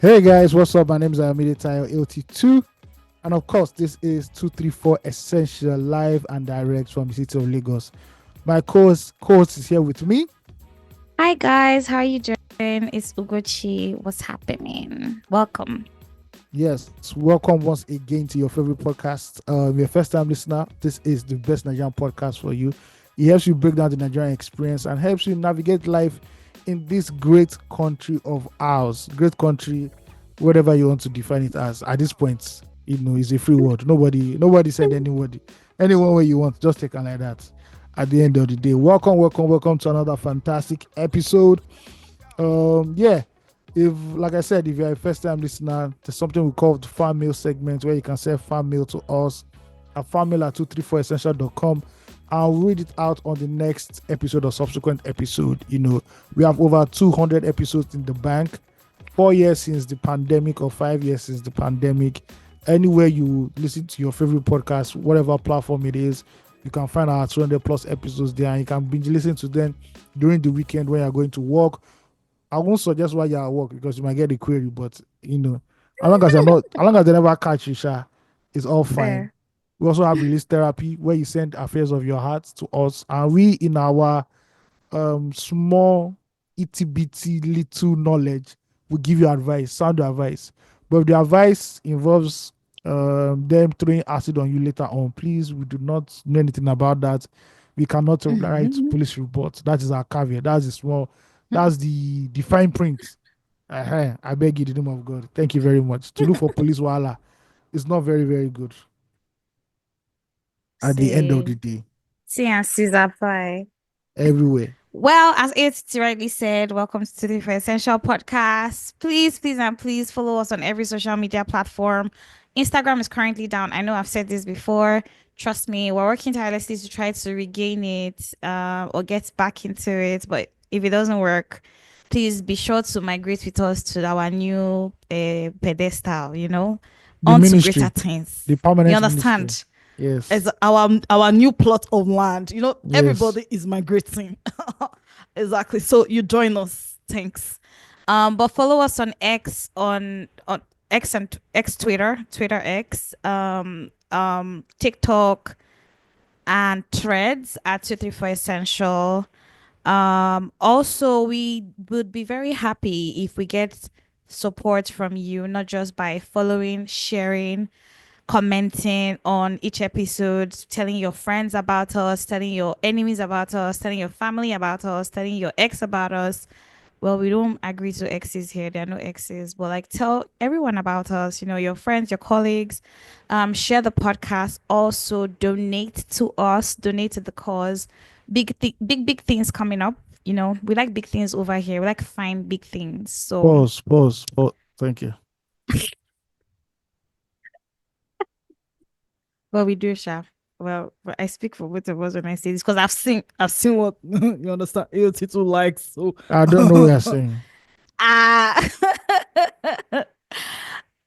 Hey guys, what's up? My name is Amide Tayo LT2, and of course, this is 234 Essential live and direct from the city of Lagos. My co-host is here with me. Hi guys, how are you doing? It's Ugochi. What's happening? Welcome. Yes, welcome once again to your favorite podcast. Your first time listener, this is the best Nigerian podcast for you. It helps you break down the Nigerian experience and helps you navigate life in this great country of ours. Great country, whatever you want to define it as. At this point, it's a free word. Nobody send anybody. Anyone where you want, just take it like that. At the end of the day, welcome to another fantastic episode. Yeah, if like I said, if you're a first time listener, there's something we call the fan mail segment where you can send fan mail to us at fanmail at 234essential.com. I'll read it out on the next episode or subsequent episode. We have over 200 episodes in the bank, 4 years since the pandemic or 5 years since the pandemic. Anywhere you listen to your favorite podcast, whatever platform it is, you can find our 200 plus episodes there, and you can binge listen to them during the weekend when you're going to work. I won't suggest why you're at work because you might get a query, but as long as they never catch you, it's all fine. Fair. We also have release therapy where you send affairs of your heart to us, and we in our small itty bitty little knowledge will give you advice, sound advice. But if the advice involves them throwing acid on you later on, please, we do not know anything about that. We cannot write police reports. That is our caveat. That's the fine print. I beg you, in the name of God. Thank you very much. To look for police wala is not very, very good at the end of the See, day. see and Caesar pie. Everywhere. Well, as it rightly said, welcome to the For Essential podcast. Please follow us on every social media platform. Instagram is currently down. I know I've said this before. Trust me, we're working tirelessly to try to regain it or get back into it. But if it doesn't work, please be sure to migrate with us to our new pedestal, The on to greater ministry, things. the You permanent ministry. understand? Yes. As our new plot of land. Yes. Everybody is migrating. Exactly. So you join us. Thanks. But follow us on X on X and X Twitter X, TikTok and Threads at 234 Essential. Also we would be very happy if we get support from you, not just by following, sharing, commenting on each episode, telling your friends about us, telling your enemies about us, telling your family about us, telling your ex about us. Well, we don't agree to exes here. There are no exes, but like tell everyone about us, your friends, your colleagues, share the podcast. Also donate to us, donate to the cause. Big things coming up. We like big things over here. We like find big things. So Pause. Thank you. well, we do, Sha. Well, I speak for both of us when I say this because I've seen what You understand? AOT2 likes. So I don't know what you're saying. ah.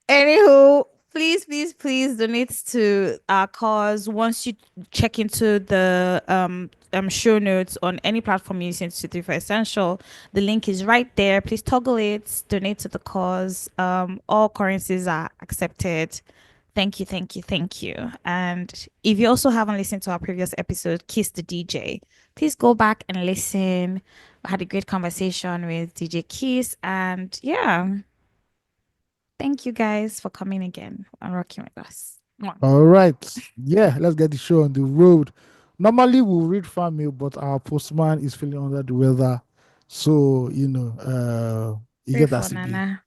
Anywho, please donate to our cause. Once you check into the show notes on any platform you listen to for Essential, the link is right there. Please toggle it, donate to the cause. All currencies are accepted. Thank you. And if you also haven't listened to our previous episode, Kiss the DJ, please go back and listen. I had a great conversation with DJ Kiss, and yeah. Thank you guys for coming again and rocking with us. Mwah. All right. Yeah, let's get the show on the road. Normally we'll read fan mail, but our postman is feeling under the weather. So, you Pray get that for CB. Nana.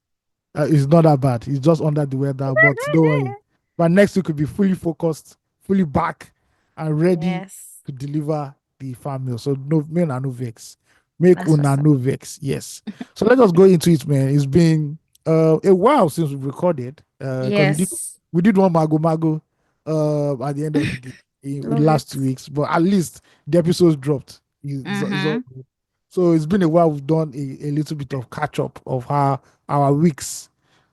It's not that bad. He's just under the weather, but don't worry. But next week will be fully focused, fully back, and ready Yes, to deliver the fan mail. So no men are no vex. Make that's una what's up. no vex. Yes. So let us go into it, man. It's been a while since we recorded. Because Yes. we did one mago at the end of the day in the Love last it. 2 weeks, but at least the episodes dropped. It's all Mm-hmm. good. So it's been a while. We've done a little bit of catch up of how our weeks,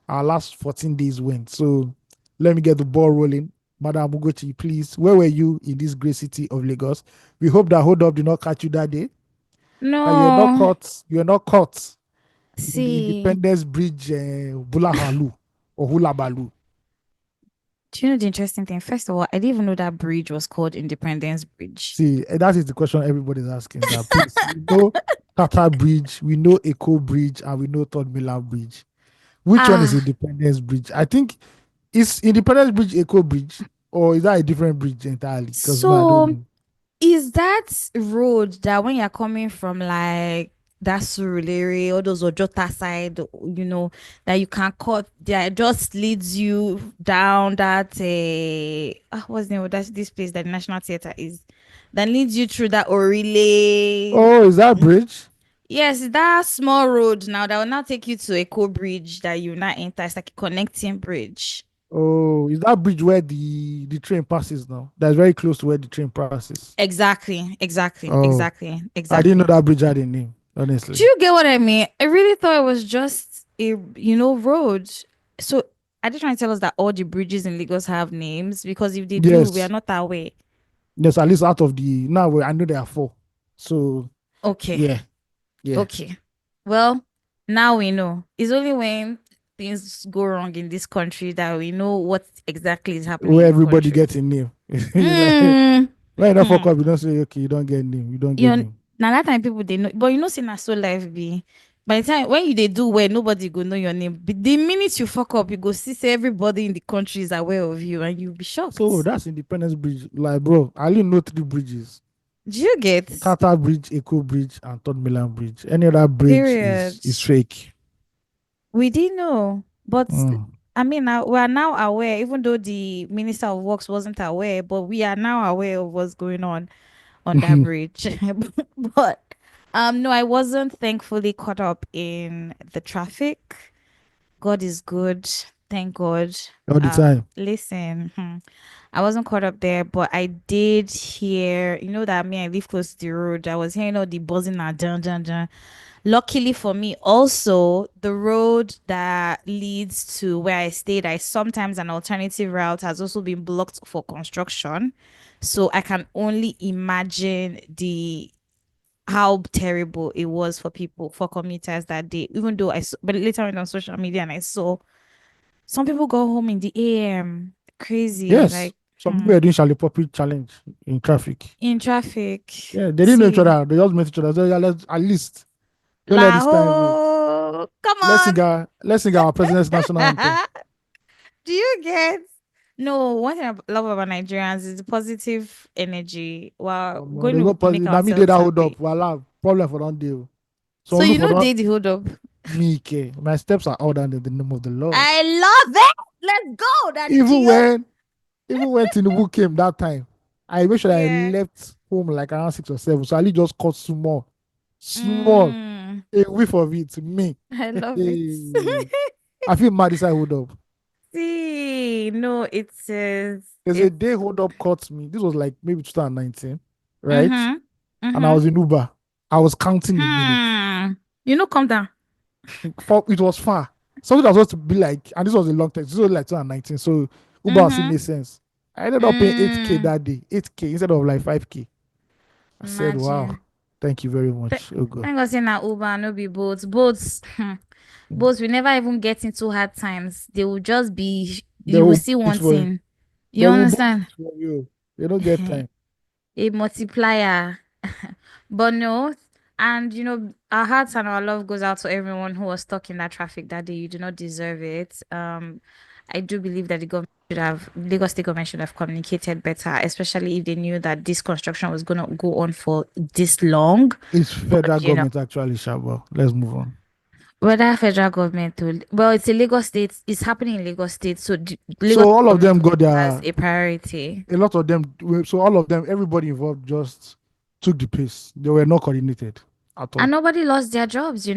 our last 14 days went. So let me get the ball rolling. Madam Ugochi, please, where were you in this great city of Lagos? We hope that hold up did not catch you that day. That you were not No. caught. You were not caught in the See, Independence Bridge, Bulahalu or Hulabalu. do you know the interesting thing? First of all, I didn't even know that bridge was called Independence Bridge. See, that is the question everybody's asking. That please, we know Tata Bridge, we know Eco Bridge, and we know Third Milan Bridge. Which one is Ah, Independence Bridge? I think is Independence Bridge Eco Bridge, or is that a different bridge entirely? Because I don't so know. is that road that when you're coming from like that Surulere or those Ojota side, that you can cut, that just leads you down that what's the name of that this place that the National Theatre is, that leads you through that Orile. Oh, is that bridge? Yes, that small road now that will now take you to Echo Bridge that you now enter. It's like a connecting bridge. Oh, is that bridge where the train passes now? That's very close to where the train passes. Exactly, exactly, Oh, exactly, I didn't know exactly. that bridge had a name, Do honestly. you get what I mean? I really thought it was just a road. So are they trying to tell us that all the bridges in Lagos have names? Because if they do, we are Yes, not aware. yes, at least out of the now I know there are four. So Okay, yeah, yeah. okay. Well, now we know. It's only when things go wrong in this country that we know what exactly is happening Where in the everybody country. gets a name. Like Mm. when you don't fuck Hmm. up, you don't say okay, you don't get name, you don't You get know, name. now that time people they know, but say na so life be. By the time when you they do well, nobody go know your name. But the minute you fuck up, you go see say everybody in the country is aware of you, and you'll be So shocked. that's Independence Bridge. Like bro, I only know three bridges. Do you get? Tata Bridge, Eco Bridge, and Third Milan Bridge. Any other bridge Period. is fake. We didn't know, but Mm. I mean, we are now aware. Even though the Minister of Works wasn't aware, but we are now aware of what's going on that bridge. But no, I wasn't thankfully caught up in the traffic. God is good. Thank God. All the time. Listen, I wasn't caught up there, but I did hear, that I live close to the road. I was hearing all the buzzing and dun dun dun. Luckily for me, also the road that leads to where I stayed, I sometimes an alternative route has also been blocked for construction. So I can only imagine the how terrible it was for people, for commuters that day. Even though but later went on social media and I saw some people go home in the AM. Crazy, Yes. like Some people are doing Charlie Poppy challenge in traffic. in traffic. Yeah, they didn't know each See, other. They just met each other. So yeah, let's at least don't let this time waste. Laho, come on. Let's sing our president's national anthem. Do you get? No, one thing I love about Nigerians is the positive energy while going There's no to make positive. Now me did ourselves that hold happy. up. Voila, problem for one day. So So look for that. they the hold up. Me, okay. My steps are ordered in the name of the Lord. I love it. Let's go, Daddy Even Gio. when even when Tinubu came that time, I wish I Yeah. left home like around 6 or 7. So I just cut small, Mm, a whiff of it. Me, I love it. hey, I feel mad this I hold up. See, no, it is. There's a It's day hold up caught me. This was like maybe 2019, right? mm-hmm. And I Mm-hmm. was in Uber. I was counting the minutes. Calm down. It was far. Something that was supposed to be like, and this was a long time. This was like 2019. So Uber still Mm-hmm. made sense. I ended up paying 8K Mm, that day. 8K instead of like 5K. I said, wow, imagine. thank you very much. Oh God. Thank God say na Uber, no be boats. Boats, boats, we never even get into hard times. They will just be, They you will will see book it one for you. thing. You They will book understand? it for you. They don't get time. A multiplier. But no, and our hearts and our love goes out to everyone who was stuck in that traffic that day. You do not deserve it. I do believe that Lagos State government should have communicated better, especially if they knew that this construction was gonna go on for this long. It's But federal government actually, Shabo. Let's move on. whether federal government will, well, it's a Lagos State. It's happening in Lagos State, so the Lagos So all of government them got has their a priority. a lot of them. So all of them, everybody involved just took the pace. They were not coordinated at And all. nobody lost their jobs,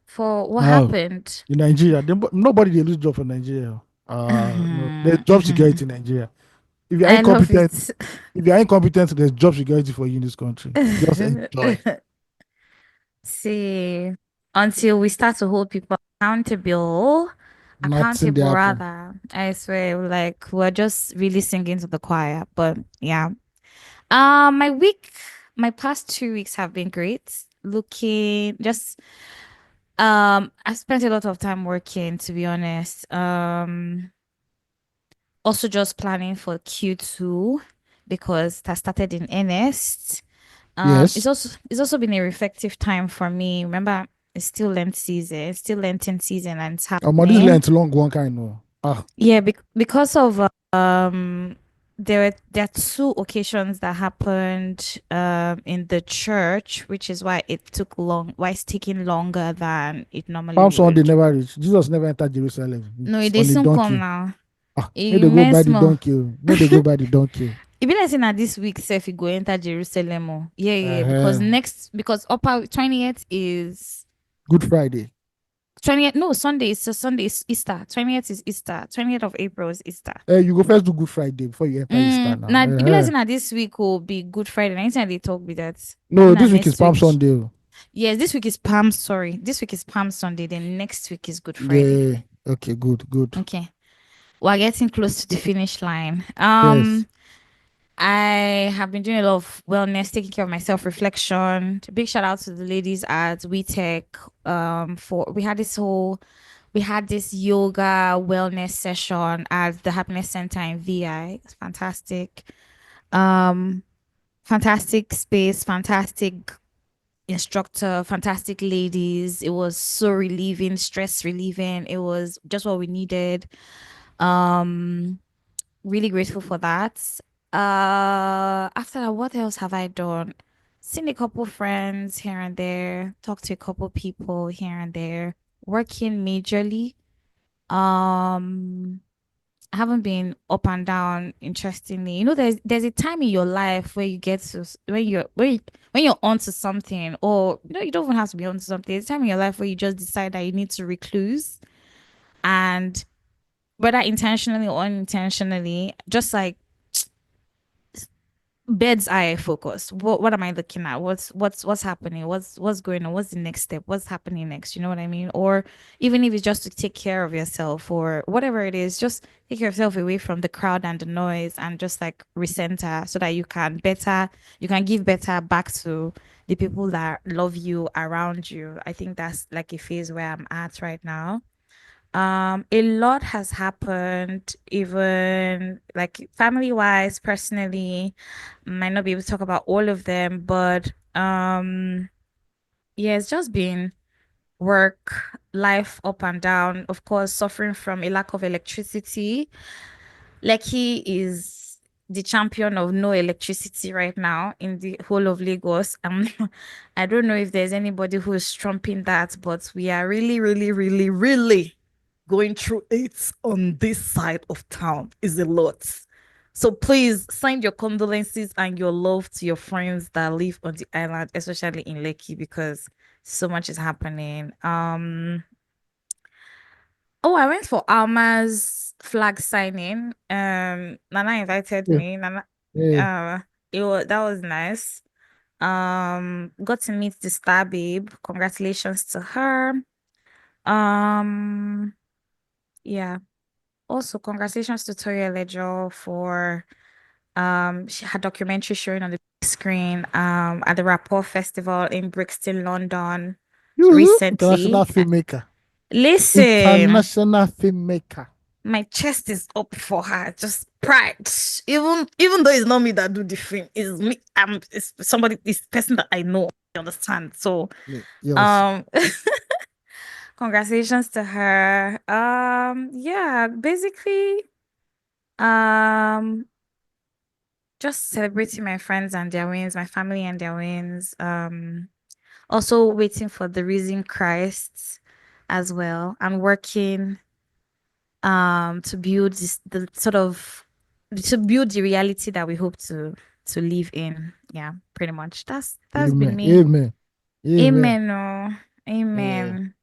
for what Now happened. in Nigeria, nobody they lose job for Nigeria. No, there's job security in Nigeria. If you're I love incompetent, it. if you're incompetent, there's job security for you in this country. Just enjoy. See, until we start to hold people Nothing they accountable happen. rather. I swear, like we're just really singing to the choir. But yeah. My past 2 weeks have been great. Looking just I spent a lot of time working, to be honest. Also just planning for Q2 because that started in earnest. Yes. It's also been a reflective time for me. Remember, it's still Lent season, it's still Lenten season, and it's This happening. length long one kind of. Yeah, because of there are two occasions that happened in the church, which is why it's taking longer than it normally Palm Sunday would. never reached. Jesus never entered Jerusalem No, with it dey on a soon come donkey. now. May It they go by remains the more. donkey. May they go by the donkey. It be like saying that this week Seth go enter Jerusalem. Oh. Yeah, yeah, yeah, Uh-huh. because upper 20th is Good Friday. 20th. No, Sunday. It's a Sunday. It's Easter. 20th is Easter. 20th of April is Easter. You go first do Good Friday before you enter Easter now. Now, it be like Uh-huh. saying that this week will be Good Friday. Anytime they talk with that. Maybe No, not this week is next Palm week. Sunday. Oh. Yes, this week is Palm. Sorry, this week is Palm Sunday. Then next week is Good Friday. Yeah. Okay, good, good. Okay, we're getting close to the finish line. Yes. I have been doing a lot of wellness, taking care of myself, reflection. Big shout out to the ladies at WeTech. For we had this yoga wellness session at the Happiness Center in VI. It's fantastic. Um, fantastic space, fantastic instructor, fantastic ladies. It was so relieving, stress relieving. It was just what we needed. Um, really grateful for that. After that, what else have I done? Seen a couple friends here and there, talked to a couple people here and there, working majorly. Um, I haven't been up and down. Interestingly, there's a time in your life where you get to when you're onto something, or you don't even have to be onto something. There's a time in your life where you just decide that you need to recluse, and whether intentionally or unintentionally, just like bird's eye focus. What am I looking at? What's happening? What's going on? What's the next step? What's happening next? You know what I mean? Or even if it's just to take care of yourself or whatever it is, just take yourself away from the crowd and the noise and just like recenter so that you can give better back to the people that love you around you. I think that's like a phase where I'm at right now. A lot has happened, even like family wise, personally. Might not be able to talk about all of them, but yeah, it's just been work, life up and down. Of course, suffering from a lack of electricity. Lekki is the champion of no electricity right now in the whole of Lagos. I don't know if there's anybody who is trumping that, but we are really, really, really, really Going through it on this side of town is a lot. So please send your condolences and your love to your friends that live on the island, especially in Lekki, because so much is happening. Oh, I went for Alma's flag signing. Nana invited Yeah. me. Yeah. Uh, that was nice. Got to meet the star babe. Congratulations to her. Um, yeah. Also, congratulations to Toria Lejo for her documentary showing on the big screen at the Rapport Festival in Brixton, London Yoo-hoo. International recently. filmmaker. Listen. International filmmaker. My chest is up for her. Just pride. Even though it's not me that do the film, it's me. It's somebody. This person that I know. You understand? So, Yes. um, congratulations to her. Yeah. Basically, um, just celebrating my friends and their wins, my family and their wins. Also waiting for the risen Christ as well, and working to build the sort of to build the reality that we hope to live in. Yeah, pretty much. That's been Amen. me. Amen. Amen. Amen. Oh, Yeah. amen.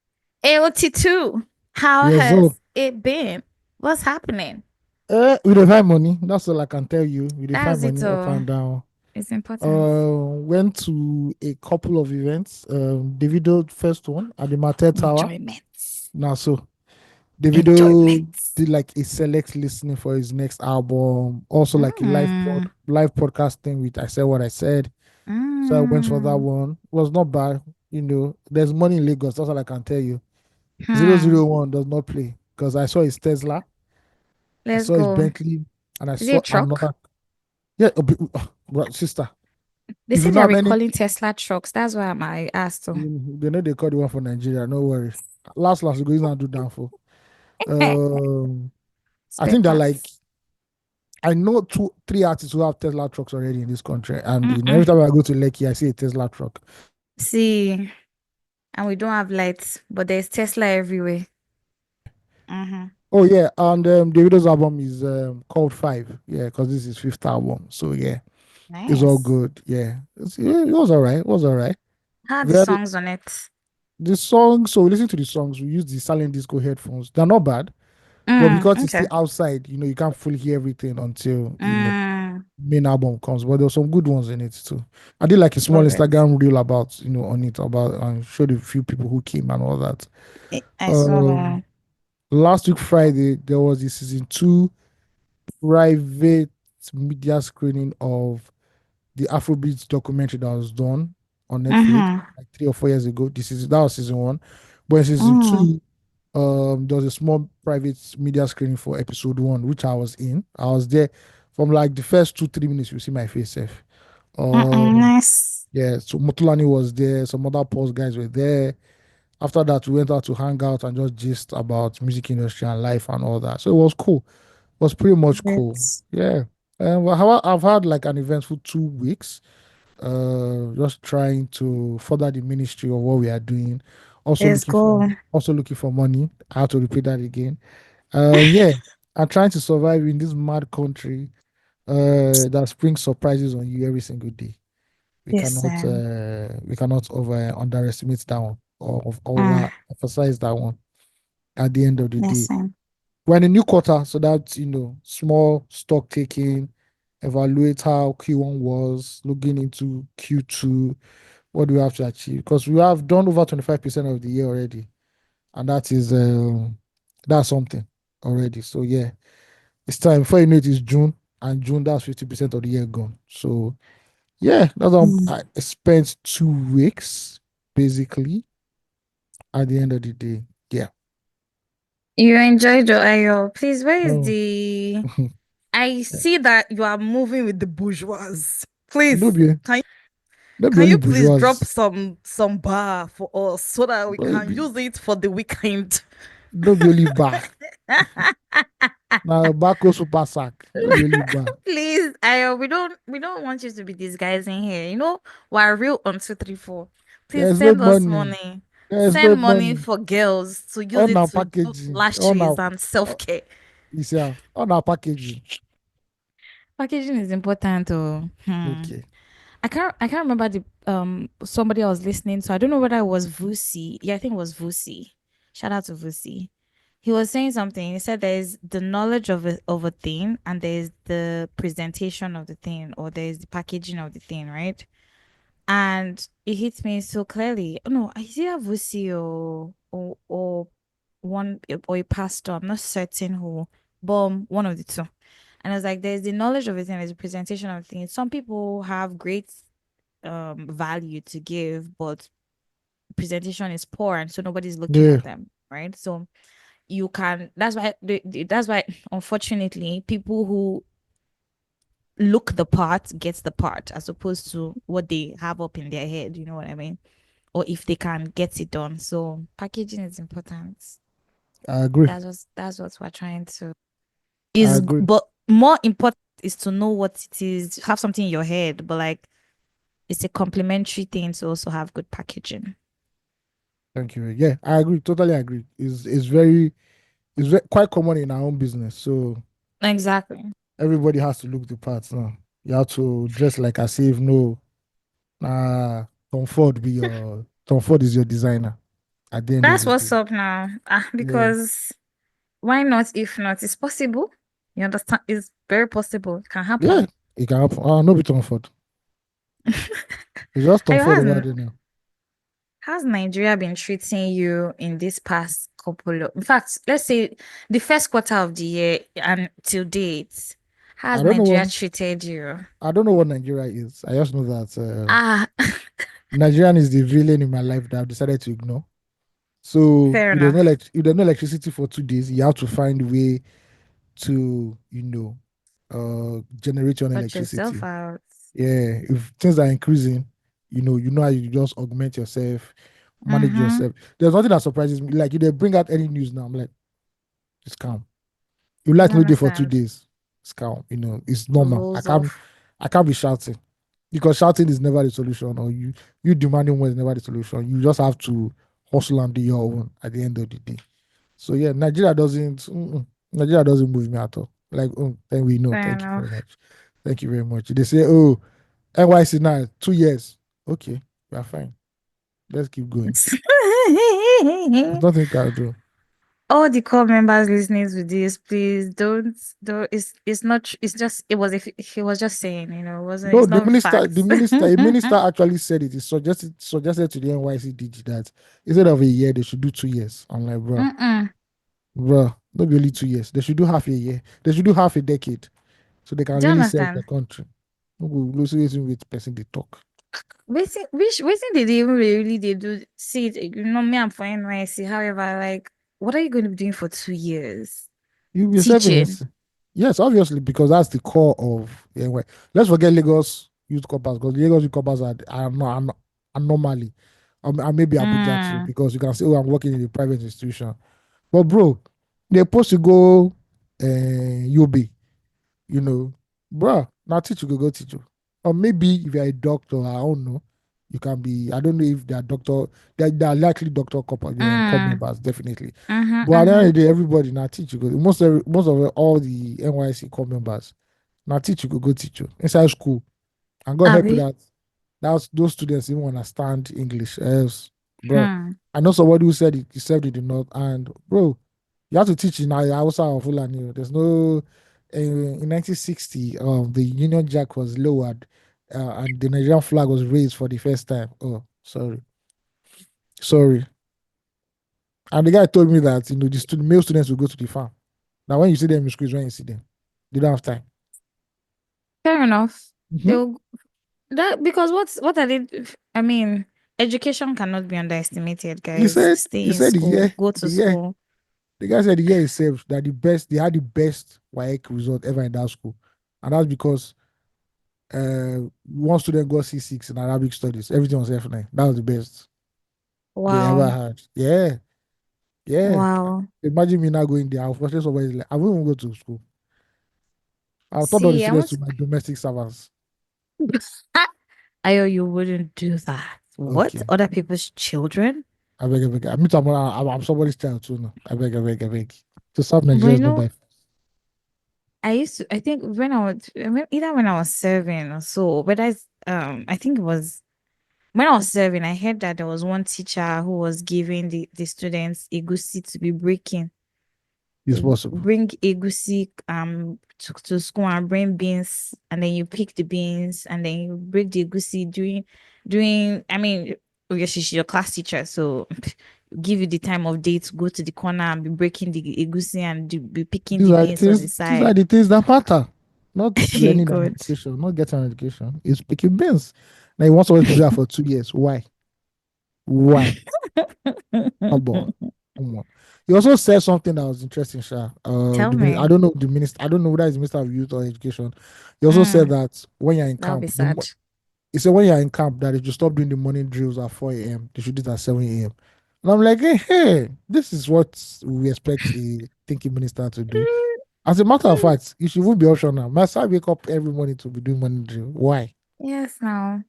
AOT2, how Yes, so has it been? What's happening? we dey find money. That's all I can tell you. We dey find That's it. money up Oh, and down. it's important. Went to a couple of events. Davido first one at the Martel Tower. Enjoyment. Now, so Davido Enjoyment. did like a select listening for his next album. Also, like a Mm, live podcasting with I Said What I Said. So I went for that mm. one. It was not bad. there's money in Lagos. That's all I can tell you. Zero Hmm. zero one does not play because I saw his Tesla, I Let's saw his go. Bentley, and I Is it a saw truck? another. Yeah, sister. They If you said know they're how many, recalling Tesla trucks. That's why I asked them. they know they call the one for Nigeria. No worry. Last, we go and do downfall. Um, I Spare think that like parts. I know two, three artists who have Tesla trucks already in this country, and every Mm-mm. time I go to Lekki, I see a Tesla truck. See, and we don't have lights, but there's Tesla everywhere. Mm-hmm. Oh yeah, and Davido's album is called Five. Yeah, because this is fifth album. So yeah, it's all Nice. good. Yeah, it was all right. It was all right. How are the Very songs on it? the songs. So we listen to the songs. We use the silent disco headphones. They're not bad, but Mm, because it's okay. still outside, you can't fully hear everything until Mm, main album comes. But there's some good ones in it too. I did like a small love it. Instagram reel about on it about and showed a few people who came and all that. I saw Um, that. Last week Friday there was the season 2 private media screening of the Afrobeats documentary that was done on Netflix Mm-hmm. like 3 or 4 years ago. That was season 1. But in season Mm, two, there was a small private media screening for episode 1, which I was in. I was there from like the first 2 3 minutes. You see my face, safe. Um, nice. yeah. So Mutulani was there. Some other post guys were there. After that, we went out to hang out and just gist about music industry and life and all that. So it was cool. It was pretty much cool. It's, Yeah. Well, I've had like an eventful 2 weeks, just trying to further the ministry of what we are doing. let's go. Also looking for money. I have to repeat that again. Yeah, I'm trying to survive in this mad country that springs surprises on you every single day. Listen. We cannot over underestimate that one or over Mm, emphasize that one. At the end of the day, listen. we're in a new quarter, so that's small stock taking, evaluate how Q1 was, looking into Q2. What do we have to achieve? Because we have done over 25% of the year already, and that's something already. So yeah, it's time. Before you know it, is June, and June that's 50% of the year gone. So yeah, I spent 2 weeks basically at the end of the day. Yeah. You enjoyed your IO. Please, where is No, the I see that you are moving with the bourgeois. no Please, be no be can only you please bourgeois. drop some bar for us so that we No can be use it for the weekend? no be only bar. Now Bako super sack. No be only bar. Please, we don't want you to be disguising here. We're real on 234. Please There's no send us money. money. There's no Send money money. for girls to use On it our to do packaging. lashes and Uh, self-care. on our packaging. Packaging is important. Oh, Okay. I can't remember the somebody I was listening to. I don't know whether it was Vusi. Yeah, I think it was Vusi. Shout out to Vusi. He was saying something. He said there's the knowledge of a thing and there's the presentation of the thing or there's the packaging of the thing, right? And it hits me so clearly. Oh, no, I see a Vusi or one or a pastor. I'm not certain who, but one of the two. And I was like, there's the knowledge of it and there's the presentation of things. Some people have great value to give, but presentation is poor, and so nobody's looking Yeah, at them, right? So you can. That's why unfortunately people who look the part gets the part as opposed to what they have up in their head. You know what I mean? Or if they can get it done. So packaging is important. I agree. That's what we're trying to I is, agree. but more important is to know what it is, have something in your head, but like it's a complementary thing to also have good packaging. Thank you. Yeah, I agree. Totally agree. It's quite common in our own business. So Exactly. everybody has to look the parts now. You have to dress like as if no, Tom Ford is your designer at the end of That's the what's day. up now. Yeah. Because why not? If not, it's possible. You understand? It's very possible. It can Yeah, happen. it can happen. No be Tom Ford. It's just Tom Ayo, Ford over there now. has Nigeria been treating you in this past couple of, in fact, let's say the first quarter of the year and till date, I has don't know Nigeria what treated you? I don't know what Nigeria is. I just know that Ah, Nigerian is the villain in my life that I've decided to ignore. So Fair enough. if there's no electricity for 2 days, you have to find a way to, generate your own Sort yourself electricity. out. Yeah, if things are increasing, you know how you just augment yourself, manage Mm-hmm. yourself. There's nothing that surprises me. Like if they bring out any news now, I'm like, it's calm. You I like don't no day for two understand. days. It's calm. It's normal. I Rolls can't off. I can't be shouting because shouting is never the solution, or you demanding one is never the solution. You just have to hustle and do your own at the end of the day. So yeah, Nigeria doesn't move me at all. Like, then we know. Fair Thank you very enough. much. Thank you very much. They say, oh, NYC now 2 years. Okay, we are fine. Let's keep going. There's nothing you can do. All the core members listening to this, please don't. It's not. It's just. It was. If he was just saying, it wasn't. No, It's the not minister, the facts. minister, a minister actually said it. He suggested to the NYC DG that instead of a year, they should do 2 years. I'm like, Mm-mm. bro, not be only 2 years. They should do half a year. They should do half a decade, so they can Do you really serve the understand? country. No go losing with person they talk. Waiting did they even really they do see it? Me, I'm for NYC. However, like, what are you going to be doing for 2 years? You be serving Teaching. this. Yes, obviously, because that's the core of the NY. Let's forget Lagos youth corpers because Lagos youth corpers are anomaly. And maybe Abuja too, Mm. because you can say, oh, I'm working in a private institution. But bro, they're supposed to go Yobe, you know. Bruh, now teach you go teach you. Or maybe if you're a doctor, I don't know. You can be, I don't know if they're doctor, they're likely doctor couple, club Mm. members, definitely. Mm-hmm. But at the end Mm-hmm. of the day, everybody now teach you go. Most of all the NYC club members, now teach you go teach you inside school. And God help you Abby. that those students even understand English. Else, bro, Hmm. I know somebody who said he served in the north, and bro, you have to teach in Hausa or Fulani. There's no in 1960, the Union Jack was lowered, and the Nigerian flag was raised for the first time. Oh, sorry. And the guy told me that the male students will go to the farm. Now, when you see them in school, is when you see them. They don't have time. Fair enough. Mhm. They'll that because what are they? I mean, education cannot be underestimated, He guys. said, Stay he in said school. Go to the year, school. the guy said the year itself that they had the best WAEC result ever in that school. And that's because one student got C6 in Arabic studies. Everything was F9. That was the best they ever Wow. had. Yeah, yeah. Wow. Imagine me now going there. I'll frustrate somebody like, I won't even go to school. I'll turn all the See, I students want to my domestic servants. Ayo, you wouldn't do that. What? Okay. Other people's children? I beg. I mean, I'm somebody's child too. No. I beg. To serve But Nigerians, no by. I think either when I was serving or so, but I think it was when I was serving, I heard that there was one teacher who was giving the students egusi to be breaking. It's possible. Bring egusi to school and bring beans, and then you pick the beans and then you break the egusi doing I mean obviously she's your class teacher, so give you the time of day to go to the corner and be breaking the egusi and be picking These the are the beans on things. the These are side. the things that matter. Not Hey learning an God. education. Not getting an education. It's picking beans. Now you want somebody to do that for 2 years. Why? Why? Come on. Come on. You also said something that was interesting, Sha. Tell I me. don't know the minister. I don't know whether it's Minister of Youth or Education. He also said Mm, that when you're in that would be camp, sad. he said when you're in camp that they should stop doing the morning drills at 4 a.m. They should do it at 7 a.m. And I'm like, hey, this is what we expect a thinking minister to do. As a matter of fact, it should even be optional. Must I wake up every morning to be doing morning drill? Why? Yes, now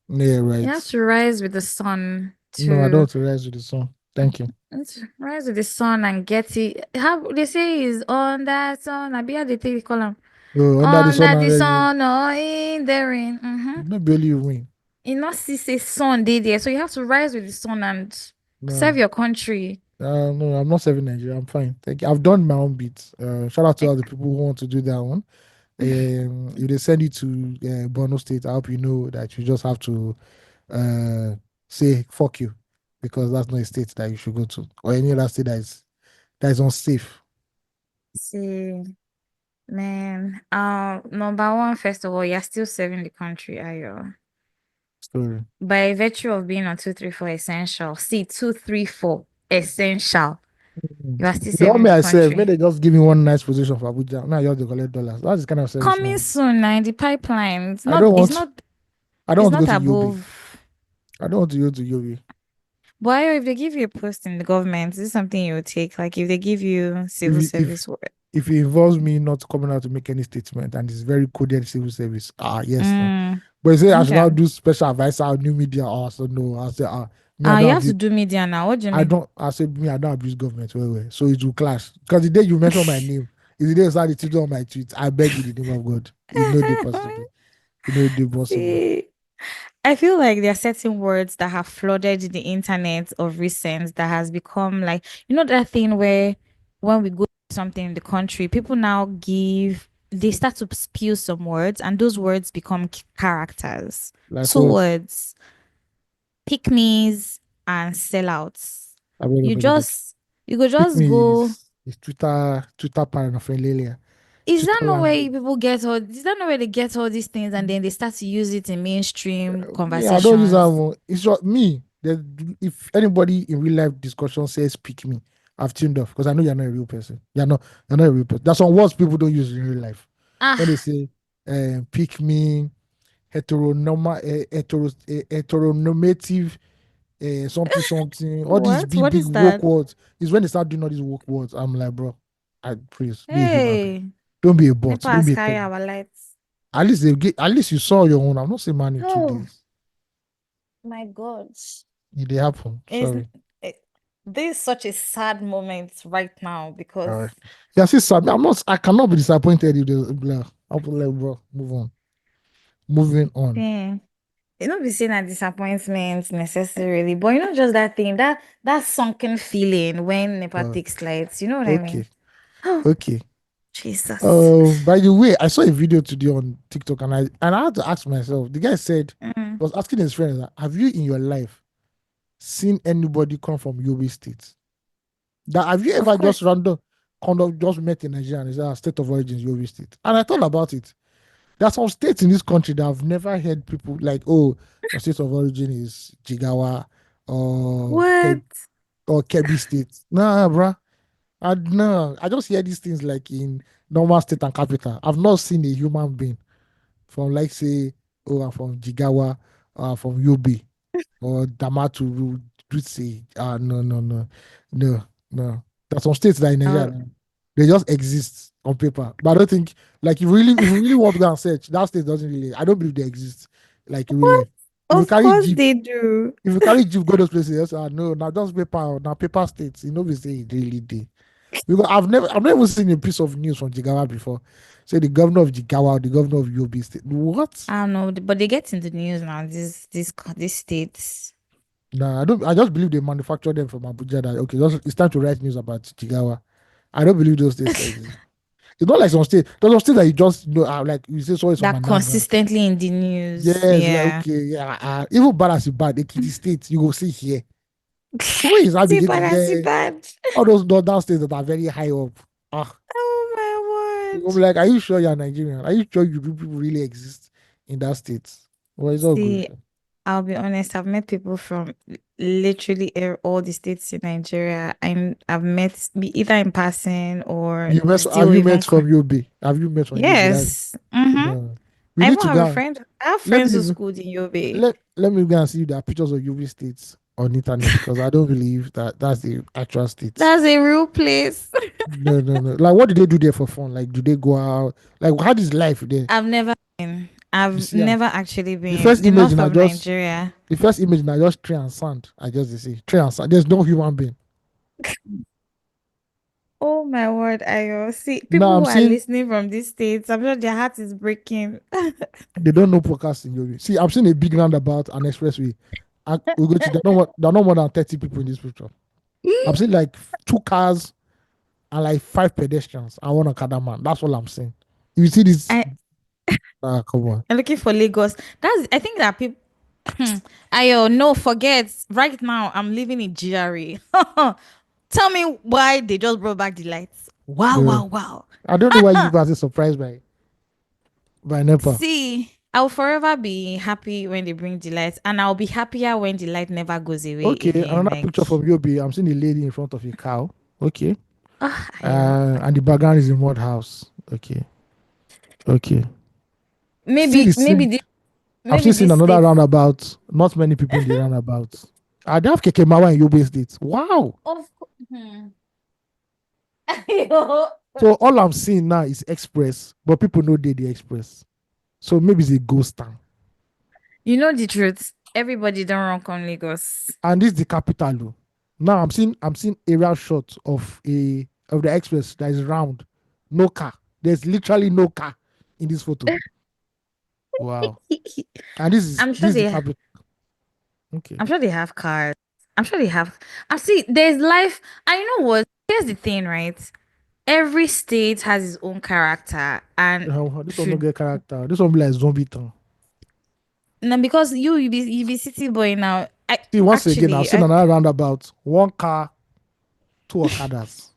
Yeah, you right. have to rise with the sun No, I don't to want to rise with the sun. Thank you. let's rise with the sun and get it. How they say is on that sun. I be how they take the column. Oh, under the sun Under the already. sun or in the rain. Mm-hmm. Not barely you win. You not see say sun day there. So you have to rise with the sun and serve No. your country. No, I'm not serving Nigeria. I'm fine. Thank you. I've done my own bit. Shout out to all the people who want to do that one. If they send you to Borno State, I hope you know that you just have to uh, say fuck you because that's not a state that you should go to or any other state that is unsafe. See, man. Number one, first of all, you're still serving the country, are you? Sorry. By virtue of being on 234 essential. See, 234 essential. You are still You want serving me the I serve, may country. they just give me one nice position for Abuja. Now you just dey collect dollars. That's the kind of service you Coming want. soon now in the pipeline. It's I not don't it's want not I don't it's want to go not to Yobe. above. I don't want to go to Yobe. But if they give you a post in the government, this is something you would take. Like if they give you If civil it- if service work. if it involves me not coming out to make any statement and it's very coded civil service, yes, no. Mm, But you say I should okay. not do special advisor or new media or so no. I say me I You don't have to abuse do media now. What do you mean? I say me I don't abuse government well. So it will clash. Because the day you mention my name is the day you start the tweet on my tweet. I beg you in the name of God. You know the possible. You know the possible. See, I feel like there are certain words that have flooded the internet of recent that has become like, that thing where when we go to something in the country, people now they start to spew some words and those words become characters. Like Two what? words, pick me's and sellouts. I beg, I You beg, I beg. just, you could Pick just me go. is Twitter paraphernalia. Is that Twitter not where language. people get all? Is that not where they get all these things and then they start to use it in mainstream Me, I don't use that conversations? one. It's just me. If anybody in real life discussion says pick me, I've tuned off because I know you're not a real person. You're not a real person. There's some words people don't use in real life. When they Ah, say pick me, heteronormative, something something, all these what? big What big is woke that? words is when they start doing all these woke words. I'm like, bro, I please be a human being. Hey, Don't be a bot. Nepal Don't has be a carried thing. our lights. At least you saw your own. I'm not saying man in two Oh days. my God. It did happen. Is Sorry. it, this is such a sad moment right now All because right. Yeah, see, Sam, I cannot be disappointed if there's blah. I'll be like, bro, move on. Moving on. yeah, it not be seen as disappointment necessarily, but just that thing, that sunken feeling when Nepal Uh, takes lights. You know what I mean? okay. Oh, Okay. Jesus. By the way, I saw a video today on TikTok and I had to ask myself. The guy said Mm, he was asking his friends, like, have you in your life seen anybody come from Yobe State? That have you of ever course. just random kind of just met in Nigeria and said state of origin is Yobe State? And I thought about it. There are some states in this country that I've never heard people like, oh, your state of origin is Jigawa or What? Kebbi State. Nah, bruh. No, I just hear these things like in normal state and capital. I've not seen a human being from like say, oh, I'm from Jigawa, from Yobe or Damaturu, Dutse. No, no, no, no, no. There's some states that in Nigeria Oh, now, they just exist on paper. But I don't think like if you really want to go and search, that state doesn't really. I don't believe they exist like in real what? life. If you Of carry course jeep, they do. if you carry jeep go those places, yes, no, now just paper, now paper states. You know, we say it really did. Because I've never seen a piece of news from Jigawa before. Say the governor of Jigawa, the governor of Yobe State. What? I don't know, but they get in the news now. These states. Nah, I don't. I just believe they manufacture them from Abuja. That okay, it's time to write news about Jigawa. I don't believe those states exist. It's not like some states. There's some states that you just know, like you say, so it's from That Anambra. consistently in the news. Yes, like Yeah. okay, yeah. Even bad as you bad, Ekiti State, you go see here. So where is that See beginning? bad and see Yeah, bad. all those northern states that are very high up. Ah, Oh my I'm word. like, are you sure you're Nigerian? Are you sure you people really exist in that state? Well, it's all good. See, I'll be honest, I've met people from literally all the states in Nigeria. I've met either in person or Have still you even met from Yobe? Have you met from Yobe? yes. Mm-hmm. No. We I need even to have a go. friend. I have Let friends me who even schooled in Yobe. let me go and see if there are pictures of Yobe states on internet because I don't believe that that's the actual states. That's a real place. No, no, no. Like, what do they do there for fun? Like, do they go out? Like, how is life there? I've never been. You I've see, am never actually the been. first The image north I of just Nigeria. the first image I just tree and sand. I just they say tree and sand. There's no human being. Oh my word, Ayo. See, Now people I'm who are seeing listening from these states, I'm sure their heart is breaking. they don't know podcast in Yobe. See, I'm seeing a big roundabout an expressway. We go to there are no more than 30 people in this picture. I'm seeing like two cars and like five pedestrians and one Okada man. That's all I'm saying. You see this? I, Come on. I'm looking for Lagos. I think that people. Ayo, no, forget. Right now, I'm living in GRA. Tell me why they just brought back the lights. Wow, No, wow, wow. I don't know why you people are so surprised by NEPA. See. I'll forever be happy when they bring the light, and I'll be happier when the light never goes away Okay, again. another Like, picture from Yobe. I'm seeing a lady in front of a cow. Okay. I love And the background is a mud house. Okay. Okay. Still maybe the same. I'm maybe still seeing this another state roundabout. Not many people in the roundabout. They have Kekemawa in Yobe State. Wow. of So all I'm seeing now is express, but people know the express. So maybe it's a ghost town. you know the truth. Everybody don't run on Lagos. And this is the capital. Oh. Now I'm seeing aerial shot of the express that is round. No car. There's literally no car in this photo. Wow. And this is I'm this sure is the they capital. Okay. I'm sure they have cars. I'm sure they have. I see. There's life. And you know what? Here's the thing, right? Every state has its own character, and This one no should get character. This one be like zombie town. now because you be city boy now. I See, once again, I've actually seen I another roundabout. One car, two Okadas.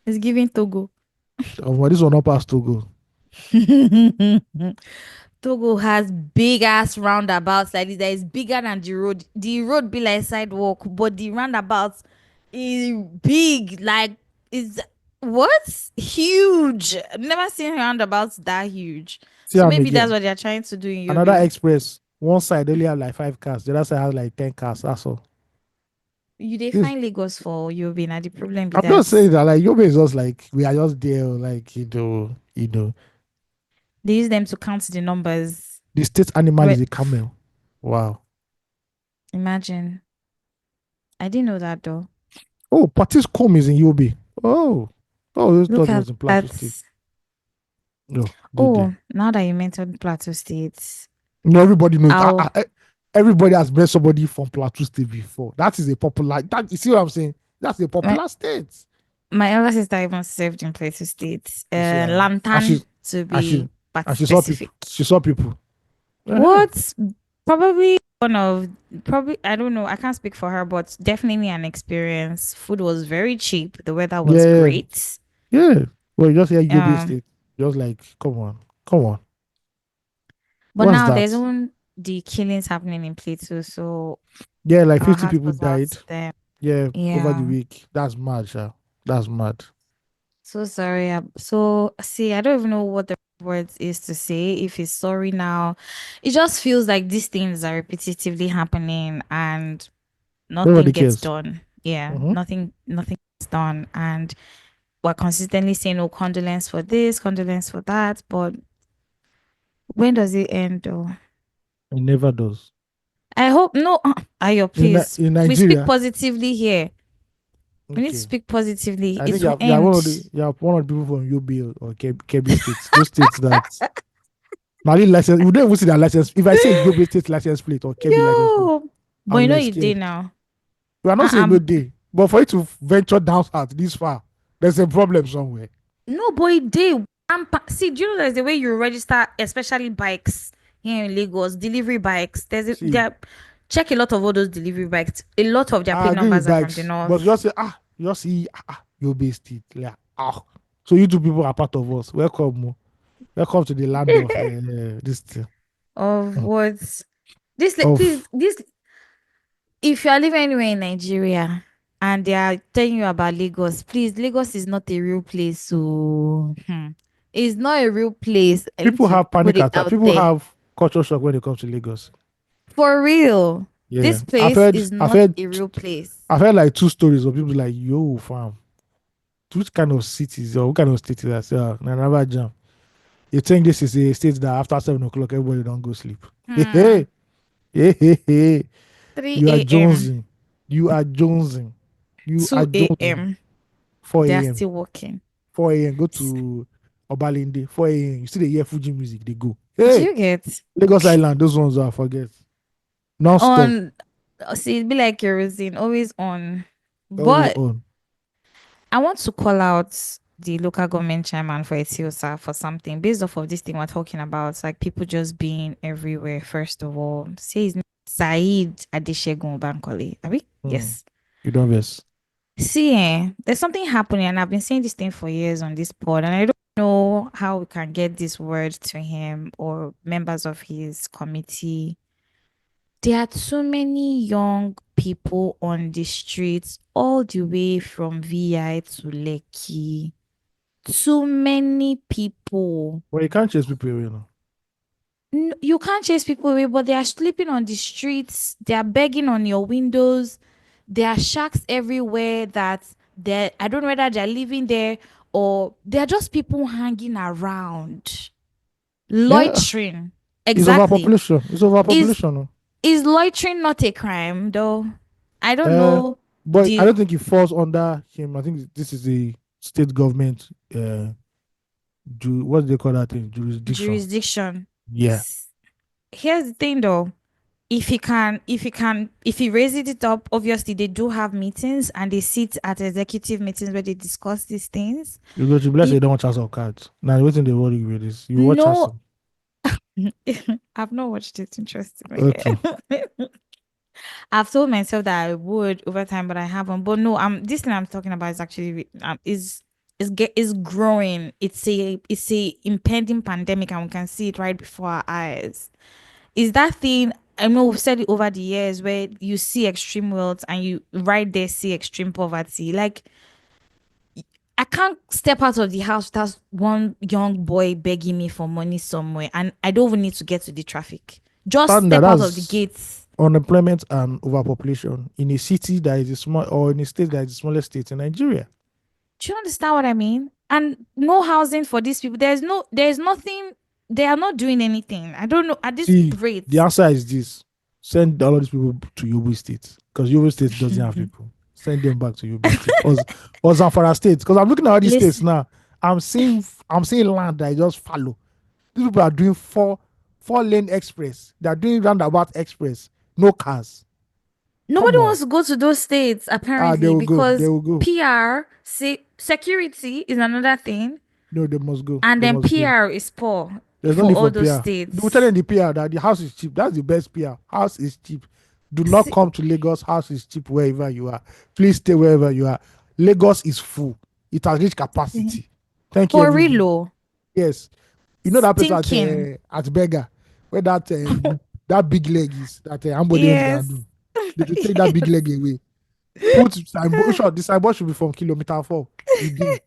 it's giving Togo. This one not past Togo. Togo has big ass roundabouts like this that is bigger than the road. The road be like sidewalk, but the roundabout is big. Like is what? Huge. I've never seen roundabouts that huge. See So am maybe that's again. what they're trying to do in Another Yobe. express. One side only have like 5 cars. The other side has like 10 cars. That's all. You they This, find Lagos for Yobe. Now the problem be I'm not that saying that like Yobe is just like we are just there, like they use them to count the numbers. the state animal is But a camel. Wow. imagine. I didn't know that though. Oh, Patis comb is in Yobe. Oh, I just Look thought it at was in Plateau that. State. No, good day. Oh, now that you mentioned Plateau State, Everybody knows. I'll Everybody has met somebody from Plateau State before. That is a popular. That you see what I'm saying? That's a my, popular state. my elder sister even served in Plateau State. You see, and Lantern to and be she but and she saw people. specific. She saw people. Uh-huh. What? Probably one of probably I don't know. I can't speak for her, but definitely an experience. Food was very cheap. The weather was Yeah, great. yeah. Well, you just hear Yobe Um, State. Just like, come on. but What's now there's that? even the killings happening in Plateau, so Yeah, like our 50 heart people goes out died. to them. Yeah, over the Yeah. week. That's mad, sha. That's mad. So sorry. So see, I don't even know what the words is to say. If it's sorry now, it just feels like these things are repetitively happening and Nobody nothing gets cares. done. Yeah, Mm-hmm. nothing gets done, and we're consistently saying, "Oh, condolence for this, condolence for that," but when does it end? Though It never does. I hope no. Ayo, please, In we speak Nigeria, positively here. We need to okay. speak positively. I It think will end. you have one of the people from UB or Kebbi states. Those states that now the license, we don't even see their license. If I say Yobe State license plate or Kebbi license plate, Yo, but I'll you be know like you did scared. now. We are not saying no I'm day, but for you to venture down south this far, there's a problem somewhere. No, boy, they see. Do you know there's the way you register, especially bikes here in Lagos, delivery bikes. See, Check a lot of all those delivery bikes. A lot of their I plate agree with numbers are from the bikes, but north. you just say you just see Yobe State, like So you two people are part of us. Welcome, welcome to the land of this thing. Of Mm. what? Please, Of this. If you are living anywhere in Nigeria and they are telling you about Lagos, please, Lagos is not a real place. So, it's not a real place. I need people to have put panic it attack. out People there. have culture shock when it comes to Lagos. For real, Yeah, this place is I've not heard, a real place. I've heard like 2 stories of people like, yo, fam, which kind of cities or what kind of state is that? Say, never jam. You think this is a state that after 7 o'clock everybody don't go sleep? Hmm. Hey, hey, hey. You are 3 a.m., jonesing. You are jonesing. You are 2 jonesing. a.m. 4 They are a.m. still working. 4 a.m. Go to Obalinde. 4 a.m. You see the hear Fuji music. They go. Do Hey, you get Lagos Island. Those ones are forget. Non-stop. on? See, it'd be like kerosene, always on. Always But on. I want to call out the local government chairman for Etiosa for something based off of this thing we're talking about, like people just being everywhere. First of all, say his name Saeed Adeshegun Bankole. Are we? Hmm. Yes. You don't miss. See, there's something happening, and I've been saying this thing for years on this pod, and I don't know how we can get this word to him or members of his committee. There are too many young people on the streets, all the way from VI to Lekki. Too many people. Well, you can't chase people away, you know. You can't chase people away, but they are sleeping on the streets. They are begging on your windows. There are sharks everywhere that I don't know whether they're living there or they're just people hanging around, Yeah, loitering. it's Exactly. overpopulation. It's Is overpopulation. No? is loitering not a crime though? I don't Uh, know but I the don't think it falls under him. I think this is the state government. What do they call that thing? Jurisdiction. jurisdiction. Yeah. Here's the thing though. If he raises it up, obviously they do have meetings and they sit at executive meetings where they discuss these things. You go to bless It, you don't want chance of cards. Now waiting the worry with this. You watch chance. no, I've not watched it. Interestingly, Okay. I've told myself that I would over time, but I haven't. But no, this thing I'm talking about is actually is growing. It's a impending pandemic, and we can see it right before our eyes. Is that thing? I know we've said it over the years where you see extreme wealth and you right there see extreme poverty. Like I can't step out of the house without one young boy begging me for money somewhere, and I don't even need to get to the traffic. Just Standard, step out of the that's gates. unemployment and overpopulation in a city that is a small or in a state that is the smallest state in Nigeria. Do you understand what I mean? And no housing for these people. There's nothing. They are not doing anything. I don't know at this See, rate. the answer is this: send all of these people to Yobe State because Yobe State doesn't have people. Send them back to Yobe State or Zamfara State. Because I'm looking at all these states Listen, now. I'm seeing land that I just follow. These people are doing four lane express. They are doing roundabout express. No cars. nobody Come on. wants to go to those states They apparently will go. They because will go. PR security is another thing, No, they must go. and They then must go. PR is poor There's no for need all for those PR. We tell states. them the PR that the house is cheap. That's the best PR. House is cheap. Do not See, come to Lagos. House is cheap wherever you are. Please stay wherever you are. Lagos is full. It has reached capacity. Thank you, for everybody. real, oh, Yes. You know that place thinking. at Beggar, where that big leg is that somebody else can Yes. do. They should take that big leg away. Put signboard. Sure, the signboard should be from kilometer 4. You did.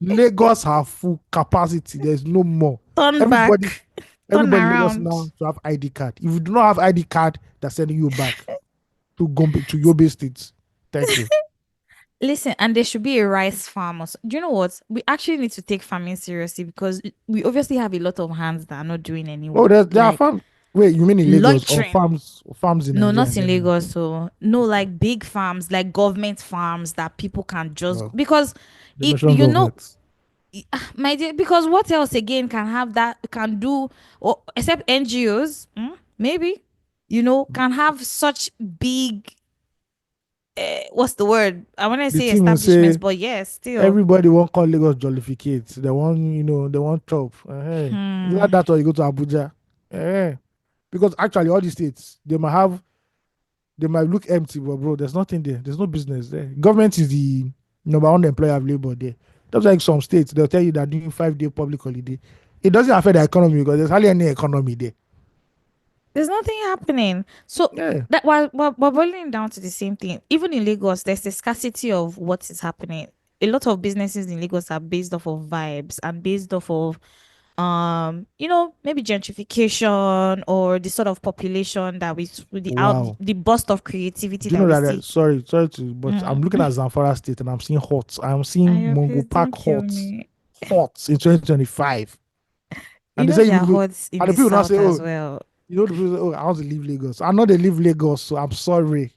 Lagos have full capacity. There's no more. Turn Everybody, back, turn everybody in Lagos around. now to have ID card. If you do not have ID card, they're sending you back to Gombe to Yobe State. Thank you. Listen, and there should be a rice farm. Also. Do you know what? We actually need to take farming seriously because we obviously have a lot of hands that are not doing any Oh, work. there are Like farms. Wait, you mean in Lagos or loitering. farms in No, Nigeria in not in general? Lagos. So no, Okay. like big farms, like government farms that people can just Well, because they mentioned you know, government. my dear, because what else again can have that can do or except NGOs, maybe can have such big what's the word? I want to The say team will establishments, say but yes, still. everybody won't call Lagos jollificate. They want top. It's like Hmm. that or you go to Abuja. Because actually all the states they might look empty, but bro, there's nothing there. There's no business there. Government is the number one employer of labor there. That's like some states, they'll tell you they're doing 5-day public holiday. It doesn't affect the economy because there's hardly any economy there. There's nothing happening. So Yeah. that while we're boiling down to the same thing, even in Lagos, there's a scarcity of what is happening. A lot of businesses in Lagos are based off of vibes and based off of maybe gentrification or the sort of population that with Wow. the burst of creativity Do you that know we that? see. Sorry to, but I'm looking at Zamfara State and I'm seeing hot. I'm seeing Ayo, Mongo please Park don't kill hot, me. hot in 2025. You And they know say there are you hordes in and the the people now south say, as oh, well. the people say, oh, I want to leave Lagos. I know they leave Lagos, so I'm sorry.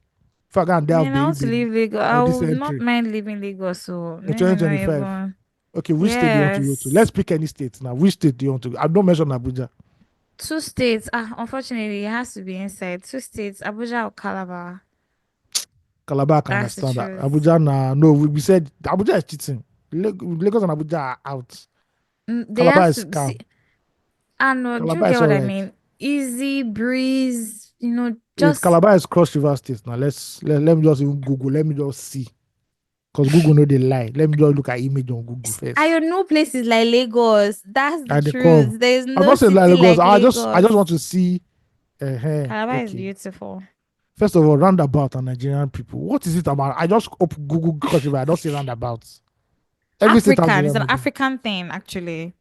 If I can Man, have I want to baby leave Lagos. I of this would not entry mind leaving Lagos. So in let me not 2025. even. Okay, which state do you want to go to? Yes. Let's pick any state now. Which state do you want to go? I don't mention Abuja. Two states. Unfortunately, it has to be inside. Two states, Abuja or Calabar. Calabar, I can That's the understand that. truth. Abuja, nah, no, we said Abuja is cheating. Lagos and Abuja are out. They Calabar have is to see. calm. I know. Do you Calabar get is what all I right. mean? Easy breeze. Wait, Just Calabar is Cross River State now. Let me just even Google. Let me just see. Because Google know they lie. Let me just look at image on Google I first. know places like Lagos. That's the And they come. truth. There is I'm no not saying like city Lagos. like I just Lagos. want to see. Calabar is Okay. beautiful. First of all, roundabout and Nigerian people. What is it about? I just open Google Cross River. I don't see roundabouts. Every state has African their is an own. African thing, actually.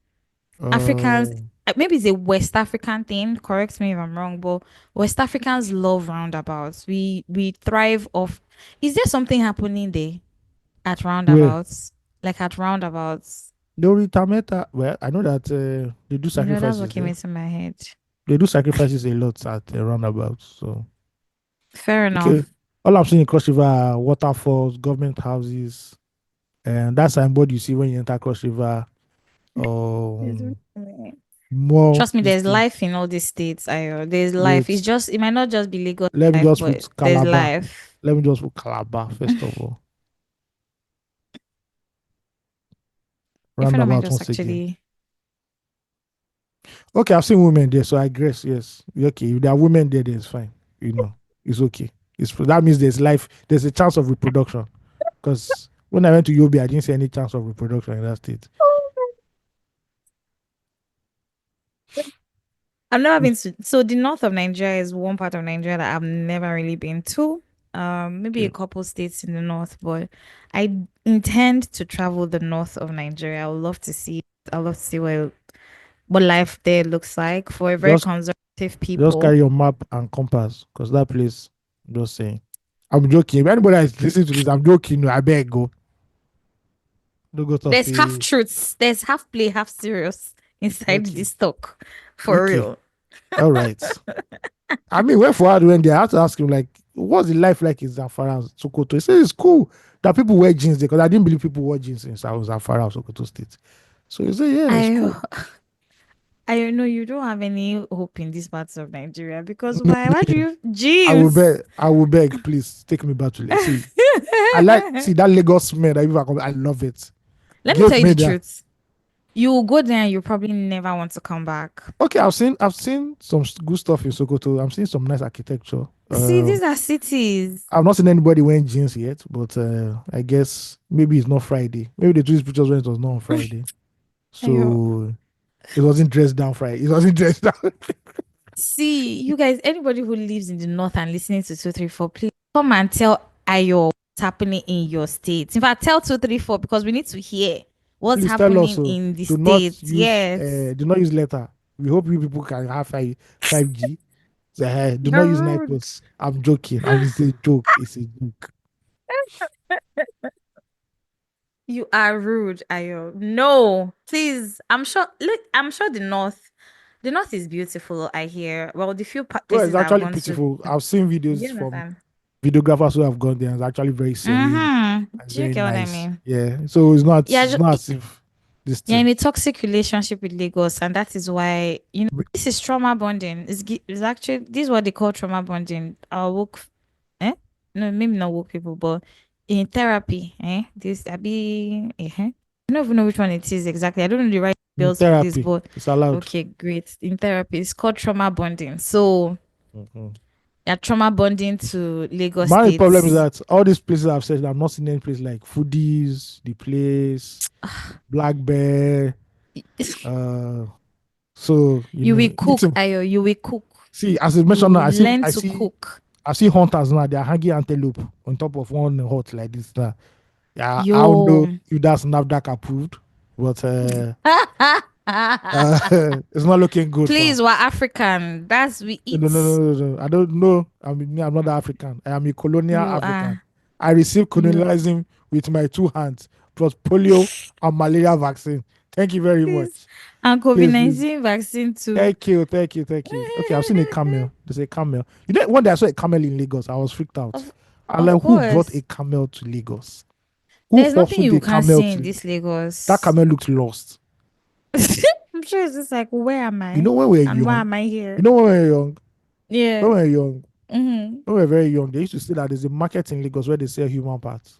Africans, Uh, maybe it's a West African thing. Correct me if I'm wrong, but West Africans love roundabouts. We thrive off. Is there something happening there at where? roundabouts? Like at roundabouts? Lori Tameta. Well, I know that they do That's what sacrifices came there. into my head. They do sacrifices a lot at roundabouts. So Fair okay. enough. All I'm seeing in Cross River are waterfalls, government houses, and that signboard you see when you enter Cross River. Um, more Trust me, this there's thing. life in all these states. There's life. Wait, It might not just be Lagos let me life, just but put there's Calabar. life. Let me just put Calabar first of all. A friend of mine Roundabout just once again. actually. Okay, I've seen women there, so I guess yes. Okay, if there are women there, then it's fine. You know, it's okay. That means there's life. There's a chance of reproduction. Because when I went to Yobe, I didn't see any chance of reproduction in that state. I've never been to. So the north of Nigeria is one part of Nigeria that I've never really been to. Maybe a Yeah. couple states in the north, but I intend to travel the north of Nigeria. I would love to see. I love to see what life there looks like for a very Just conservative just people. carry your map and compass, because that place. I'm just saying. I'm joking. If anybody is listening to this, I'm joking. I beg go. Don't go to There's half say truths. There's half play, half serious inside okay, this talk. For okay, real. all right. I mean, when Fuad went there, I had to ask him like, what's the life like in Zamfara, Sokoto? He said it's cool that people wear jeans there, because I didn't believe people wear jeans in Zamfara, Sokoto State. So he said, yeah, it's I cool. I know you don't have any hope in these parts of Nigeria because why? Why do you I will jeans? beg, I will beg, please take me back to see. I like see that Lagos smell that people are coming. I love it. Let me Give tell you me the that. truth. You will go there and you probably never want to come back. Okay, I've seen some good stuff in Sokoto. I'm seeing some nice architecture. See, these are cities. I've not seen anybody wearing jeans yet, but I guess maybe it's not Friday. Maybe they took these pictures when it was not on Friday. Ayo. So it wasn't dressed down Friday. It wasn't dressed down. See, you guys, anybody who lives in the north and listening to 234, please come and tell Ayo what's happening in your state. In fact, tell 234 because we need to hear what's Please tell us happening so. in the Do not states. use Yes. do not use letter. We hope you people can have 5G. So, do not You're use rude. NIPOS. I'm joking. It's a joke. It's a joke. You are rude, Ayo. No, please. I'm sure the north is beautiful, I hear. Well, the few Well, it's places I've actually gone to. beautiful. I've seen Do you videos from understand? videographers who have gone there, and it's actually very serene Mm-hmm. and Do you very get what I nice. mean? Yeah. So it's not Yeah, it's not as if this you're in thing. a toxic relationship with Lagos, and that is why this is trauma bonding. It's actually this is what they call trauma bonding. Our work, eh? No, maybe not work people, but in therapy, eh? This I be, I don't even know which one it is exactly. I don't know the right In spells for this, therapy, but it's allowed. okay, great. In therapy, it's called trauma bonding. So Mhm. you're trauma bonding to Lagos My problem is State. that all these places I've said, I'm not seeing any place like Foodies, the place, Black Bear. So You will cook, eating. Ayo. You will cook. See, as I You mentioned now, will learn to cook. I see hunters now. They are hanging antelope on top of one hut like this. Now, yeah, I don't know Yo. if that's NAFDAC approved, but it's not looking good for. Please, we're African. That's we No, eat. no, no, no, no. I don't know. I'm not African. I am a colonial You African. are. I received You. colonialism with my two hands, plus polio and malaria vaccine. Thank you very Please. much. And Please, please. COVID-19 vaccine too. Thank you, thank you, thank you. Okay, I've seen a camel. There's a camel. You know, one day I saw a camel in Lagos. I was freaked out. Of, I'm of like, who brought a course. camel to Lagos? Who There's nothing hustled you a can't camel see in to this that Lagos. camel looked lost. I'm sure it's just like, where am You I? know when we were And why young? am I here? You know when we were young? When Yeah. we were young, Mm-hmm. when we were very young, they used to say that there's a market in Lagos where they sell human parts.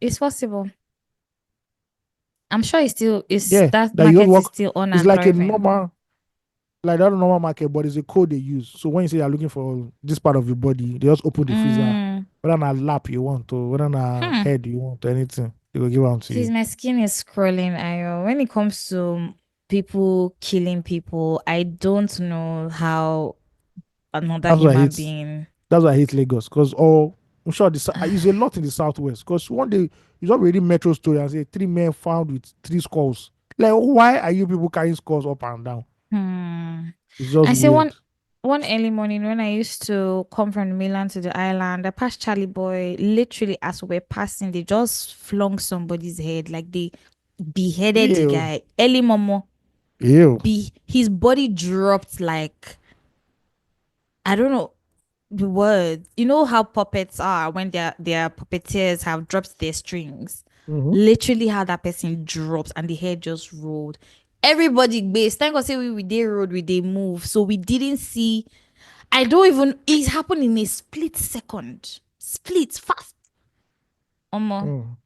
It's possible. I'm sure it's still is Yeah, that that you just market is walk. still on It's and like a thriving. normal, like that normal market, but it's a code they use. So when you say you're looking for this part of your body, they just open the freezer Whether na lap you want or whether na Hmm. head you want, anything, they will give am to Please, you. my skin is scrolling. When it comes to people killing people, I don't know how another That's why I human hate. being. That's why I hate Lagos. Cause I'm sure I use a lot in the southwest. Cause one day you just reading metro story and say 3 men found with 3 skulls. Like, why are you people carrying skulls up and down? Hmm. It's just I say weird. one early morning when I used to come from Milan to the island, I passed Charlie Boy. Literally, as we were passing, they just flung somebody's head, like they beheaded the Ew. guy. Early Momo, Ew. be his body dropped like I don't know the word. You know how puppets are when their puppeteers have dropped their strings. Mm-hmm. Literally, how that person drops and the head just rolled. Everybody based. Thank God say we did road, we did move. So we didn't see. I don't even it happened in a split second. Split fast. Omo. Mm.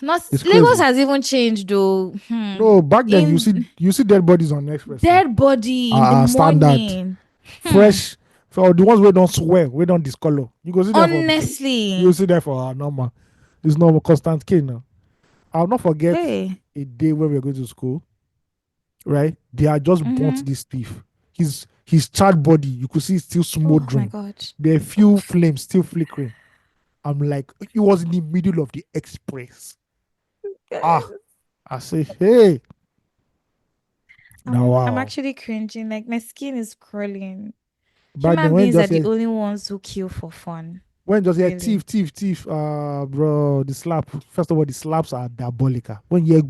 Not It's Lagos crazy. has even changed though. No, back then In you see dead bodies on the expressway. dead body in the Standard. morning. Hmm. Fresh for the ones we don't swear, we don't discolor. You go see them for you Honestly. see them for our normal. It's normal constant cane now. I'll not forget Hey. a day when we were going to school, right? They had just burnt Mm-hmm. this thief. His charred body, you could see it's still Oh my smoldering. God. There are few flames still flickering. I'm like, it was in the middle of the express. Ah, I say, hey, now I'm wow. actually cringing. Like my skin is crawling. Back then Human when beings are just the hear only ones who kill for fun. when just hear Really. thief, thief, thief, bro, the slap. First of all, the slaps are diabolical. When you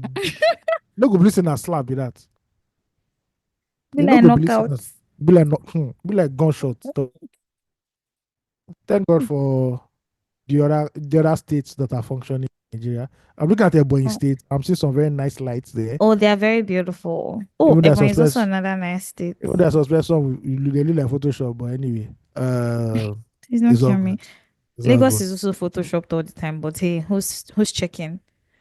no go listen a slap be that. Be You no like go listen as knockouts. be like be like gunshots. So, thank God for the other states that are functioning in Nigeria. I'm looking at Ebonyi Oh, State. I'm seeing some very nice lights there. oh, they are very beautiful. Oh, Even though I Ebony is also suspect, another nice state. even though I suspect some they look like Photoshop, but anyway, Please don't it's all kill me. good. It's all Lagos good. is also photoshopped all the time, but hey, who's checking?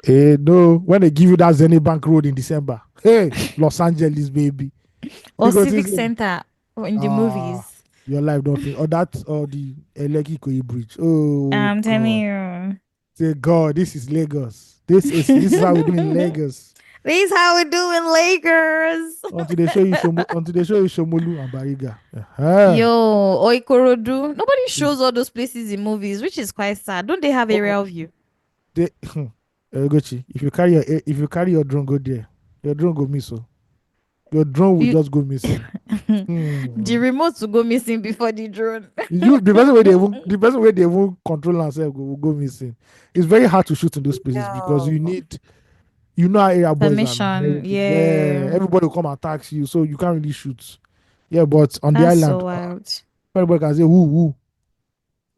No, when they give you that Zenny Bank Road in December, hey, Los Angeles, baby, Or you go to Civic say, Center in the ah, movies. your life don't finish. Or that, or the Eleki Koyi Bridge. Oh I'm telling God, you. say God, this is Lagos. This is how we do in Lagos. This how we do in Lakers. Until they show you Shomolu and Bariga. Uh-huh. Yo, Oikorodu. Nobody shows all those places in movies, which is quite sad. Don't they have Oh, aerial view? they, Gochi, if you carry your drone go there, your drone go miss. Oh. Your drone will You just go missing. the Hmm. remote to go missing before the drone. The person where they won't control themselves will go missing. It's very hard to shoot in those places because Yo. how area boys are very Permission, yeah. yeah. Everybody will come and tax you, so you can't really shoot. Yeah, but on the That's island, so wild. everybody can say woo woo.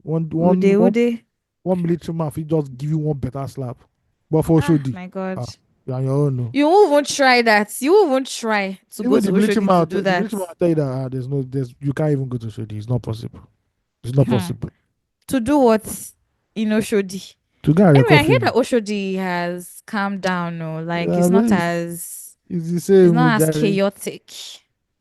One one Ude, one ude. one military man fit just give you one better slap. But for Ah, Oshodi, my God. ah, you are on your own. No. You won't even try that. You won't even try to go Even to Oshodi to do the that. military man will tell you that there's you can't even go to Oshodi. It's not possible. It's not Hmm. possible. To do what in Oshodi? To go and Anyway, record I hear film. that Oshodi has calmed down. No, like Yeah, I believe it's the it's same with not as Jerry. chaotic.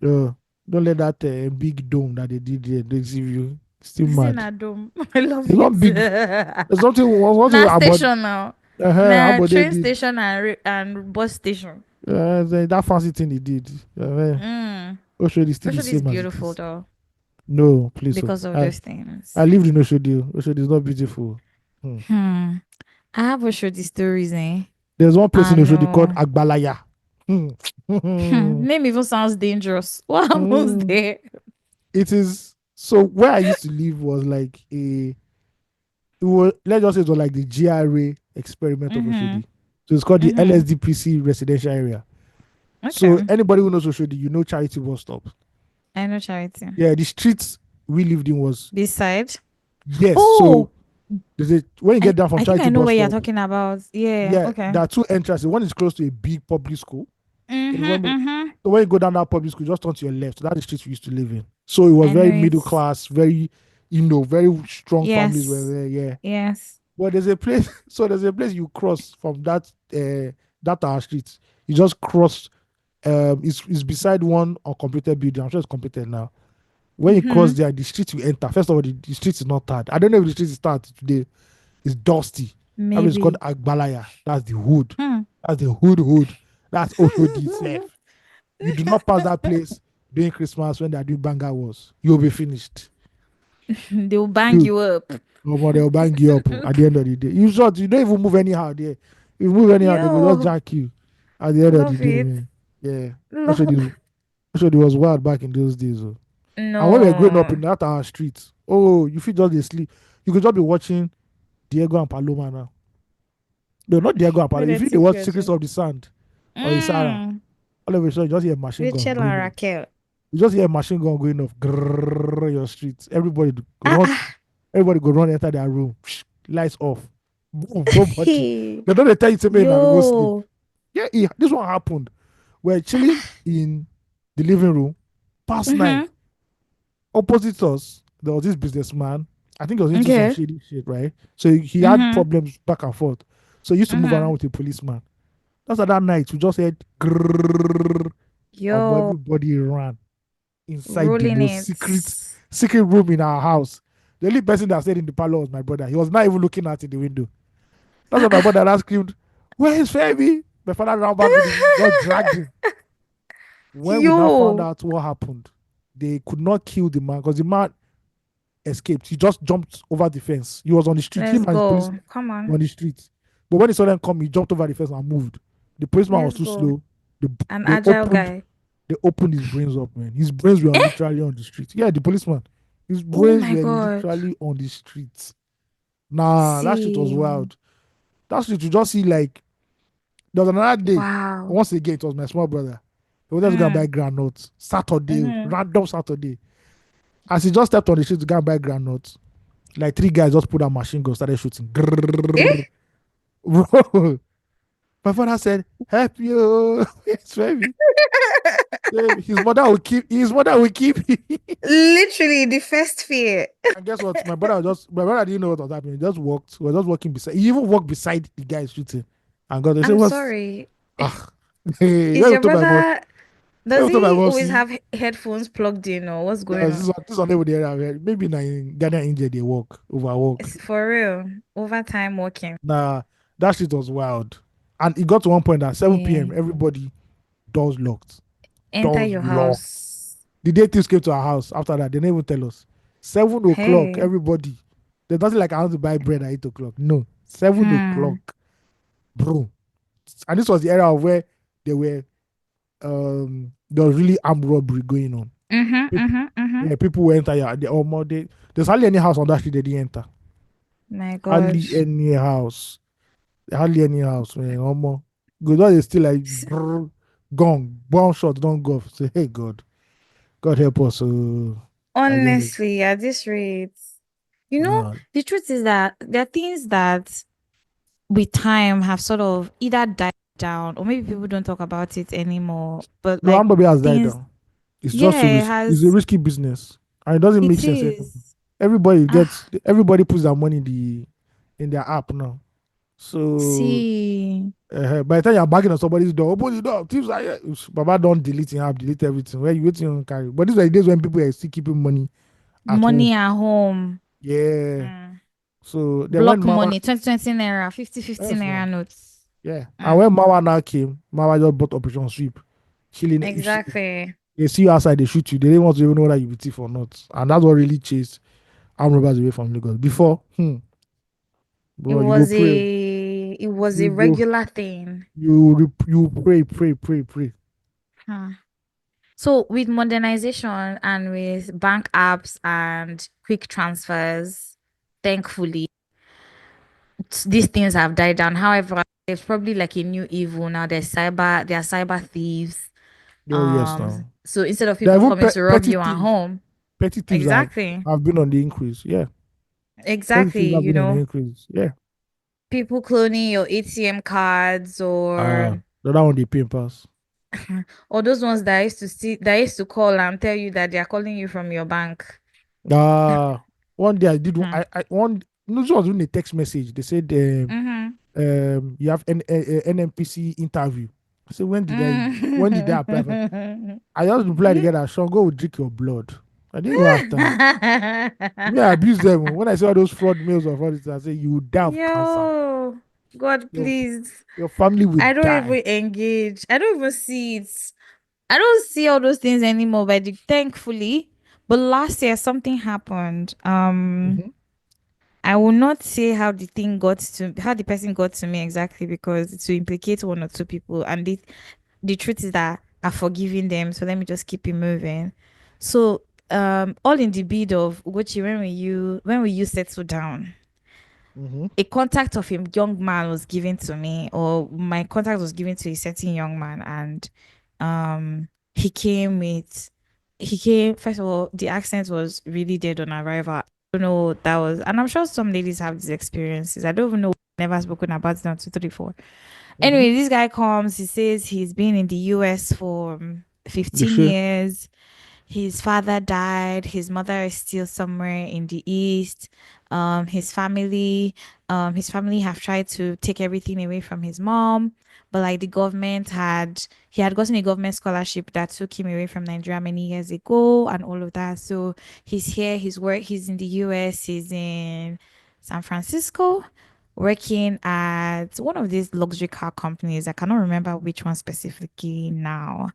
Don't let that big dome that they did there deceive you. It's still This is mad. not dumb. I love It's not it. big. There's nothing. One thing Nah, about station now. how Nah, about they train did. station and bus station. That fancy thing he did. Mm. Oshodi is still the Oshodi is same as it beautiful is. though No, please. Oh. because of I those things. I lived in Oshodi. Oshodi is not beautiful. Hmm. Hmm. I have Oshodi stories, eh? There's one place I in Oshodi called know. Agbalaya. Hmm. Hmm. Name even sounds dangerous. What happens Hmm. there? It is so where I used to live was like let's just say it was like the GRA experiment of Mm-hmm. Oshodi. So it's called the Mm-hmm. LSDPC residential area. So Okay. anybody who knows Oshodi, you know Charity Bus Stop. I know charity. Yeah, the streets we lived in was Beside. yes. So Oh, when you I, get down from I think I Charity know Bus what you're Stop, talking about. Yeah, yeah, okay. there are two entrances. One is close to a big public school. Mm-hmm. Remember, Mm-hmm. so when you go down that public school, just turn to your left. So that's the street we used to live in. So it was I know very it. middle class, very very strong families were Yes. there. Yeah. Yes. But there's a place, so there's a place you cross from that our street. You just cross. It's beside one uncompleted building. I'm sure it's completed now. When you cross Mm-hmm. there, the street you enter. First of all, the street is not tarred. I don't know if the street is tarred today. It's dusty. That means it's called Maybe. Agbalaya. That's the hood. Hmm. That's the hood. That's Oshodi itself. You do not pass that place during Christmas when they are doing banger wars. You'll be finished. They'll bang You, you up. they'll bang you up at the end of the day. You don't even move anyhow there. If you move anyhow, they go just Yo, jack you at the end of the love day, it. man. Yeah. Love. Oshodi was wild back in those days. Oh. And when we were growing up in No. that our streets, oh, you feel just dey sleep. You could just be watching Diego and Paloma now. No, not Diego and Where Paloma. they If you they take watch you Secrets to? of the Sand or Isara, Mm. all of a sudden you just hear a machine gun Rachel and going off. Raquel. You just hear a machine gun going off. Grrrr, your streets. Ah, ah. Everybody go run enter their room. Lights off. Boom, nobody. Hey. They don't tell you to me now go sleep. Yo. Yeah, this one happened. We're chilling in the living room past nine. Mm-hmm. Opposite us, there was this businessman. I think he was into some Okay. shady shit, right? So he had Mm-hmm. problems back and forth. So he used to move around Mm-hmm. with a policeman. That's why that night we just heard grrrr, Yo. everybody ran inside the Rolling most it. secret room in our house. The only person that stayed in the parlor was my brother. He was not even looking out in the window. That's Ah, why my ah. brother that screamed, "Where is Femi?" My father ran back to the room, just dragged him. When we now found Yo. out what happened, they could not kill the man because the man escaped. He just jumped over the fence. He was on the street. Let's Him and his go. policeman Come were on. on the street. But when he saw them come, he jumped over the fence and moved. The policeman was Let's too go. slow. They, An they agile opened guy. they opened his brains up, man. His brains were Eh? literally on the street. Yeah, the policeman. His Oh brains my were God. literally on the streets. Nah, that shit was See. wild. That shit you just see like there was another day. Wow. Once again, it was my small brother. He was just gonna buy Mm. granuts. Saturday, Mm-hmm. random Saturday. As he just stepped on the street to go and buy granuts, like three guys just put a machine gun, started shooting. Grrrr. Eh? Bro, my father said, "Help you." It's baby. His mother will keep him. Literally the first fear. And guess what? My brother didn't know what was happening. He just walked. He was just walking beside. He even walked beside the guy shooting. And God, they said, I'm "What's sorry. ah?" Hey, Is let me your tell my mom. brother, Let does me tell my he mom. always See, have headphones plugged in or what's no, going on? this one over there. Maybe now in Ghana, India, they walk overwalk. It's for real. Overtime working. Nah, that shit was wild. And it got to one point at 7 p.m. Yeah. Everybody doors locked. Enter Doors your locked. house. The day thieves came to our house after that, they didn't even tell us. 7 o'clock, Hey. everybody. There's nothing like I want to buy bread at 8 o'clock. No. 7 o'clock, Hmm. bro. And this was the era of where they were there was really armed robbery going on. Mm-hmm. People, Mm-hmm. Mm-hmm. yeah, people will enter there's hardly any house on that street they didn't enter. My Hardly gosh. any house. Hardly any house, man. Almost. God is still like gone. One shot, don't go. Say, hey God. God help us. At the end of Honestly, at this rate, nah. the truth is that there are things that with time have sort of either died down or maybe people don't talk about it anymore. But No, like Ambabi has died things, down. It's just yeah, too it risky. It's a has, risky business. And it doesn't make it sense anymore. is. Ah, Everybody puts their money in their app now. So see, by the time you're banging on somebody's door, open the door, thieves are here. Baba don't delete your app, delete everything. Where you waiting on carry? But these are the days when people are still keeping money at home. money at home. Yeah. Mm. So then when Block Mama, money, 2020 naira, 50 yes naira now, notes. yeah. And Mm. when Mama now came, Mama just bought Operation Sweep. Chilling. Exactly. They see you outside, they shoot you. They didn't want to even know whether you be thief or not. And that's what really chased armed robbers away from Lagos. Before, It bro, you go was pray. a You go, regular thing. you pray. Huh. So with modernization and with bank apps and quick transfers, thankfully, these things have died down. However, there's probably like a new evil now. There are cyber thieves. Oh, yes, now. So instead of There are people even coming to rob petty you at thieves. home, Petty thieves exactly, have been on the increase. Yeah. Petty thieves exactly, have been on the increase. Yeah. people cloning your ATM cards The other one, they pay pass. or those ones that used to see that used to call and tell you that they are calling you from your bank. Uh, one day I did one, Hmm. no, this was doing a text message. They said, Mm-hmm. you have an NMPC interview. I said, when did I apply for? Mm. I just replied together, Sean, go drink your blood. I didn't even have time. Me, I abuse them. When I saw those fraud mails of all this, I say you will die of cancer. Yo, God, Your please. your family will I don't die. even engage. I don't even see it. I don't see all those things anymore, but thankfully. But last year something happened. Hmm. I will not say how the person got to me exactly because it will implicate one or two people, and the truth is that I've forgiven them. So let me just keep it moving. So all in the bid of Ugochi, when we you settle down, Hmm. a contact of a young man was given to me, or my contact was given to a certain young man, and he came with he came first of all, the accent was really dead on arrival. I don't know what that was, and I'm sure some ladies have these experiences. I don't even know, never spoken about it on 234. Hmm. Anyway, this guy comes, he says he's been in the US for You 15 sure? years. His father died. His mother is still somewhere in the east. His family have tried to take everything away from his mom, but like he had gotten a government scholarship that took him away from Nigeria many years ago, and all of that. So he's here. He's in the U.S. He's in San Francisco, working at one of these luxury car companies. I cannot remember which one specifically now,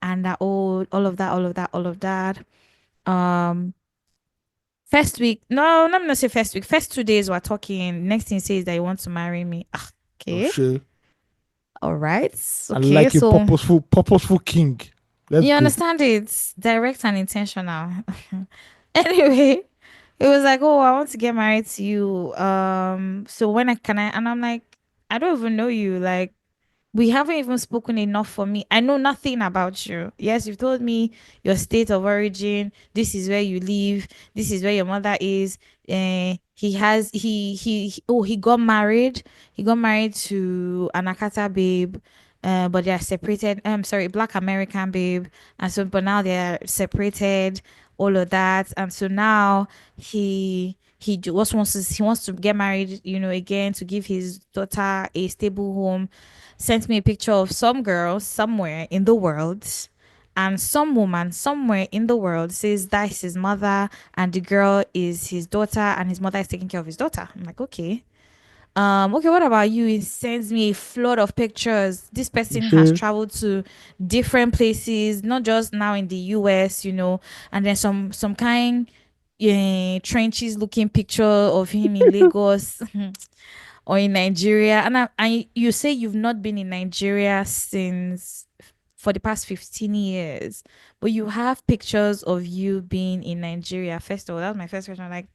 and that all of that. Um, first week, no, let me not say first week. First 2 days we're talking. Next thing he says that he wants to marry me. Ah, Oh okay, sure. all right, I okay. like a So purposeful king. Let's you go. understand it's direct and intentional. Anyway, it was like, oh, I want to get married to you. So when I can I, and I'm like, I don't even know you. Like, we haven't even spoken enough for me. I know nothing about you. Yes, you've told me your state of origin. This is where you live. This is where your mother is. He has he got married. He got married to an Akata babe. But they are separated. Sorry, Black American babe. And so, but now they are separated. All of that, and so now he wants to get married. Again to give his daughter a stable home. Sent me a picture of some girl somewhere in the world, and some woman somewhere in the world says that's his mother, and the girl is his daughter, and his mother is taking care of his daughter. I'm like, okay. Okay, what about you? He sends me a flood of pictures. This You person has sure? traveled to different places, not just now in the US, and then some kind trenches looking picture of him in Lagos or in Nigeria. And you say you've not been in Nigeria since for the past 15 years, but you have pictures of you being in Nigeria. First of all, that was my first question. Like,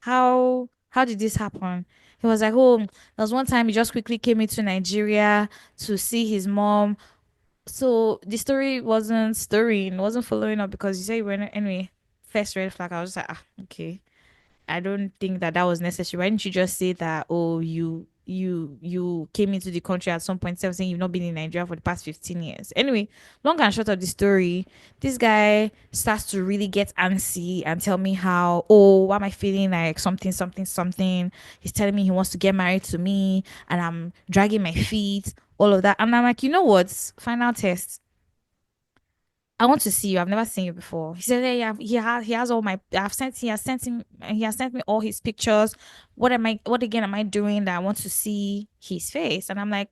how did this happen? He was like, oh, there was one time he just quickly came into Nigeria to see his mom. So the story wasn't following up because you say you were anyway. First red flag. I was just like, okay. I don't think that was necessary. Why didn't you just say that? Oh, you came into the country at some point, saying you've not been in Nigeria for the past 15 years. Anyway, long and short of the story, this guy starts to really get antsy and tell me how, oh, why am I feeling like something, something, something. He's telling me he wants to get married to me, and I'm dragging my feet, all of that. And I'm like, you know what? Final test. I want to see you. I've never seen you before. He said, "Yeah, he has all my. He has sent me all his pictures. What again am I doing that I want to see his face?" And I'm like,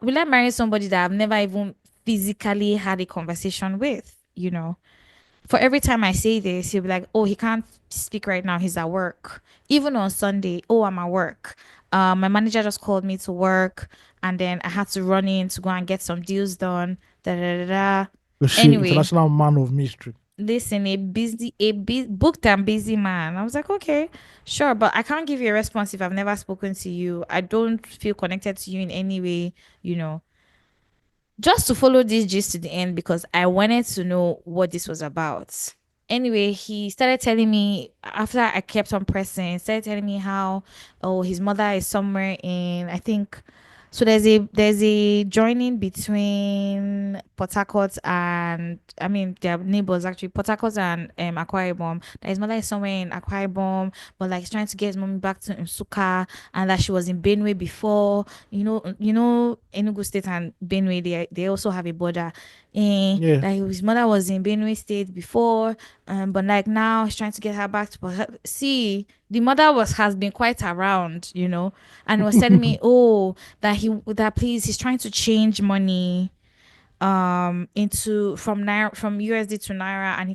will I marry somebody that I've never even physically had a conversation with? For every time I say this, he'll be like, "Oh, he can't speak right now. He's at work." Even on Sunday, "Oh, I'm at work. My manager just called me to work, and then I had to run in to go and get some deals done." Da da da da. You sure? Anyway, International man of mystery. listen, booked and busy man. I was like, okay, sure, but I can't give you a response if I've never spoken to you. I don't feel connected to you in any way. You know, just to follow this gist to the end because I wanted to know what this was about. Anyway, he started telling me after I kept on pressing, started telling me how, oh, his mother is somewhere in, I think, so there's a joining between Port Harcourt and, I mean, their neighbors actually, Port Harcourt and Akwa Ibom. That his mother is somewhere in Akwa Ibom, but like he's trying to get his mommy back to Nsuka, and that she was in Benue before. Enugu State and Benue, they also have a border. Yeah. That his mother was in Benue State before. But like now he's trying to get her back to see the mother has been quite around, and was telling me, oh, that please he's trying to change money into from naira from USD to naira, and he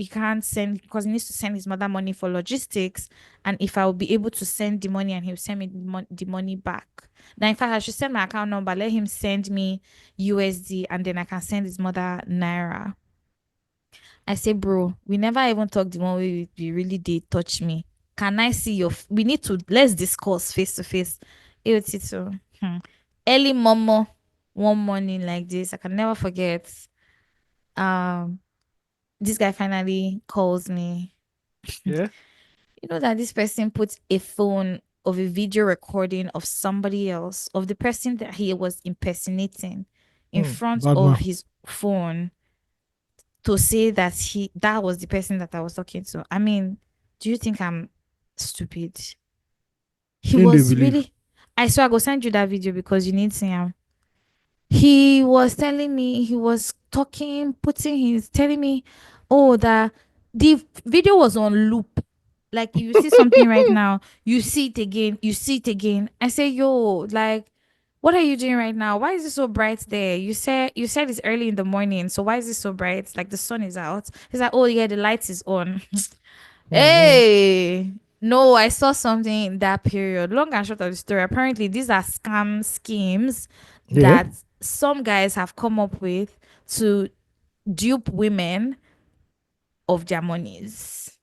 can't send because he needs to send his mother money for logistics, and if I will be able to send the money and he'll send me the money back. Now in fact I should send my account number, let him send me USD, and then I can send his mother naira. I say, bro, we never even talked the one way we really did touch me. Can I see we need to, let's discuss face to face. AOT early momo one morning like this, I can never forget. Um, this guy finally calls me. Yeah. You know that this person puts a phone of a video recording of somebody else, of the person that he was impersonating, in front Bad of man. his phone to say that was the person that I was talking to. I mean, do you think I'm stupid? He In they was believe. really, I swear I go send you that video because you need to see him. He was telling me, he was talking, telling me, oh, that the video was on loop. Like if you see something right now, you see it again, you see it again. I say, yo, like, what are you doing right now? Why is it so bright there? You said it's early in the morning, so why is it so bright? Like the sun is out. He's like, oh yeah, the light is on. Mm-hmm. Hey, no, I saw something in that period. Long and short of the story, apparently these are scam schemes Yeah. that some guys have come up with to dupe women of their monies.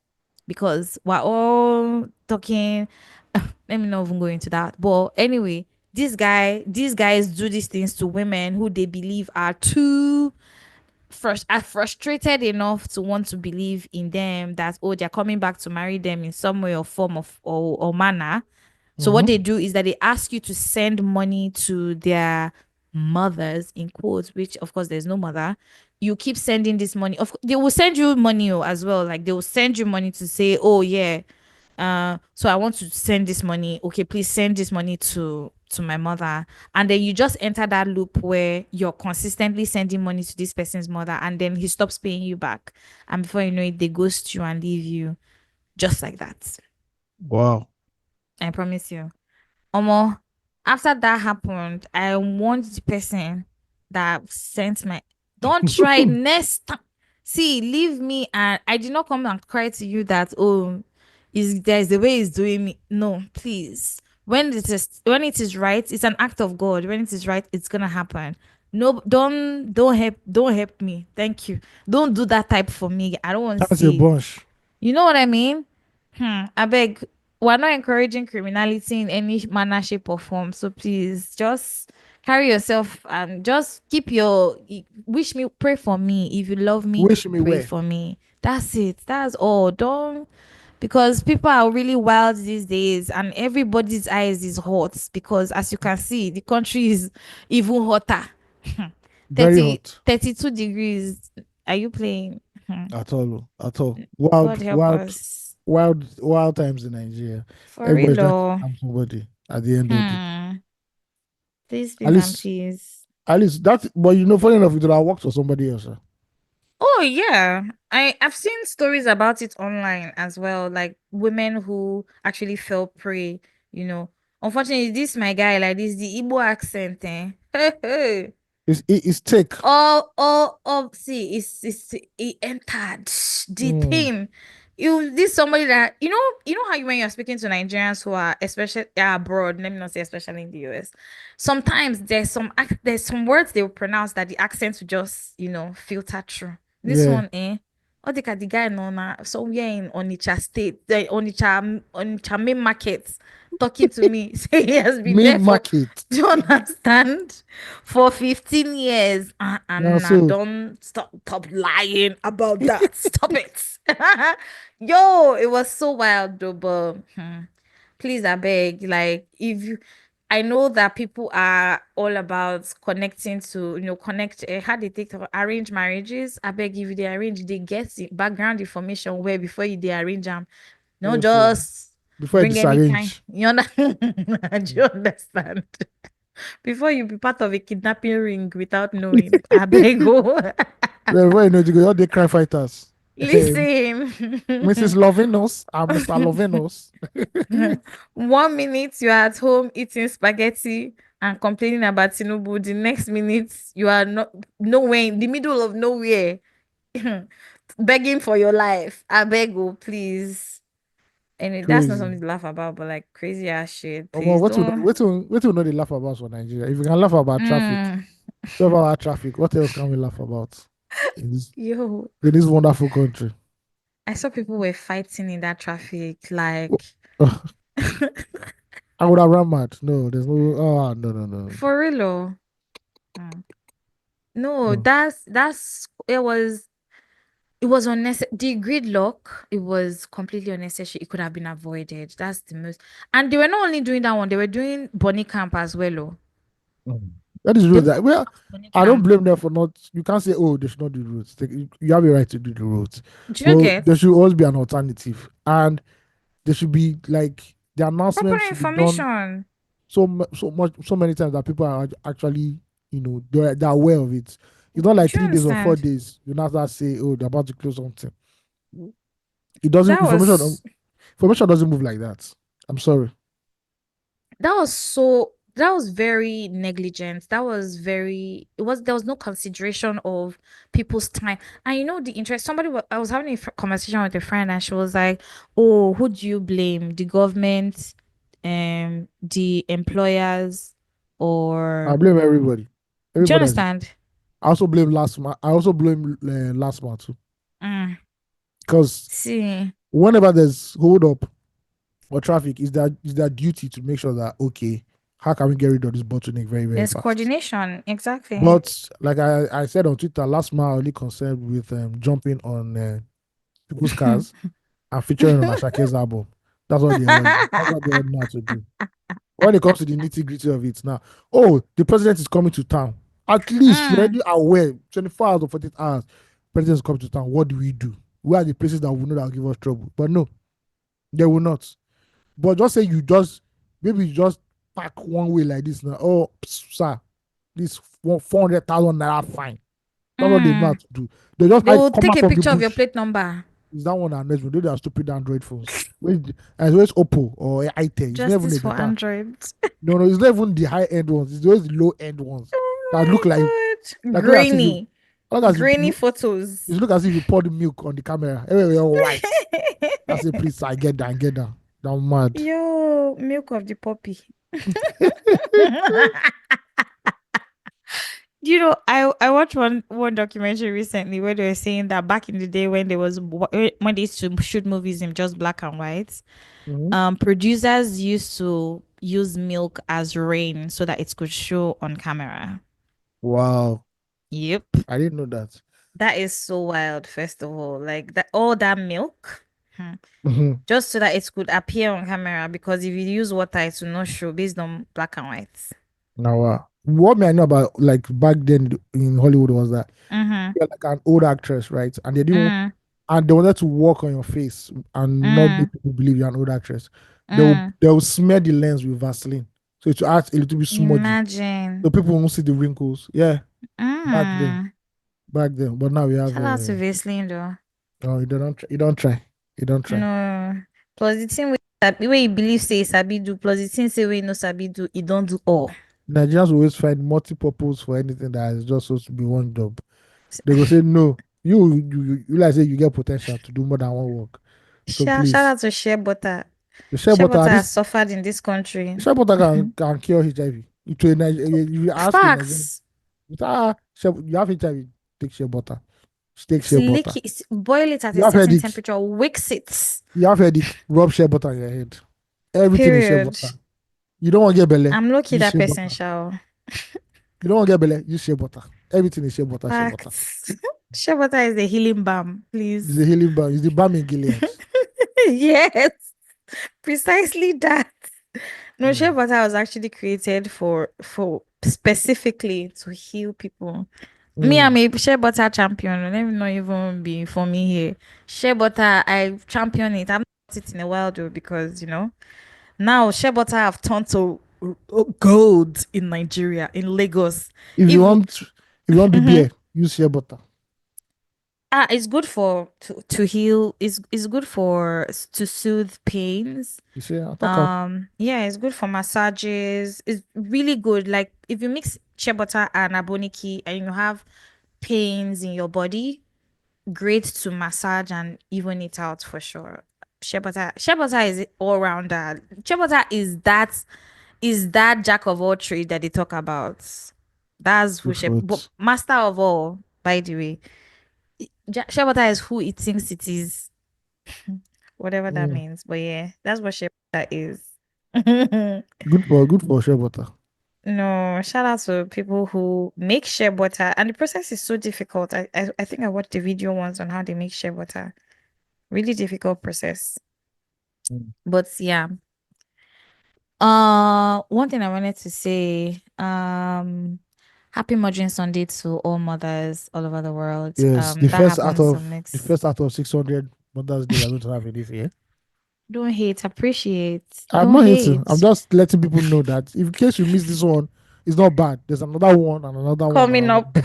Because we're all talking, let me not even go into that. But anyway, these guys do these things to women who they believe are are frustrated enough to want to believe in them, that oh, they're coming back to marry them in some way or form of or manner. So what Mm-hmm. they do is that they ask you to send money to their mothers, in quotes, which of course there's no mother. You keep sending this money. They will send you money as well. Like they will send you money to say, oh yeah, so I want to send this money. Okay, please send this money to my mother. And then you just enter that loop where you're consistently sending money to this person's mother, and then he stops paying you back. And before you know it, they ghost you and leave you just like that. Wow. I promise you. Omo, after that happened, I warned the person that sent my. Don't try it next time. See, leave me, and I did not come and cry to you that oh, is there's the way he's doing me. No, please. When it is right, it's an act of God. When it is right, it's gonna happen. No, don't help me. Thank you. Don't do that type for me. I don't want to That's a see it. bunch. You know what I mean? I beg. We're not encouraging criminality in any manner, shape, or form. So please just carry yourself and just keep wish me, pray for me. If you love me, Wish me pray where. for me. That's it. That's all. Don't because people are really wild these days and everybody's eyes is hot because as you can see, the country is even hotter. Very 30, hot. 32 degrees. Are you playing? Hmm. At all. At all. God Wild, help wild, us. wild times in Nigeria. For Everybody's real, trying to oh. scam somebody at the end of the day. Hmm. Please, At please, and least, please. at least that. But funny enough, it would have worked for somebody else. Huh? Oh yeah, I've seen stories about it online as well, like women who actually fell prey. You know, unfortunately, this my guy like this the Igbo accent. Eh? It's thick. See, it's it entered the Mm. thing. This somebody that how when you're speaking to Nigerians who are especially abroad, let me not say especially in the US, sometimes there's some words they will pronounce that the accent will just filter through. This Yeah. one, oh, the guy no somewhere in Onitsha State, the Onitsha main market, talking to me. Say he has been Main there for. market. Do you understand? For 15 years. Now, And so don't stop lying about that. Stop it. Yo, it was so wild though, but please, I beg, like if you I know that people are all about connecting to, how they take to arrange marriages. I beg if they arrange, they get the background information where before you they arrange them. No, yes, so just before I bring any kind. disarrange. Do you understand? Before you be part of a kidnapping ring without knowing. I beg go. Yeah, before you know it, you go, all the crime fighters. Listen. Mrs. Lovenos and Mr. Lovenos. 1 minute you are at home eating spaghetti and complaining about Tinubu. The next minute you are not nowhere in the middle of nowhere, begging for your life. I beg you, please. And that's not Crazy. something to laugh about, but like crazy ass shit. Omo, Please don't. what will know they laugh about for Nigeria? If we can laugh about traffic, Mm. 12-hour traffic, what else can we laugh about in this Yo, in this wonderful country? I saw people were fighting in that traffic. Like, I would have run mad. No, there's no. Oh, no, no, no, for real. Oh. Mm. No, no. that's it was unnecessary. The gridlock, it was completely unnecessary. It could have been avoided. That's the most. And they were not only doing that one, they were doing Bonnie Camp as well. Oh. Mm. That is They real. put That well, Bonnie I don't Camp. blame them for not. You can't say, oh, they should not do the roads. You have a right to do the roads, Do you but get there should always be an alternative, and there should be like the proper announcement should be done information? so many times that people are actually, they're aware of it. It's not like Do you 3 days or four understand? days. You not that say, oh, they're about to close something. It doesn't That information was information doesn't move like that. I'm sorry. that was very negligent. That was very it was there was no consideration of people's time. And the interest I was having a conversation with a friend and she was like, "Oh, who do you blame? The government, the employers, I or blame everybody. do you Everybody has. understand?" I also blame last month. I also blame last month too, Mm, because see, whenever there's hold up or traffic, is their duty to make sure that, okay, how can we get rid of this bottleneck very very there's fast. coordination. Exactly. But like I said on Twitter, last month I only concerned with jumping on people's cars and featuring on Ashake's album. That's what they all know how to do. When it comes to the nitty gritty of it now, oh, the president is coming to town. At least you're Mm, already aware, 24 hours or 48 hours, president is coming to town. What do we do? Where are the places that we know that will give us trouble? But no, they will not. But just say maybe you just pack one way like this now. Oh, sir, this 400,000 naira fine. That's what they know how mm. to do. They just They hide, will come take out a from the picture of your bush. plate number. Is that one that next one? They are stupid Android phones. It's always Oppo or itel. It's never Justice the for better. Android. No, no, it's not even the high end ones. It's always the low end ones that look like Oh my God. that look as if you Grainy. look as if Grainy you photos. it look as if you poured milk on the camera. Everywhere all white. I say, please, I get that, I get that. I'm mad. Yo, milk of the puppy. I watched one documentary recently where they were saying that back in the day when when they used to shoot movies in just black and white, Mhm. producers used to use milk as rain so that it could show on camera. Wow, Yep. I didn't know that. That is so wild, first of all. Like that all that milk. Mhm. Just so that it could appear on camera because if you use water, it will not show based on black and white. Now, what may I know about like back then in Hollywood was that Mm-hmm. you're like an old actress, right? And Mm, they wanted to work on your face and not mm, make people believe you're an old actress. mm. They will smear the lens with Vaseline, so it will act a little bit smudgy, Imagine. so people won't see the wrinkles. Yeah, back then, Mm. back then. But now we have. Shout out to Vaseline though. Oh, you don't try, you don't try. No. Plus the thing where you believe say sabi do, plus the thing say we no sabi do, it don't do all. Nigerians always find multi-purpose for anything that is just supposed to be one job. They go say no. You like say you get potential to do more than one work. So Shout please, out to shea butter. the share Shea butter. butter has This suffered in this country. share butter can cure HIV. If you ask a Nigerian, Facts. you have HIV, take shea butter. Take shea butter. Slick it, boil it at a You have certain headache. temperature, wicks it. You have headache. Rub shea butter on your head. Everything is shea Period. butter. You don't want to get belly. I'm lucky Use that shea person butter. shall. You don't want to get belly. Use shea butter. Everything is shea butter. Shea butter. Facts. Shea butter is the healing balm, It's the please. healing balm. It's the balm in Gilead. Yes, precisely that. No, shea Mm. butter was actually created for specifically to heal people. Me, I'm Mm. a shea butter champion. Let me not even be for me here. Shea butter, I champion it. I'm not it in a while though because now shea butter have turned to gold in Nigeria, in Lagos. If you If want, if you want Mhm. BBA, use shea butter. It's good for to heal. It's good for to soothe pains. You see, I talk am. Yeah, it's good for massages. It's really good. Like if you mix shea butter and aboniki and you have pains in your body, great to massage and even it out for sure. Shea butter is all rounder. Shea butter is that jack of all trades that they talk about. That's who Good shea, for but it. master of all, by the way. Shea butter is who it thinks it is, whatever that Mm. means. But yeah, that's what shea butter is. Good for shea butter. No, shout out to people who make shea butter, and the process is so difficult. I think I watched the video once on how they make shea butter. Really difficult process. Mm. But yeah. One thing I wanted to say, happy Mothering Sunday to all mothers all over the world. Yes, That happens on the next. first out of 600 Mother's Day we're going to have in this year. Don't hate, appreciate. I'm Don't not hating. I'm hate. just letting people know that if in case you miss this one, it's not bad. There's another one and another one and Coming another up. one.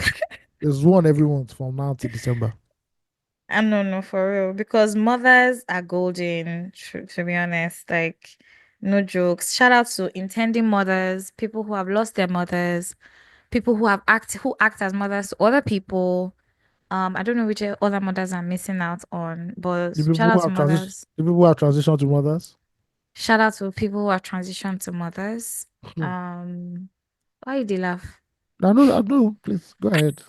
There's one every month from now to December. I don't know for real because mothers are golden, to be honest. Like, no jokes. Shout out to intending mothers, people who have lost their mothers, people who act as mothers to other people. I don't know which other mothers I'm missing out on, but shout out to mothers. The people who have transitioned to mothers. Shout out to people who have transitioned to mothers. Hmm. Why you dey laugh? I know. Please go ahead.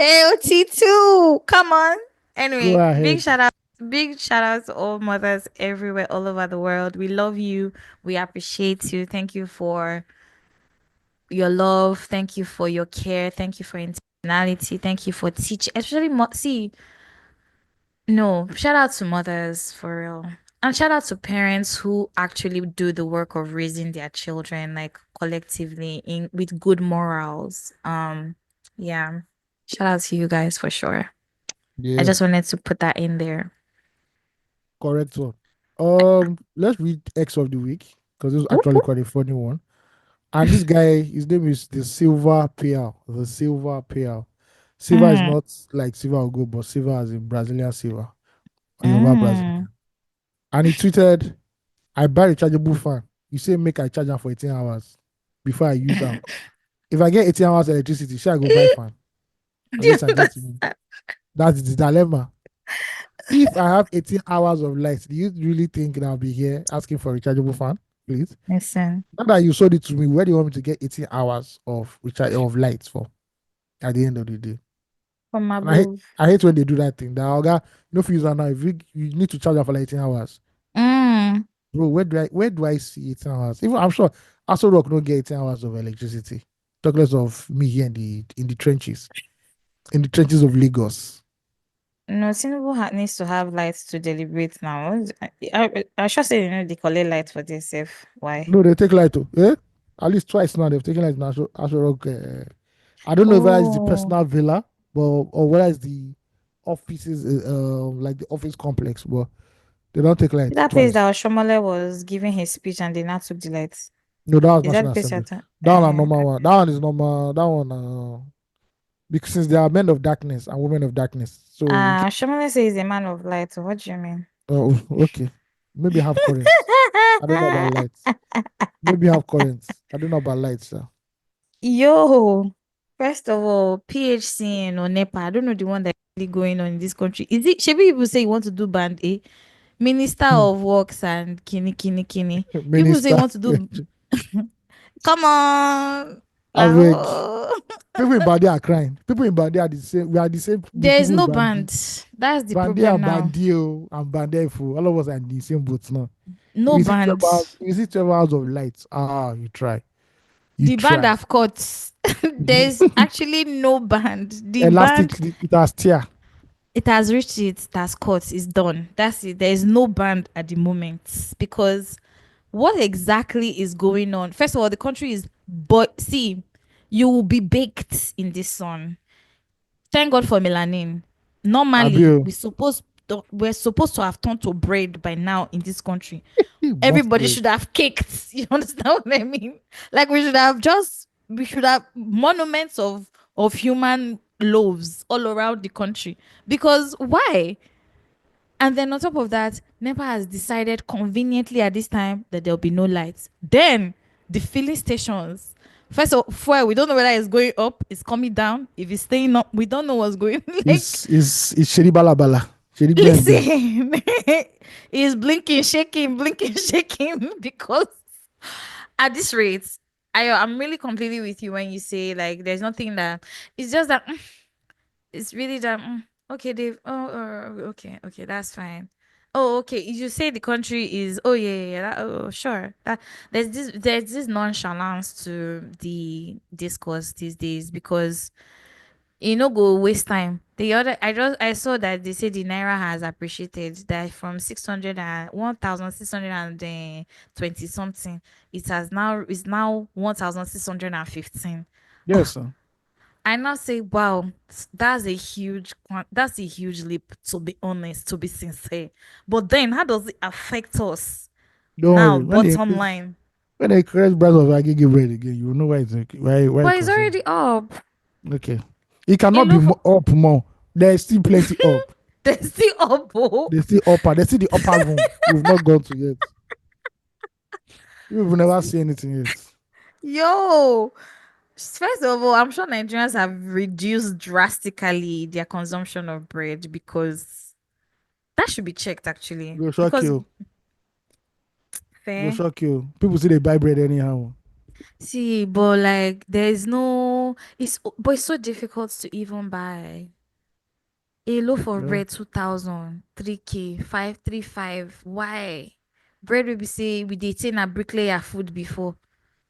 AOT2, come on. Go Anyway, ahead. big shout out to all mothers everywhere, all over the world. We love you. We appreciate you. Thank you for your love. Thank you for your care. Thank you for intentionality. Thank you for teaching. Especially, see, no, shout out to mothers for real. And shout out to parents who actually do the work of raising their children, like collectively in with good morals. Yeah. Shout out to you guys for sure. I Yeah, just wanted to put that in there. correct one. Let's read X of the week because this was Whoop, actually whoop. quite a funny one. And this guy, his name is the Silver Pearl. The Silver Pearl. Silver is Mm, not like silver or gold, but silver as in Brazilian silver or Yoruba mm. Brazilian. And he tweeted, I buy a rechargeable fan. You say make I charge am for 18 hours before I use them. If I get 18 hours electricity, shall I go buy fan? Do Unless you I get me. understand? That's the dilemma. If I have 18 hours of light, do you really think that I'll be here asking for a rechargeable fan? Please. Listen, Now that you sold it to me, where do you want me to get 18 hours of light for at the end of the day? from And above. I hate when they do that thing. That Oga, no for user now. If you need to charge her for like 18 hours, Mm. bro, where do I see 18 hours? Even I'm sure Aso Rock don't get 18 hours of electricity. Talk less of me here in the trenches of Lagos. No, Tinubu needs to have lights to deliberate now. I should say, they collect light for this. If why? No, they take light too. Eh? At least twice now they've taken light in Aso Rock. I don't know whether it's the Oh, personal villa, but or whether it's the offices, like the office complex, but they don't take light that place twice. that Oshomole was giving his speech and they not took the lights. No, that was Is that the National place Assembly. you're talking? That one a normal one. That one is normal. That one, because since they are men of darkness and women of darkness, so you can. Oshomole says he's a man of light. So what do you mean? Oh, okay. Maybe have currents. I don't know about lights. Maybe have currents. I don't know about lights, sir. Yo, first of all, PHC or NEPA, I don't know the one that's really going on in this country. Is it? Should people say you want to do band A? Minister Hmm. of Works and kini. People say you Minister. want to do. Come on, I beg. now. People in Bandi are crying. People in Bandi are the same. We are the same with There is people in no Bandi. band. That's the Bandi problem and now. Bandio and Bandefo. All of us are in the same boat now. No band. You see 12 hours of lights. Ah, you try. You The band try. have cut. There's actually no band. The Elastic, band, it has tear. it has reached it has cut. It's done. That's it. There is no band at the moment because what exactly is going on? First of all, the country is, but see, you will be baked in this sun. Thank God for melanin. Normally, Abio. we're supposed to have turned to bread by now in this country. What Everybody bread? should have caked. You understand what I mean? Like we should have monuments of human loaves all around the country. Because why? And then on top of that, NEPA has decided conveniently at this time that there'll be no lights. Then the filling stations. First of all, we don't know whether it's going up, it's coming down. If it's staying up, we don't know what's going. Like, It's Sheri Bala Bala. Sheri Gben Gben. listen, he's blinking, shaking, blinking, shaking because at this rate, I'm really completely with you when you say like there's nothing that it's just that it's really that okay, Dave. Okay, that's fine. Oh, okay. You say the country is yeah, that, oh sure. That there's this nonchalance to the discourse these days because go waste time. The other I saw that they say the naira has appreciated that from 600 and 1,620 something. It is now 1,615. Yes, sir. I now say, wow, that's a huge leap, to be honest, to be sincere. But then how does it affect us Don't now, worry. bottom line? When they create price of Agege bread again, you will know why it's why But it it's concerns. already up. Okay. It A cannot be loaf of, up more. There is still plenty up. there's still up. Oh. There's still upper. There's still the upper room. We've not gone to yet. We've never seen anything yet. Yo, first of all, I'm sure Nigerians have reduced drastically their consumption of bread because that should be checked actually. Go shock Because you. Go fair. shock you. People say they buy bread anyhow. See, but like there's no but it's so difficult to even buy. A loaf of Yeah. bread 2,000, 3K, 535. Why? Bread will be say we dey take na bricklayer food before.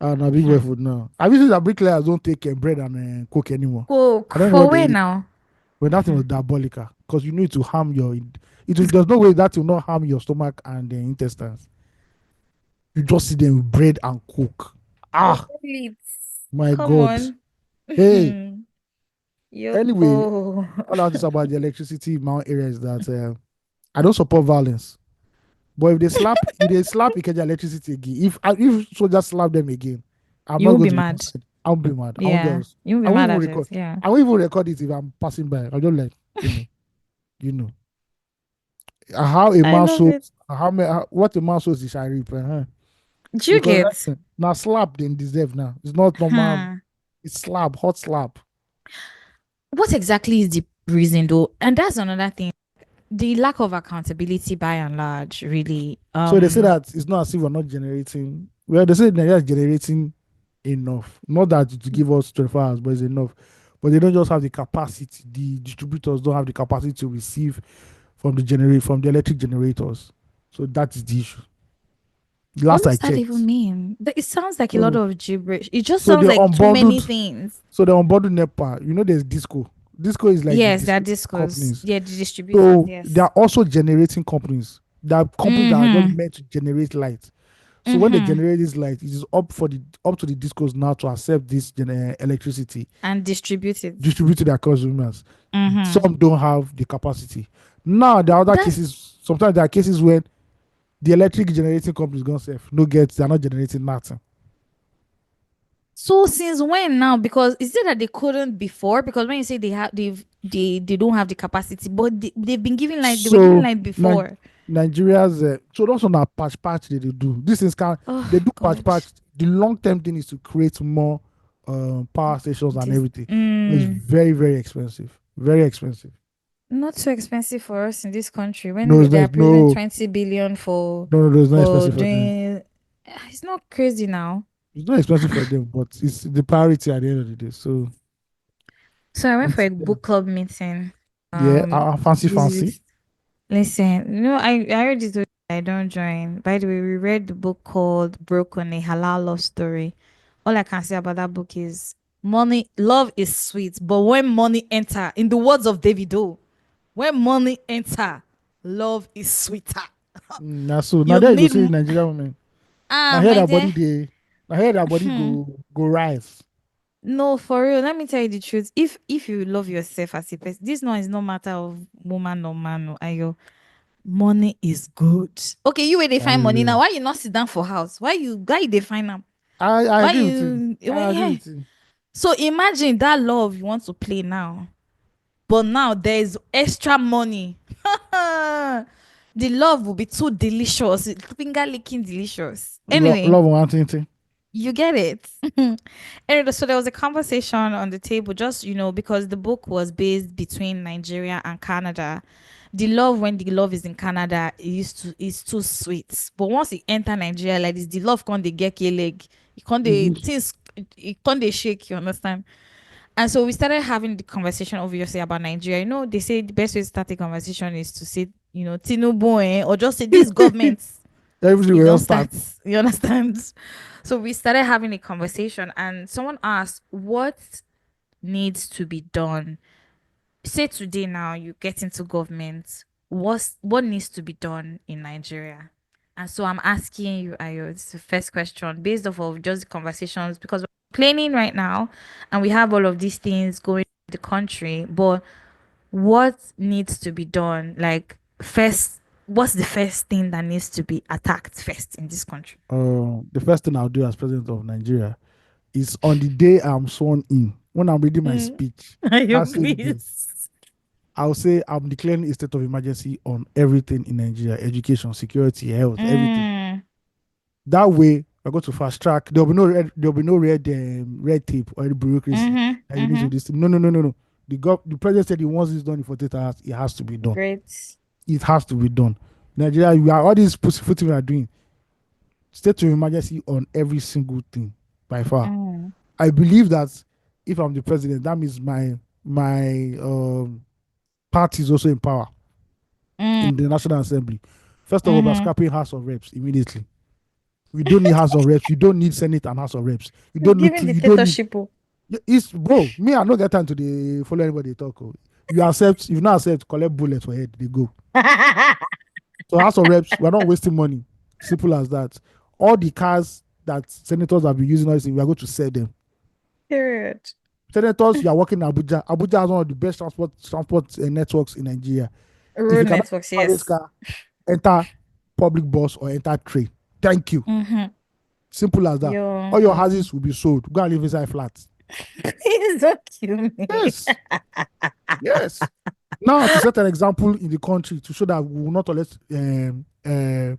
And a big Hmm. way food now. Have you seen that bricklayers don't take bread and coke anymore? Coke I don't know for what they where eat. now? But that thing was diabolical because you need to harm your. There's no way that will not harm your stomach and the intestines. You just see them with bread and coke. But Ah, wait, my come God. on. Hey, Yo. anyway, all I this about the electricity in my area is that I don't support violence. But if they slap Ikeja electricity again, if soldiers slap them again, I'm You not won't going be to be mad. concerned. I'll be mad. I won't Yeah. just. You won't be I won't mad even at it. record. Yeah. I won't even record it if I'm passing by. I don't like you know. You know how a I man love sows. it. What a man sows, he shall reap. Do you Because get? now slap they deserve now. It's not normal. Hmm. It's slap, hot slap. What exactly is the reason though? And that's another thing. The lack of accountability by and large, really. So they say that it's not as if we're not generating. Well, they say Nigeria is generating enough. Not that to give us 24 hours, but it's enough. But they don't just have the capacity. The distributors don't have the capacity to receive from the electric generators. So that is the issue. What Last I does that even checked. mean? It sounds like a lot So of gibberish. It just so sounds they like too many unbundled. things. So they unbundled NEPA. There's Disco. Disco is like the Yes, they're distribution discos. companies. Yeah, the distributors. So they Yes. are also generating companies. There are companies that are just Mm-hmm. meant to generate light. So when they Mm-hmm. generate this light, it is up to the discos now to accept this electricity And distributed. distributed to their consumers. Mm-hmm. Some don't have the capacity. Now there are other That's cases. Sometimes there are cases when the electric generating companies gone safe. No gets they're not generating nothing. so since when now? Because is it that they couldn't before? Because when you say they don't have the capacity, but they've been giving light, they were giving So light Ni- before. Nigeria's so those on that patch they do. This is they Oh do God. patch. The long term thing is to create more power stations and This everything. But it's very very expensive. Very expensive. not so expensive for us in this country. No, When it's they are not. approving No, 20 billion for no, it's not for expensive for them. doing it's not crazy now. It's not expensive for them, but it's the priority at the end of the day. So So I went for a until then, book club meeting. yeah, This fancy. week. Listen, I already told you I don't join. By the way, we read the book called Broken, a Halal Love Story. All I can say about that book is love is sweet, but when money enter, in the words of Davido, when money enter, love is sweeter. Now so now You there you go need see Nigerian women. Now here my that body dear. they now here that body go rise. No, for real. Let me tell you the truth. If you love yourself as a person, this one is no matter of woman or man or ayo. Money is good. Okay, you where they That find is money now. real. Why you not sit down for house? Why you dey find them? I Why agree with you. you I agree yeah. with you. So imagine that love you want to play now. But now there is extra money. The love will be too delicious. Finger licking delicious. Anyway, Love one thing. you get it. Anyway, so there was a conversation on the table, just because the book was based between Nigeria and Canada. The love, when the love is in Canada, is too sweet. But once it enter Nigeria like this, the love can't they get your leg. It can't they Mhm. things it can't they shake, you understand? And so we started having the conversation obviously about Nigeria. They say the best way to start a conversation is to say, Tinubu, or just say this government. Everything You will don't start. start. You understand? So we started having a conversation, and someone asked, what needs to be done? Say today now you get into government, what needs to be done in Nigeria? And so I'm asking you, Ayo, this is the first question based off of just the conversations, because we're planning right now and we have all of these things going in the country, but what needs to be done? Like, first, what's the first thing that needs to be attacked first in this country? The first thing I'll do as president of Nigeria is on the day I'm sworn in, when I'm reading my speech, Ayo, that same day, please. I'll say I'm declaring a state of emergency on everything in Nigeria: education, security, health, everything. Mm, That way, I go to fast track. There'll be no red tape or any bureaucracy mm-hmm, that you need to do mm-hmm. this. No, no, no, no, no. The president said he wants this done in 48 hours. It has to be done. Great. It has to be done. Nigeria, you are all these pussyfooting we are doing. State of emergency on every single thing by far. Mm, I believe that if I'm the president, that means my party is also in power mm, in the National Assembly. First of all, we're mm-hmm. scrapping House of Reps immediately. We don't need House of Reps. You don't need Senate and House of Reps. You don't need Giving to. You don't need. dictatorship. Oh. It's bro. Me, I don't get time to the follow anybody talk. Oh. You accept. If you not accept, collect bullets for head. They go. So House of Reps, we're not wasting money. Simple as that. All the cars that senators have been using, we are going to sell them. Period. Senators, you are working in Abuja. Abuja has one of the best transport networks in Nigeria. If you Road cannot networks, private yes. car, enter public bus or enter train. Thank you. Mm-hmm. Simple as that. Yo, All your houses will be sold. Go and live inside flats. please don't kill me. Yes. Yes. Now, to set an example in the country to show that we will not tolerate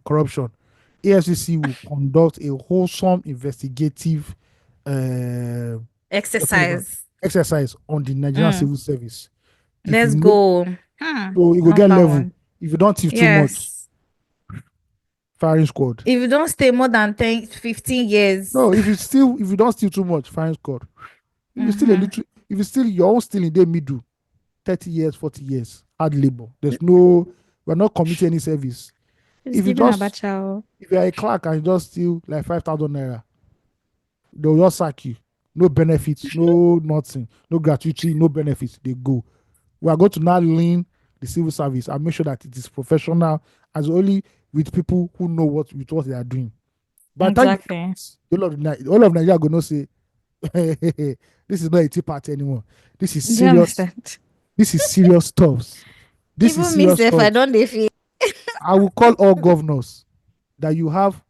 corruption, AFCC will conduct a wholesome investigative what's it called? Exercise. Exercise on the Nigerian Mm. civil service. If you Let's know, go. so you go get Number level. one. If you don't thief too much, Yes. firing squad. If you don't stay more than 10, 15 years. No, if you don't steal too much, firing squad. If you still a Mm-hmm. little, if you still your own still in the middle, 30 years, 40 years, hard labor. We're not committing any service. It's If you giving just Abacha. if you're a clerk and you just steal like 5,000 naira, they'll just sack you. No benefits, no nothing, no gratuity, no benefits. They go. We are going to now lean the civil service and make sure that it is professional, as only with people who know what they are doing. By the time Exactly. all of Nigeria going to say, this is not a tea party anymore. This is Do you serious. understand? This is serious stuff. This is Even me, serious if I stuff. don't dey feel. I will call all governors that you have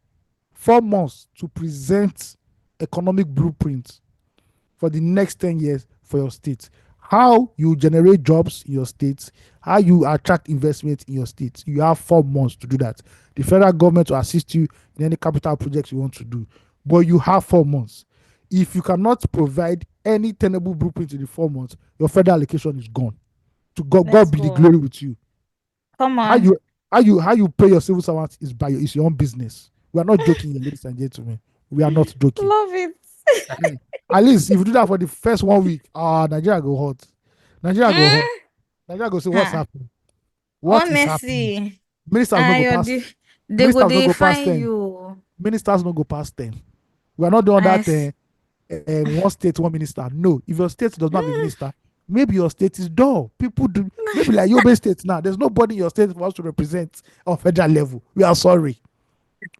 4 months to present economic blueprint for the next 10 years for your state. How you generate jobs in your state, how you attract investment in your state. You have 4 months to do that. The federal government will assist you in any capital projects you want to do, but you have 4 months. If you cannot provide any tenable blueprint in the 4 months, your federal allocation is gone. To God, Let's God be the go. glory with you. Come How on. you pay your civil servants is your own business. We are not joking here, ladies and gentlemen. We are not joking. Love it. At least if you do that for the first 1 week, Nigeria go hot. Nigeria go hot. Nigeria go say what's Huh. happening. What is happening? Honestly, Ministers no go Ayo, past. they go Ministers no dey go past find 10. you. Ministers no go past 10. We are not doing I that. s- One state, one minister. No, if your state does not have a minister, maybe your state is dull. People do maybe like Yobe State now. There's nobody in your state for us to represent on federal level. We are sorry.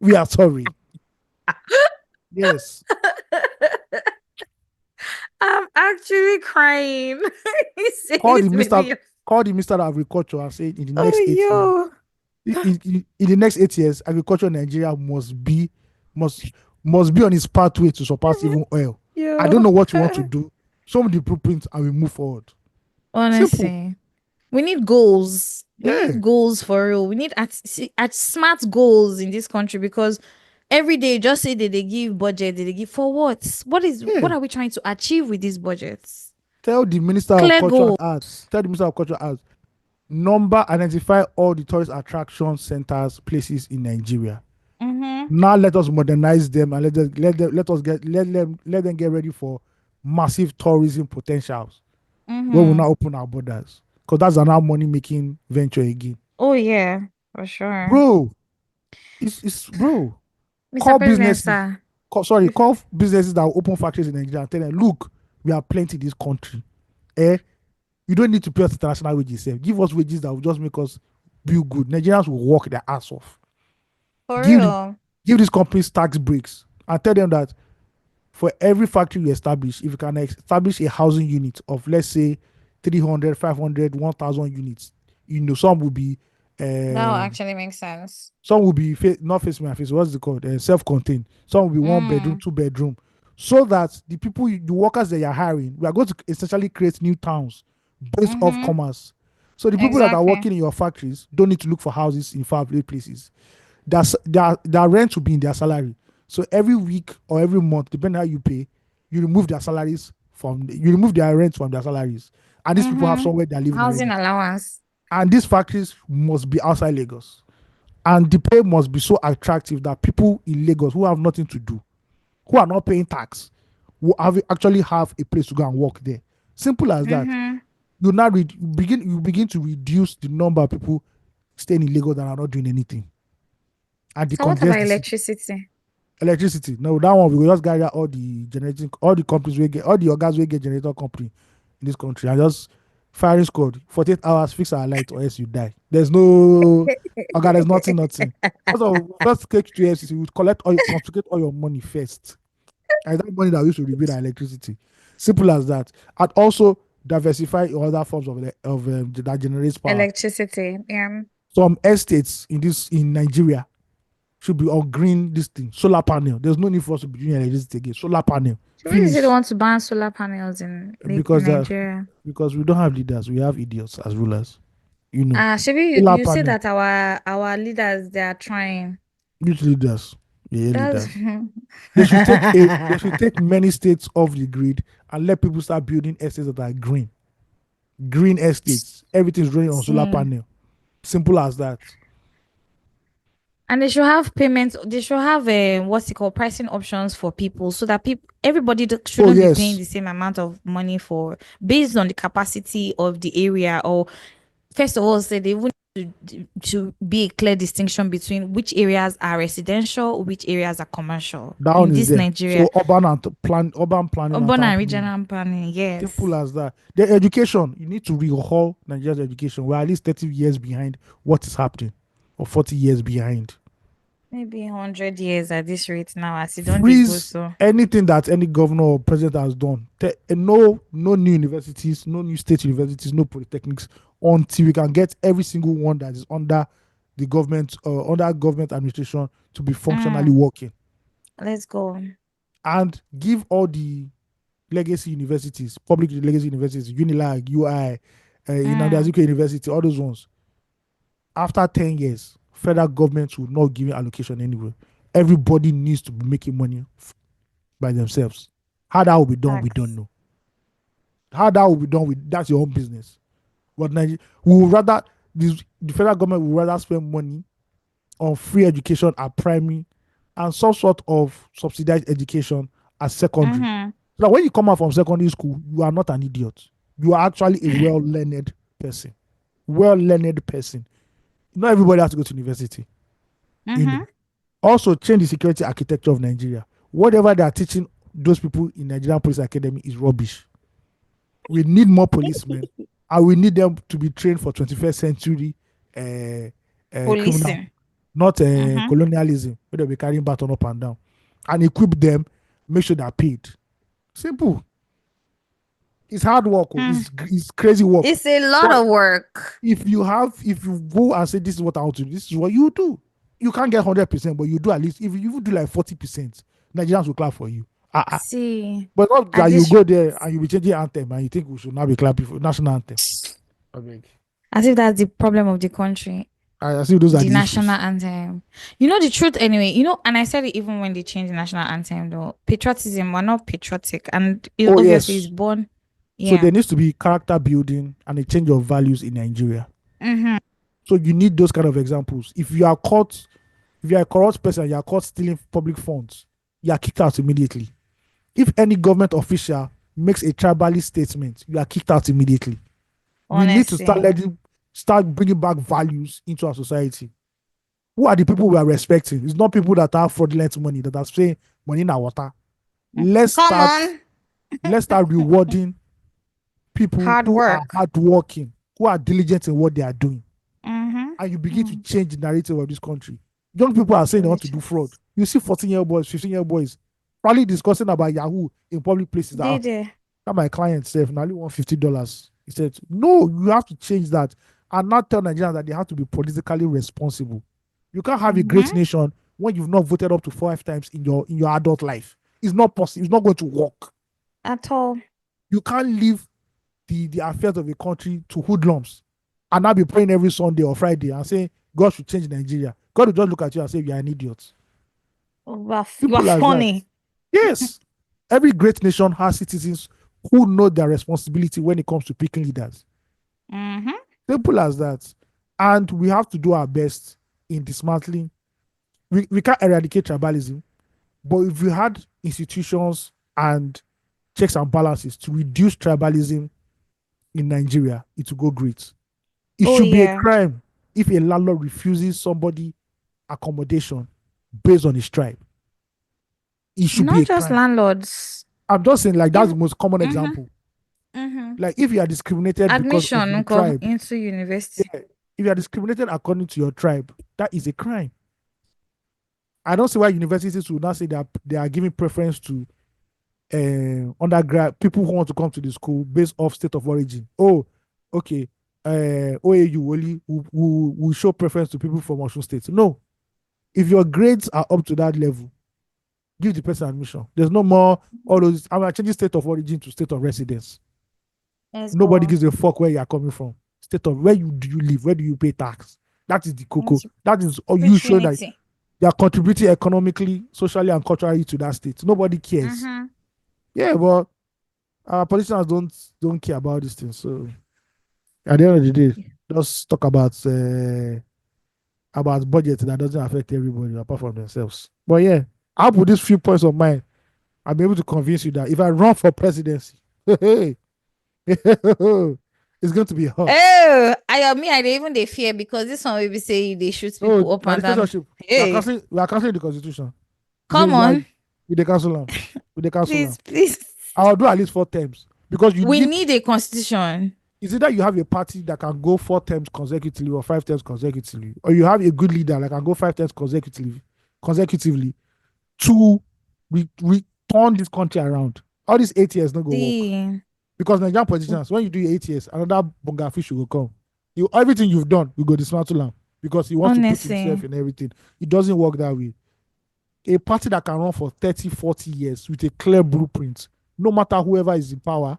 We are sorry. Yes. I'm actually crying. He says Call the maybe minister. you- Call the minister of agriculture and say in the Oh next 8 years. yo. In the next 8 years, agriculture in Nigeria must be on its pathway to surpass even oil. I don't know what you want to do. Show me the blueprint and we move forward. Simple. Honestly, we need goals. We Yeah. need goals for real. We need at smart goals in this country because every day just say that they give budget, they give for what? What Yeah. are we trying to achieve with these budgets? Tell the Minister of Clear Culture and goals. Arts. Tell the Minister of Culture and Arts. Identify all the tourist attraction centers, places in Nigeria. Mm-hmm. Now let us modernize them and let them get ready for massive tourism potentials when we Mm-hmm. now open our borders. Because that's another money making venture again. Oh yeah, for sure. Bro, it's bro. Mr. Call President, businesses. sir. Call Bef- businesses that will open factories in Nigeria and tell them, look, we have plenty in this country. Eh? You don't need to pay us international wages. Give us wages that will just make us feel good. Nigerians will work their ass off. For Give the, real. give these companies tax breaks and tell them that for every factory you establish, if you can establish a housing unit of, let's say, 300, 500, 1,000 units, some will be That will uh, actually make sense. some will be not face my face. What's it called? Self-contained. Some will be one bedroom, Mm. 2 bedroom, so that the workers that you're hiring, we are going to essentially create new towns based off Mm-hmm. commerce. So the people that are Exactly. working in your factories don't need to look for houses in far away places. Their rent will be in their salary. So every week or every month, depending on how you pay, you remove their rent from their salaries. And these people have Mm-hmm. somewhere they're living Housing already. allowance. And these factories must be outside Lagos. And the pay must be so attractive that people in Lagos who have nothing to do, who are not paying tax, will actually have a place to go and work there. Simple as that. Mm-hmm. You begin to reduce the number of people staying in Lagos that are not doing anything, and So what about decongest the city. electricity? Electricity. No, that one we will just gather all the companies we get, all the organs we get generator company in this country, and just firing squad 48 hours fix our light or else you die. There's no okay, there's nothing. First take to FCC, we collect all confiscate all your money first. And that money that we should rebuild our electricity. Simple as that. And also diversify your other forms that generates power. Electricity. Yeah. Some estates in Nigeria should be on green this thing, solar panel. There's no need for us to be doing electricity again. Solar panel. So when you say they Finish. want to ban solar panels in Because Nigeria? because we don't have leaders, we have idiots as rulers. You know. Shabi, Solar you say panel, that our leaders they are trying. youth leaders, yeah, That's leaders. They should take many states off the grid and let people start building estates that are green. Green estates. Everything's running on solar see. panel. Simple as that. And they should have payments. They should have what's it called, pricing options for people, so that everybody Oh shouldn't be paying yes. the same amount of money for based on the capacity of the area. Or first of all, say they would to be a clear distinction between which areas are residential, which areas are commercial That in one is this there. Nigeria. So urban planning and Urban town and planning. regional planning, Simple yes. as that. The education, you need to rehaul Nigeria's education. We're at least 30 years behind what is happening, or 40 years behind. Maybe 100 years at this rate now, as you don't they go Freeze so. anything that any governor or president has done. No new universities, no new state universities, no polytechnics until we can get every single one that is under the government under government administration to be functionally working, Let's go. and give all the legacy universities, public legacy universities, Unilag, UI, Mm. Azikiwe University, all those ones. After 10 years, federal government will not give allocation anywhere. Everybody needs to be making money by themselves. How that will be done, we don't Facts. know. How that will be done, that's your own business. But we would rather, the federal government would rather spend money on free education at primary and some sort of subsidized education at secondary. Mm-hmm. So that when you come out from secondary school, you are not an idiot. You are actually a well-learned person. Well-learned person. Not everybody has to go to university. You Mm-hmm. know. Also, change the security architecture of Nigeria. Whatever they are teaching those people in Nigerian Police Academy is rubbish. We need more policemen, and we need them to be trained for 21st century criminal, Policing. not Mm-hmm. colonialism, where they'll be carrying baton up and down. And equip them, make sure they're paid. Simple. It's hard work. It's crazy work. It's a lot But of work. if you go and say this is what I want to do, this is what you do. You can't get 100%, but you do at least, if you do like 40%, Nigerians will clap for you. See, But not at that you this, go there and you be changing anthem and you think we should now be clapping for national anthem. I beg. as if that's the problem of the country. I see those are The the national issues. anthem. You know the truth anyway. You know, and I said it even when they changed the national anthem though. Patriotism, we're not patriotic. And it Oh obviously is yes. born. So Yeah. there needs to be character building and a change of values in Nigeria. Mm-hmm. So you need those kind of examples. If you are caught, if you are a corrupt person, you are caught stealing public funds, you are kicked out immediately. If any government official makes a tribalist statement, you are kicked out immediately. We need to Honestly. start bringing back values into our society. Who are the people we are respecting? It's not people that have fraudulent money, that are saying money in our water. Let's Come start on. let's start rewarding people Hard who are work. hardworking, who are diligent in what they are doing. Mm-hmm. And you begin to change the narrative of this country. Young people are saying they want to do fraud. You see 14-year-old boys, 15-year-old boys probably discussing about Yahoo in public places. They did. That my client said, now only want $50. He said, no, you have to change that and not tell Nigerians that they have to be politically responsible. You can't have a great nation when you've not voted up to 5 times in your adult life. It's not possible. It's not going to work. At all. You can't leave the affairs of a country to hoodlums and not be praying every Sunday or Friday and saying God should change Nigeria. God will just look at you and say you are an idiot. You are Simple as that. funny. Yes. Every great nation has citizens who know their responsibility when it comes to picking leaders. Mm-hmm. Simple as that. And we have to do our best in dismantling. We can't eradicate tribalism, but if we had institutions and checks and balances to reduce tribalism in Nigeria, it will go great. It should be a crime if a landlord refuses somebody accommodation based on his tribe. It should be Not a just crime. landlords. I'm just saying, like, that's the most common example. Mm-hmm. Like, if you are discriminated because of Admission your tribe, into university. if you are discriminated according to your tribe, that is a crime. I don't see why universities will not say that they are giving preference to undergrad people who want to come to the school based off state of origin. Oh, okay. OAU only will show preference to people from Osun State. No. If your grades are up to that level, give the person admission. There's no more all those. I'm changing state of origin to state of residence. Nobody gives a fuck where you are coming from. State of where do you live? Where do you pay tax? That is the cocoa. That is all you show that they are contributing economically, socially, and culturally to that state. Nobody cares. Yeah, but our politicians don't care about these things. So at the end of the day, just talk about budget that doesn't affect everybody apart from themselves. But yeah, I'll put these few points of mine. I'll be able to convince you that if I run for presidency, it's going to be hot. Oh, I even they fear because this one will be saying they shoot people up and down. Hey. We are canceling the constitution. Come on. With the council. Please. I'll do at least 4 terms. Because we need a constitution. Is it that you have a party that can go 4 terms consecutively or 5 terms consecutively, or you have a good leader that can go 5 terms consecutively to return this country around? All these 8 years not go work. Because Nigerian politicians, when you do 8 years, another bunga fish will come. Everything you've done, you go dismantle him because he wants to put himself in everything. It doesn't work that way. A party that can run for 30, 40 years with a clear blueprint, no matter whoever is in power,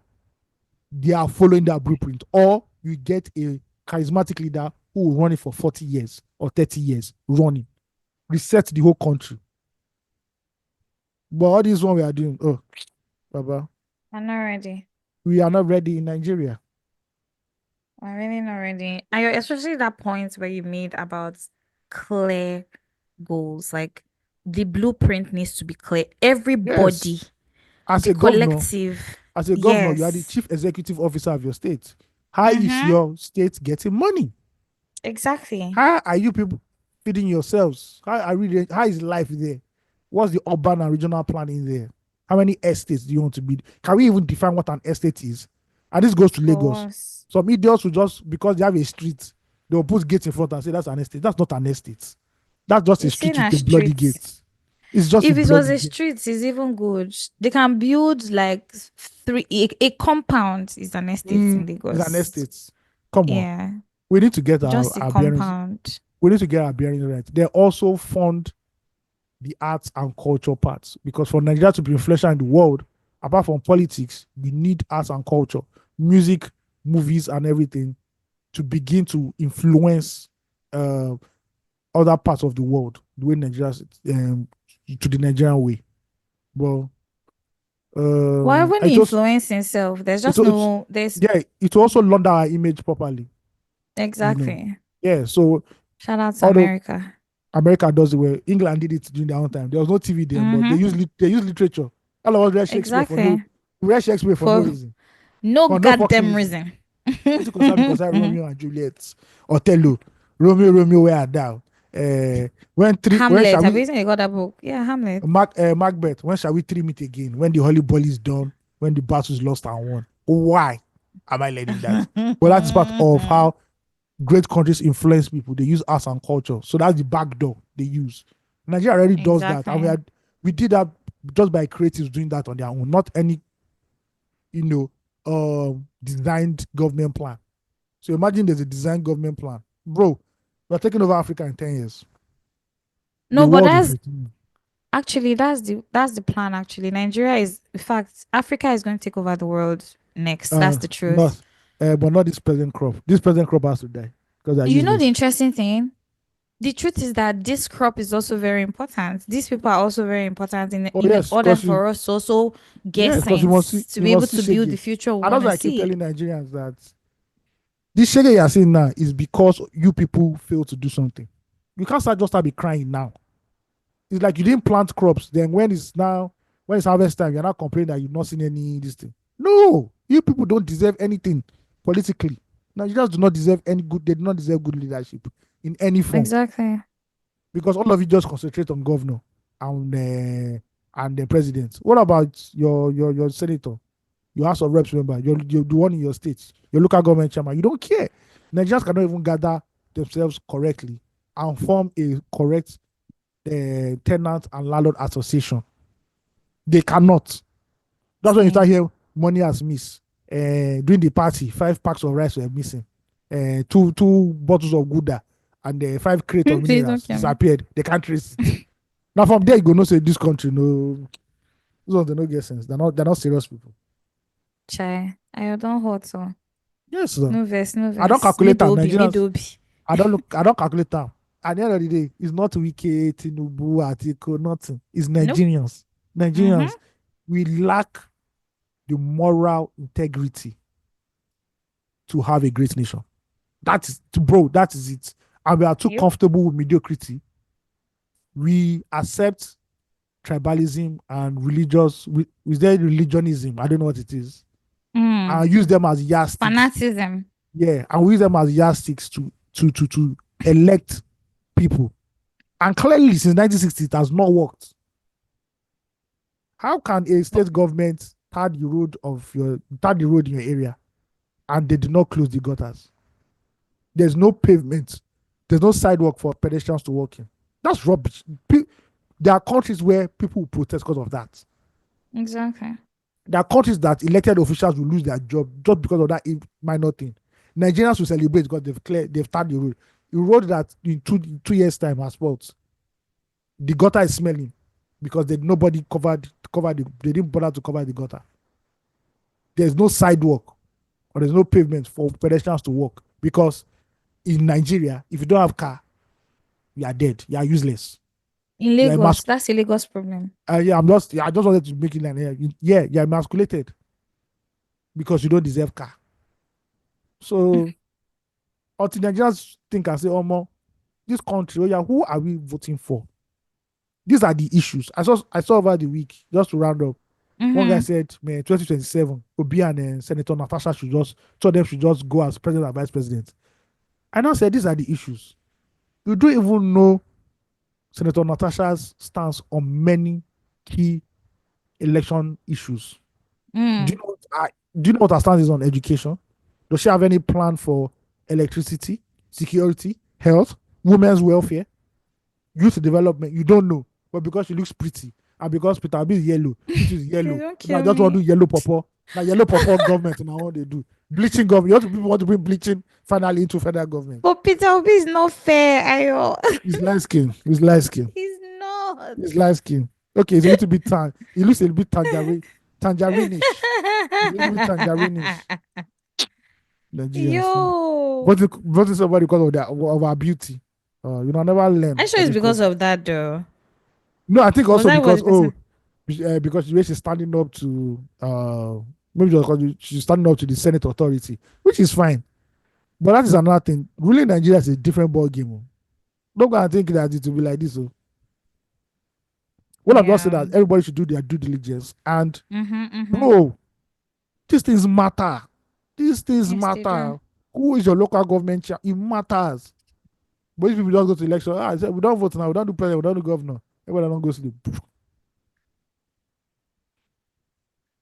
they are following that blueprint. Or you get a charismatic leader who will run it for 40 years or 30 years, running. Reset the whole country. But all this one we are doing, Baba. I'm not ready. We are not ready in Nigeria. I'm really not ready. Especially that point where you made about clear goals. Like the blueprint needs to be clear. Everybody, as a collective. As a governor, you are the chief executive officer of your state. How is your state getting money? Exactly. How are you people feeding yourselves? How is life there? What's the urban and regional planning there? How many estates do you want to build? Can we even define what an estate is? And this goes to Lagos. Some idiots will just, because they have a street, they will put gates in front and say that's an estate. That's not an estate. That's just a street with a bloody gate. It's just if it was a street, it's even good. They can build like a compound is an estate in Lagos. It's an estate. Come on. We need to get our bearings. We need to get our bearings right. They also fund the arts and culture parts. Because for Nigeria to be influential in the world, apart from politics, we need arts and culture, music, movies, and everything to begin to influence uh, other parts of the world, the way Nigeria, to the Nigerian way. Well, Why even I just influence himself? There's it's, just it's no there's yeah, it will also launder our image properly, you know. exactly. Yeah, so Shout out to although America. America does it well, England did it during their own time. There was no TV then, but Mm-hmm. they use literature. All of us read Shakespeare for no Exactly. we read Shakespeare for no For reason, no for no fucking goddamn reason. reason. What you concern because I Romeo and Juliet, Othello, Romeo where are thou? When Hamlet. shall Have you we seen got that book? Yeah, Hamlet. Macbeth? When shall we three meet again? When the holy ball is done, when the battle is lost and won. Why am I learning that? Well, that is part of how great countries influence people. They use arts and culture, so that's the back door they use. Nigeria already does that, and Exactly. we did that just by creatives doing that on their own, not any you know designed government plan. So imagine there's a designed government plan, bro. We're taking over Africa in 10 years. The No, but world in that's 15 years. actually that's the plan actually. Nigeria is in fact Africa is going to take over the world next. That's the truth. Not, but not this present crop. This present crop has to die because they're You know the useless. interesting thing? The truth is that this crop is also very important. These people are also very important Oh in yes, order because for us to also get you must see sense to be able to build the shege. future we And want also to I keep see. telling Nigerians that this shege you're seeing now is because you people fail to do something. You can't start be crying now. It's like you didn't plant crops. Then when it's harvest time, you're not complaining that you've not seen any this thing. No, you people don't deserve anything politically. Nigerians do not deserve any good. They do not deserve good leadership in any form Exactly. because all of you just concentrate on governor and the president. What about your senator, your House of Reps member, your the one in your state, your local government chairman? You don't care. Nigerians cannot even gather themselves correctly and form a correct tenant and landlord association. They cannot. That's when you See. start hearing money has missed. During the party, 5 packs of rice were missing. Two bottles of Gouda and 5 crates of Please don't minerals kill me. disappeared. They can't trace it. Now from there you go no say this country no. Those ones they no get sense. They're not serious people. Chai. I don't hold so. Yes, sir. No verse, no I don't verse. calculate them. Midobi, Nigerians. midobi. I don't calculate them. At the end of the day, it's not Wike, Tinubu, Atiko, nothing. It's Nope. Nigerians. Mm-hmm. Nigerians, we lack the moral integrity to have a great nation. That is, bro, that is it. And we are too Yep. comfortable with mediocrity. We accept tribalism and is there religionism? I don't know what it is. Mm. And use them as yardsticks. Fanaticism. Yeah, and we use them as yardsticks to elect people. And clearly, since 1960, it has not worked. How can a state government tar the road in your area and they did not close the gutters? There's no pavement. There's no sidewalk for pedestrians to walk in. That's rubbish. There are countries where people will protest because of that. Exactly. There are countries that elected officials will lose their job just because of that minor thing. Nigerians will celebrate because they've tarred the road. A road that in 2 years' time has spoiled. The gutter is smelling because nobody they didn't bother to cover the gutter. There's no sidewalk or there's no pavement for pedestrians to walk because in Nigeria, if you don't have car, you are dead. You are useless. In You are Lagos, that's a Lagos problem. I just wanted to make it like yeah, you're emasculated because you don't deserve car. So until Nigerians think and say, oh, more, this country, oh yeah, who are we voting for? These are the issues. I saw over the week, just to round up. One guy said, man, 2027, Obi and Senator Natasha two of them should just go as president and vice president. I now said, these are the issues. You don't even know Senator Natasha's stance on many key election issues. Mm. Do you know what her stance is on education? Does she have any plan for electricity, security, health, women's welfare, youth development? You don't know. But because she looks pretty and because Peter Obi is yellow, it is yellow. Don't Now I kill just want to me. do yellow purple. Now yellow purple government now what they do. Bleaching government. People want to bring bleaching finally into federal government. But Peter Obi is not fair, Ayo. He's light skin. He's light skin. He's not. He's light skin. Okay, it's a little bit tan. He looks a little bit tangerine-ish. He's a little bit tangerine-ish. Nigerians. Yo. Voting somebody because of our beauty. Never learn I'm sure for it's this because country. of that though. No, I think Was also that what because the person? because the way she's standing up to maybe just because she's standing up to the Senate authority, which is fine. But that is another thing. Ruling Nigeria is a different ball game. Oh. Don't go and think that it will be like this. Oh. What I've just said Yeah. that everybody should do their due diligence. And Mm-hmm. bro, these things matter. These things Yes, they do. matter. Who is your local government chair? It matters. But if people don't go to election, I said we don't vote now, we don't do president, we don't do governor. Everybody don't go sleep.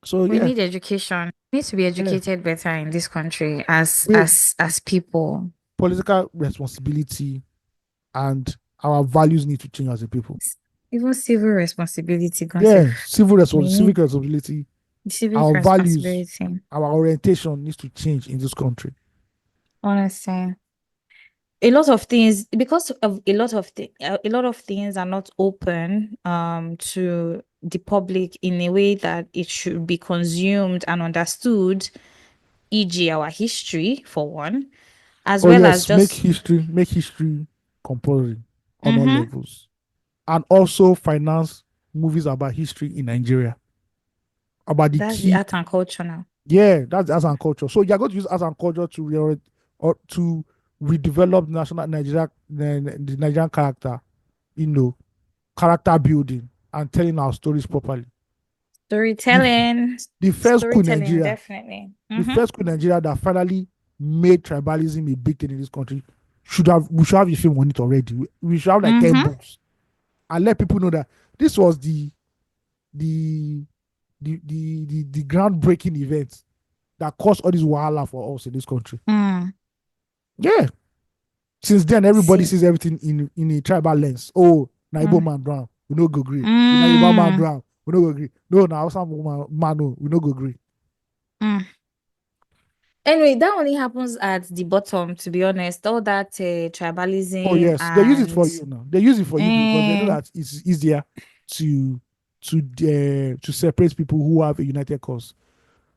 So We yeah, need education. We need to be yeah. educated better in this country as We people. political responsibility and our values need to change as a people. Even civil responsibility, Yeah, we civic need responsibility, civic our values, responsibility. our orientation needs to change in this country. Honestly, a lot of things because of a lot of things are not open to the public in a way that it should be consumed and understood, e.g., our history for one, as Oh well as yes, just make history compulsory on all mm-hmm, levels, and also finance movies about history in Nigeria, about the that's the key. art and culture now. Yeah, that's arts and culture. So you're going to use arts and culture to or to redevelop national Nigeria, the Nigerian character, character building and telling our stories properly. The, Storytelling, the first school in storytelling, Nigeria, definitely. the Mm-hmm. first school in Nigeria that finally made tribalism a big thing in this country we should have a film on it already. We should have like 10 Mm-hmm. books and let people know that this was the the groundbreaking event that caused all this wahala for us in this country. Mm. Yeah. Since then, everybody See. sees everything in a tribal lens. Oh, na Igbo Mm. man drown, we no go agree. Na Yoruba man Mm. drown, we no go agree. No, na Hausa man, no, we no go agree. Mm. Anyway, that only happens at the bottom, to be honest. All that Oh tribalism yes, they use it for and you now. They use it for you because they know eh, that it's easier to to separate people who have a united cause.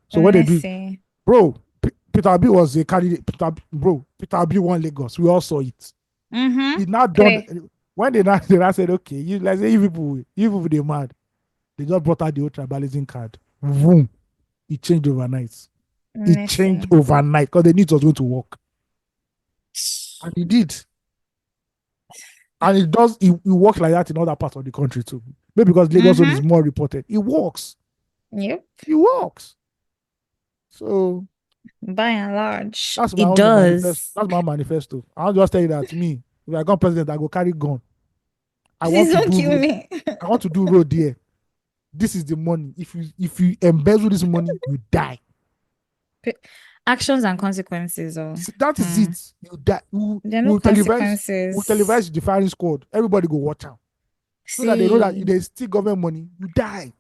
So what they do, honestly. bro, Peter Obi was a candidate. Peter Obi won Lagos. We all saw it. Mm-hmm. He now done Clear. when they now said, okay, let's say you people they mad. They just brought out the old tribalism card. Boom. It changed overnight. It changed Honestly. overnight because they knew it was going to work. And it did. And it works like that in other parts of the country too. Maybe because Lagos one is Mm-hmm. more reported. It works. Yep. It works. So By and large, that's my it own manifesto. does. That's my manifesto. I'll just tell you that to me, if I become president, I go carry gun. I want Please to don't do kill road. me. I want to do road there. This is the money. If you embezzle this money, you die. Actions and consequences, or That is it. You die. there are no We consequences. televise the firing squad. Everybody go watch out. So that they know that if See, they steal government money, you die.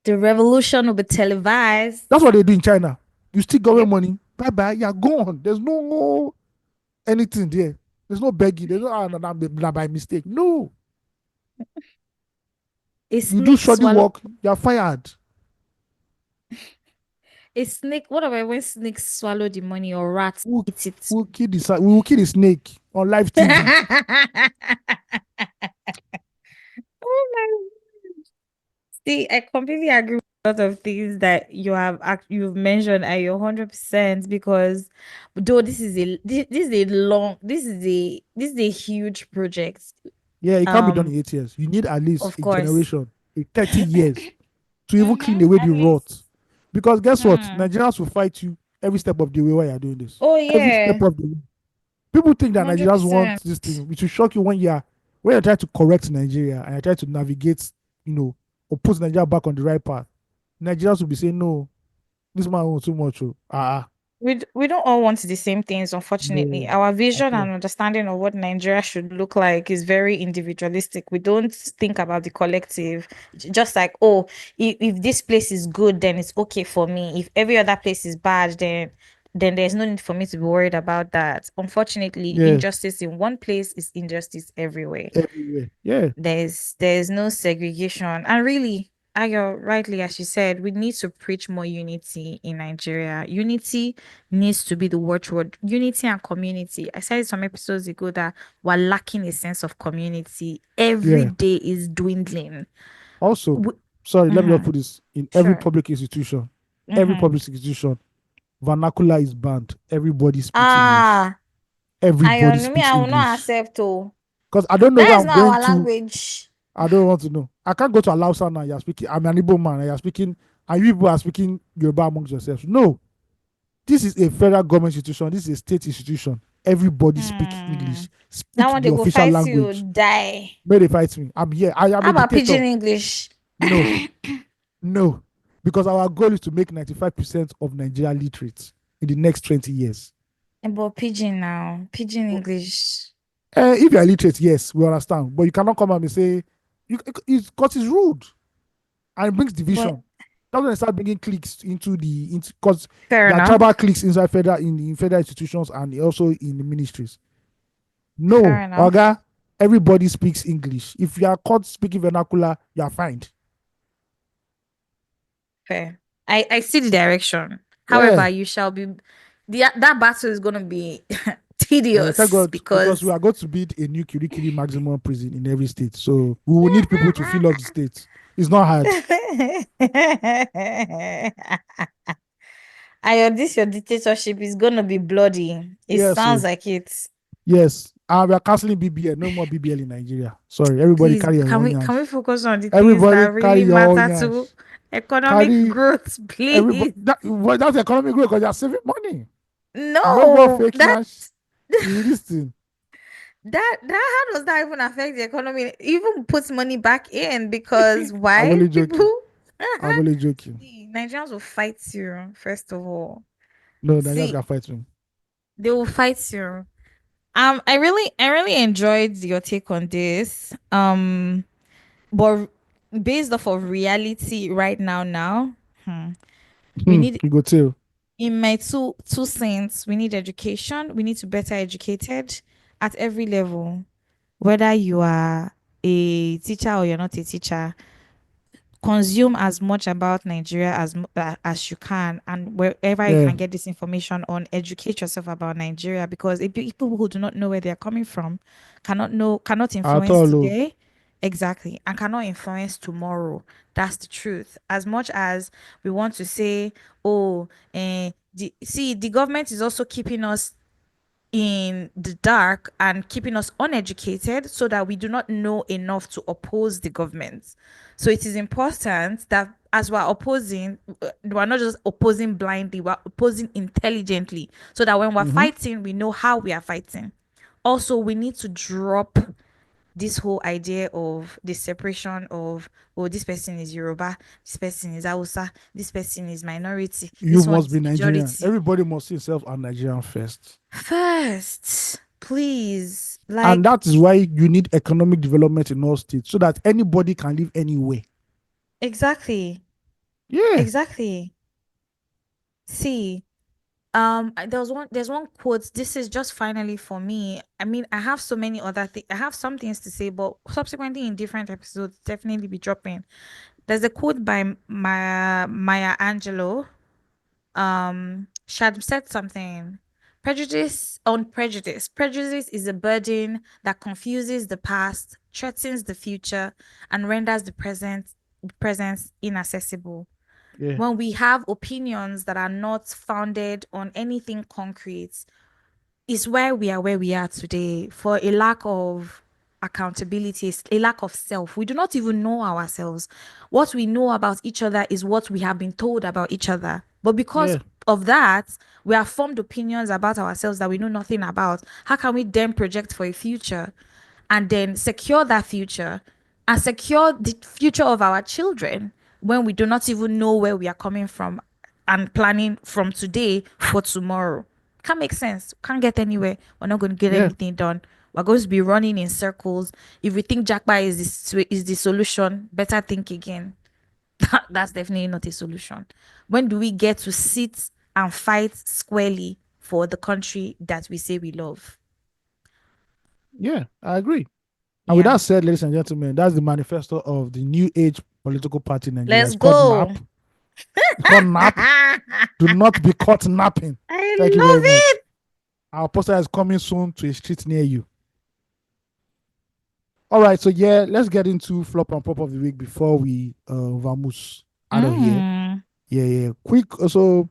the revolution will be televised. That's what they do in China. You steal government Yep. money, bye bye, you're gone. There's no anything there. There's no begging. There's no by mistake. No. A You do snake shoddy swallow. work, you're fired. A snake. What about when snakes swallow the money or rats We'll, eat it? we will kill the snake on live TV. Oh my God. See, I completely agree with a lot of things that you've mentioned, and you're 100% because though this is a huge project. Yeah, it can't be done in 8 years. You need at least Of a course. generation, 30 years to even clean Mhm, away at the rot. least. Because guess what? Hmm. Nigerians will fight you every step of the way while you're doing this. Oh Every yeah, step of the way. People think that Nigerians want 100%. this thing, which will shock you when you're trying to correct Nigeria and you're trying to navigate, or put Nigeria back on the right path. Nigerians will be saying, no, this man wants too much. We don't all want the same things, unfortunately. No, Our at vision all. and understanding of what Nigeria should look like is very individualistic. We don't think about the collective. Just like, oh, if this place is good, then it's okay for me. If every other place is bad, then then there's no need for me to be worried about that. Unfortunately, Yeah, injustice in one place is injustice everywhere. everywhere. Yeah, There's no segregation. And really, Ayo, rightly as you said, we need to preach more unity in Nigeria. Unity needs to be the watchword. Unity and community. I said it some episodes ago that we're lacking a sense of community. Every yeah. day is dwindling. Also, W- sorry, let me just mhm, put this in Sure. every Mm-hmm. public institution, vernacular is banned. Everybody speaks English. Ah, Everybody Iron, me, speaks I will not English. accept. Oh, Because I don't know that where is I'm not going our to. language. I don't want to know. I can't go to Alausa now. You're speaking. I'm an Igbo man. And you're speaking. And you people are speaking Yoruba amongst yourselves. No, this is a federal government institution. This is a state institution. Everybody speak Hmm. English. That Speak one the they go official fight you, language. die. May they fight me. I'm here. I am How a about dictator. pidgin English? No, no. Because our goal is to make 95% of Nigeria literate in the next 20 years. About pidgin now, pidgin English. If you are literate, yes, we understand. But you cannot come and say, because it's rude and it brings But division. That's when they start bringing cliques into because fair there are tribal enough. cliques inside in federal institutions and also in the ministries. Fair No, enough. Oga, everybody speaks English. If you are caught speaking vernacular, you are fined. Fair. I see the direction. Yeah. However, you shall be that battle is gonna be Thank tedious God, because we because are going to build a new Kirikiri maximum prison in every state. So we will need people to fill up the states. It's not hard. Ayo, this your dictatorship is gonna be bloody. It Yes, sounds so like it. yes. We are canceling BBL. No more BBL in Nigeria. Sorry, everybody Please, carry your can own we yash. focus on the things Everybody that carry really your own matter to yash. economic Carry growth, everybody. please? That's economic growth because you're saving money. No more No, fake yash. You listen. that how does that even affect the economy? It even puts money back in because I'm why only joking. people I'm only joking. see Nigerians will fight you first of all. No, Nigerians See, can fight me. they will fight you. I really enjoyed your take on this. But based off of reality right now, we need You go tell. in my two cents, we need education. We need to better educated at every level, whether you are a teacher or you're not a teacher. Consume as much about Nigeria as you can, and wherever you Yeah, can get this information on, educate yourself about Nigeria because if people who do not know where they are coming from cannot at influence all. Oh. today, exactly, and cannot influence tomorrow. That's the truth. As much as we want to say, oh, the government is also keeping us in the dark and keeping us uneducated so that we do not know enough to oppose the government. So it is important that as we're opposing, we're not just opposing blindly, we're opposing intelligently so that when we're Mm-hmm. fighting, we know how we are fighting. Also, we need to drop this whole idea of the separation of, oh, this person is Yoruba, this person is Hausa, this person is minority, You this one must is be Nigerian. majority. Everybody must see himself as Nigerian first. First, please, And like, that is why you need economic development in all states so that anybody can live anywhere. exactly, Yeah. exactly. See, there's one quote. This is just finally for me. I mean, I have so many other things. I have some things to say, but subsequently in different episodes, definitely be dropping. There's a quote by Maya Angelou. She had said something. Prejudice is a burden that confuses the past, threatens the future, and renders the present inaccessible. Yeah. When we have opinions that are not founded on anything concrete, is where we are today for a lack of accountability, a lack of self. We do not even know ourselves. What we know about each other is what we have been told about each other. But because Yeah. of that, we have formed opinions about ourselves that we know nothing about. How can we then project for a future and then secure that future and secure the future of our children when we do not even know where we are coming from and planning from today for tomorrow? Can't make sense. Can't get anywhere. We're not going to get Yeah. anything done. We're going to be running in circles. If we think Jackpot is the solution, better think again. That's definitely not a solution. When do we get to sit and fight squarely for the country that we say we love. Yeah, I agree. And with Yeah. that said, ladies and gentlemen, that's the manifesto of the new age political party in Nigeria. Let's It's called go. NAP. It's called NAP. Do not be caught napping. I Thank you very love much. it. Our poster is coming soon to a street near you. All right, so yeah, let's get into flop and pop of the week before we vamos out of here. Mm. Yeah. Quick. So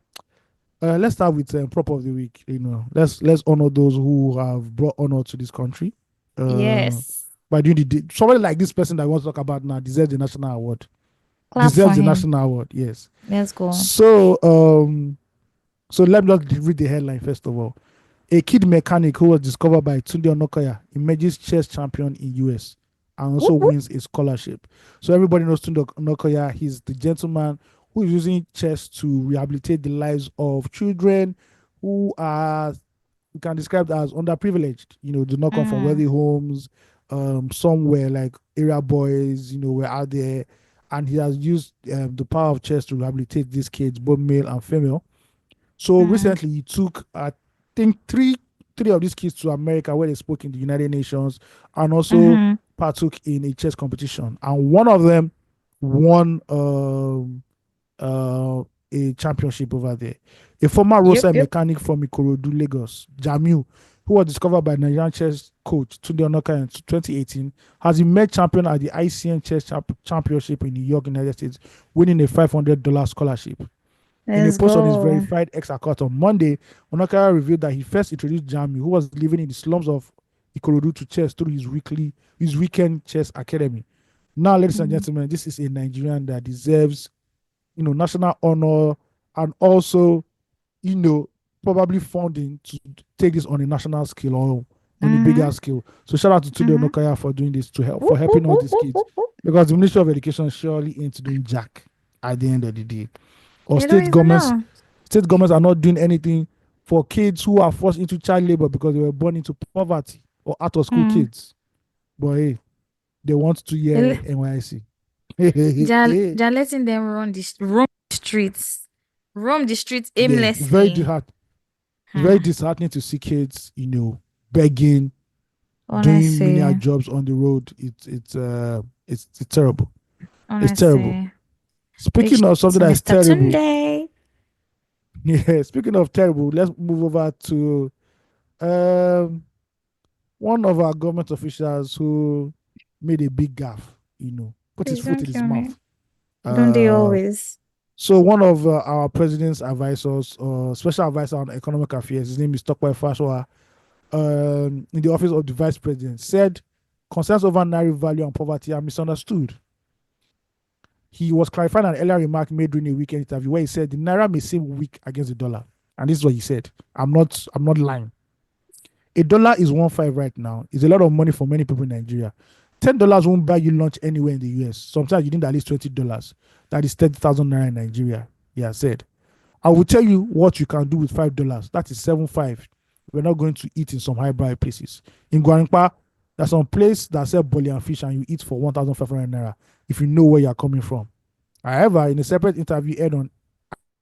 let's start with prop of the week. Let's honor those who have brought honor to this country. Yes. By doing somebody like this person that I want to talk about now deserves the national award. Clap for Deserves the him. national award. Yes. Let's go. So so let me just read the headline first of all. A kid mechanic who was discovered by Tunde Onokoya emerges chess champion in US and also Whoop, whoop. wins a scholarship. So everybody knows Tunde Onokoya. He's the gentleman who is using chess to rehabilitate the lives of children who are, we can describe as underprivileged. Do not come from wealthy homes. Somewhere like area boys, were out there, and he has used the power of chess to rehabilitate these kids, both male and female. So recently, he took, I think, three of these kids to America where they spoke in the United Nations and also partook in a chess competition. And one of them won a championship over there. A former roadside mechanic from Ikorodu, Lagos, Jamiu, who was discovered by Nigerian chess coach Tunde Onoka in 2018, has emerged champion at the ICN Chess Championship in New York, United States, winning a $500 scholarship. In a post on his verified X account on Monday, Onoka revealed that he first introduced Jami, who was living in the slums of Ikorodu, to chess through his weekend chess academy. Now, ladies and gentlemen, this is a Nigerian that deserves, national honor and also, probably funding to take this on a national scale or on a bigger scale. So shout out to Tunde Onokaya for doing this for helping all these kids, because the Ministry of Education surely ain't doing jack at the end of the day. Or state governments are not doing anything for kids who are forced into child labor because they were born into poverty or out of school kids. But hey, they want to hear NYC. They're letting them roam the streets aimlessly. It's very disheartening to see kids, begging, doing menial jobs on the road. It's terrible. Honestly. It's terrible. Speaking of something that's terrible. Yeah, speaking of terrible, let's move over to one of our government officials who made a big gaffe, put his foot in his mouth. Don't they always? So one of our president's advisors, special advisor on economic affairs, his name is Tokwe Fashoa, in the office of the vice president, said concerns over naira value and poverty are misunderstood. He was clarifying an earlier remark made during a weekend interview where he said the naira may seem weak against the dollar, and this is what he said. I'm not lying. A dollar is 1.5 right now. It's a lot of money for many people in Nigeria. $10 won't buy you lunch anywhere in the US. Sometimes you need at least $20. That is 30,000 naira in Nigeria. Yeah, said. I will tell you what you can do with $5. That is 7.5. We're not going to eat in some highbrow places. In Guarimpa, there's some place that sell bully and fish and you eat for 1,500 naira if you know where you're coming from. However, in a separate interview aired on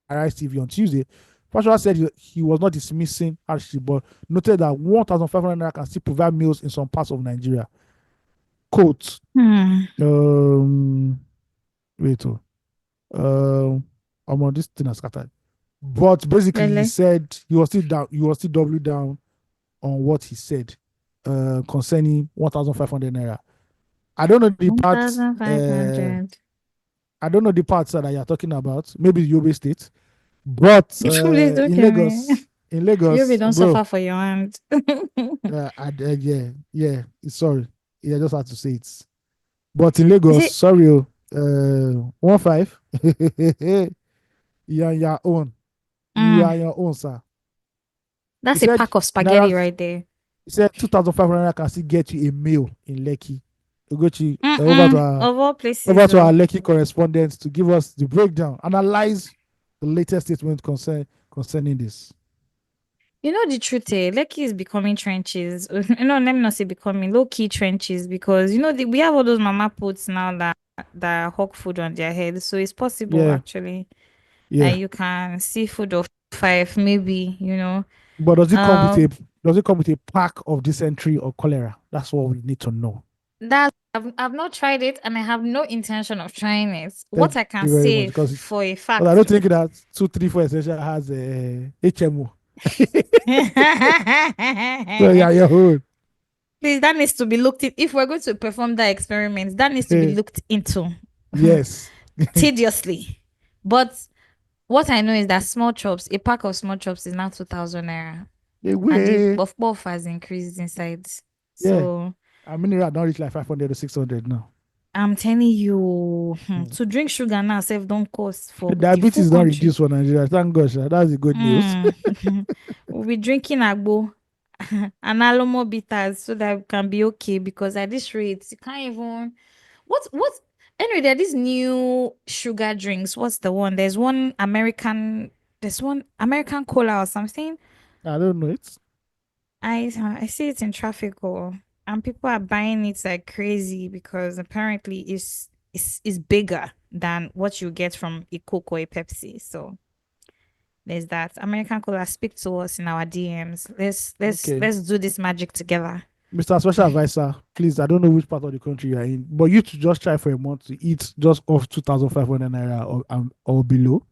Arise TV on Tuesday, Fashola said he was not dismissing hardship, but noted that 1,500 naira can still provide meals in some parts of Nigeria. Quote. Wait. This thing has scattered. But basically, he said he was still doubling down on what he said concerning 1,500 naira. I don't know the parts. 1,500. I don't know the parts that you're talking about. Maybe Yobe State, but in Lagos, Yobe don't suffer for your hand. Sorry, I just had to say it. But in Lagos, sorry, 1.5. You are your own. You are your own, sir. That's a pack of spaghetti right there. He said 2,500 can still get you a meal in Lekki. We'll go to of all places, over to our Lekki correspondent to give us the breakdown, analyze the latest statement concerning this. You know the truth, Lekki is becoming trenches. Let me not say becoming low-key trenches, because we have all those mama puts now that hawk food on their head, so it's possible actually that you can see food of 5 maybe, But Um, does it come with a pack of dysentery or cholera? That's what we need to know. that I've not tried it and I have no intention of trying it. Thank What I can you very much. say Because for a I don't fact. think that 234 Essential has a HMO. So yeah, your own. Please, that needs to be looked in. If we're going to perform that experiment, that needs to be looked into Yes. tediously. But what I know is that small chops, a pack of small chops is now 2,000 naira. And the Way. buff has increased inside. Yeah. So I mean, I don't reach like 500 to 600 now. I'm telling you, Hmm. to drink sugar now, self don't cost for the full Diabetes don't country. reduce for Nigeria. Thank God, sha. That's the good news. We'll be drinking agbo and alomo bitters so that we can be okay because at this rate, you can't even. What? Anyway, there are these new sugar drinks. What's the one? There's one American cola or something. I don't know it. I see it in traffic and people are buying it like crazy because apparently it's bigger than what you get from a Coke or a Pepsi. So there's that. American Cola, speak to us in our DMs. Okay. Let's do this magic together. Mr. Special Advisor, please, I don't know which part of the country you're in, but you to just try for a month to eat just off 2,500 naira or below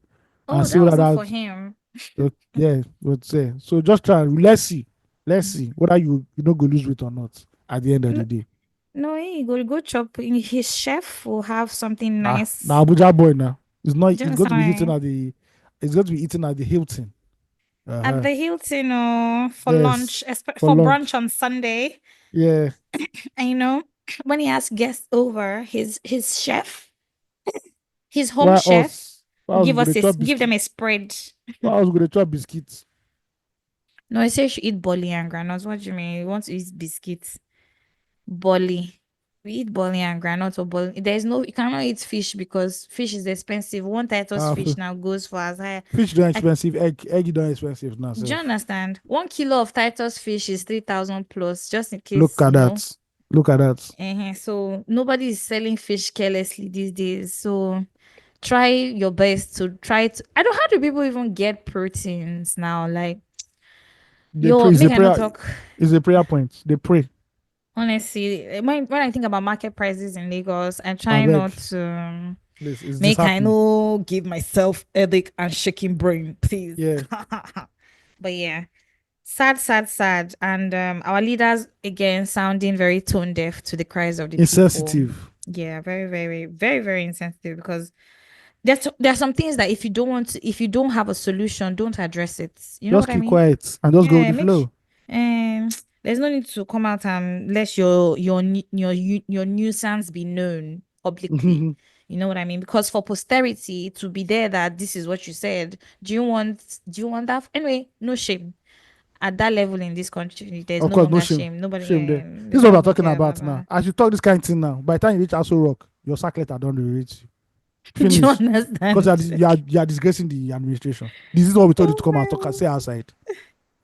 and Oh, see that whether wasn't for that, him. yeah, would say. So just try. Let's see. Let's see whether you don't go lose weight or not at the end of the No, day. no, he go chop. His chef will have something Now nice. Abuja boy now. It's not. Do you It's going to be eating understand? at the. It's going to be eating at the Hilton. At Uh-huh. the Hilton, for Yes. lunch, For for brunch lunch. on Sunday. Yeah. And when he has guests over, his chef, his home Why chef, us? Why else we going to chop give them biscuit? a spread. Why else we going to chop biscuits? No, he said you should eat bolly and granules. What do you mean? You want to eat biscuits? Bolly. We eat bolly and granules or bolly. There's no, you cannot eat fish because fish is expensive. One Titus Uh, fish now goes for as high. Fish don't I, expensive. Egg don't expensive now. do you Self. understand? 1 kilo of Titus fish is 3,000 plus, just in Look case, at that. Look at that. So nobody is selling fish carelessly these days. So try your best to try to. I don't. How do people even get proteins now? Like They pray. yo, It's a make I not prayer. talk. It's a prayer point. They pray. Honestly, when I think about market prices in Lagos, I I try beg. not to Please, it's make I disheartening. know give myself headache and shaking brain, please. Yeah. But yeah, sad, sad, sad, and our leaders again sounding very tone deaf to the cries of the people. Insensitive. Yeah, very, very, very, very insensitive because there are some things that if you don't have a solution, don't address it. You know Just what I keep mean? quiet and just go with Yeah, the flow. um there's no need to come out and let your nuisance be known publicly. You know what I mean? Because for posterity to be there that this is what you said, do you want that? Anyway, no shame. At that level in this country, there's Of no course, no longer shame. shame. Nobody Shame there. This they is what don't we're even talking care about about now. that. As you talk this kind of thing now, by the time you reach Aso Rock, your sack letter don't reach you. Do you Finish. Because understand? you are disgracing the administration. This is what we told you to Oh come and talk and say outside.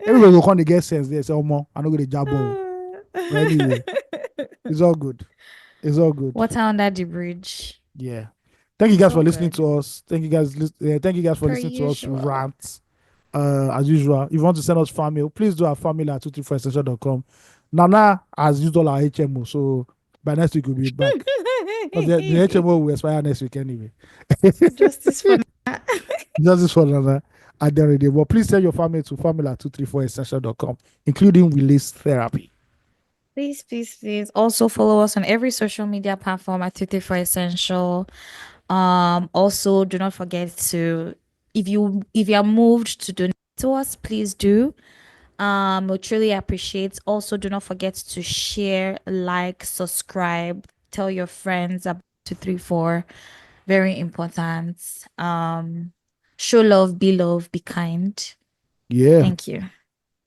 Everybody will come to get sense there. Say, oh, more, I'm not going to jab on. But anyway, my. it's all good. It's all good. Water under the bridge. Yeah. Thank you It's guys all for listening good. to us. Thank you guys for Per listening to us usual. rant. As usual, if you want to send us fan mail, please do our fan mail at 234essential.com. Nana has used all our HMO, so by next week we'll be back. Because the HMO will expire next week anyway. Justice for that. Just this for Nana at the end of the day. But please send your fan mail to family at 234essential.com, including release therapy. Please, please, please. Also follow us on every social media platform at Tutti for Essential. Also do not forget to if you are moved to donate to us, please do. We truly appreciate. Also, do not forget to share, like, subscribe, tell your friends about 234. Very important. Show love, be love, be kind. Yeah. Thank you.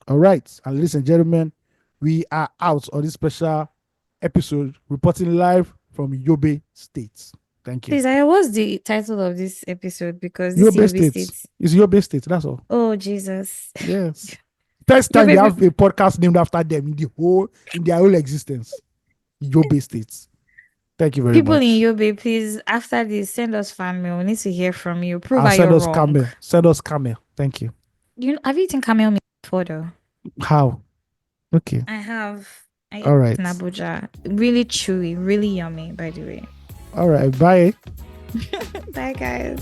All right. And ladies and gentlemen, we are out on this special episode reporting live from Yobe State. Thank you. Please, I was the title of this episode because this Yobe is Yobe State. State. It's Yobe State. That's all. Oh Jesus. Yes. First Your time they baby have a podcast named after them in their whole existence. Yobe State. Thank you very people in much. Yobe, please, after this, send us fan mail. We need to hear from you. Prove And that send you're us wrong. camel. Send us camel. Thank you. Have you eaten camel meat before though? How? Okay. I have. I ate All it right. in Abuja. Really chewy, really yummy, by the way. All right. Bye. Bye, guys.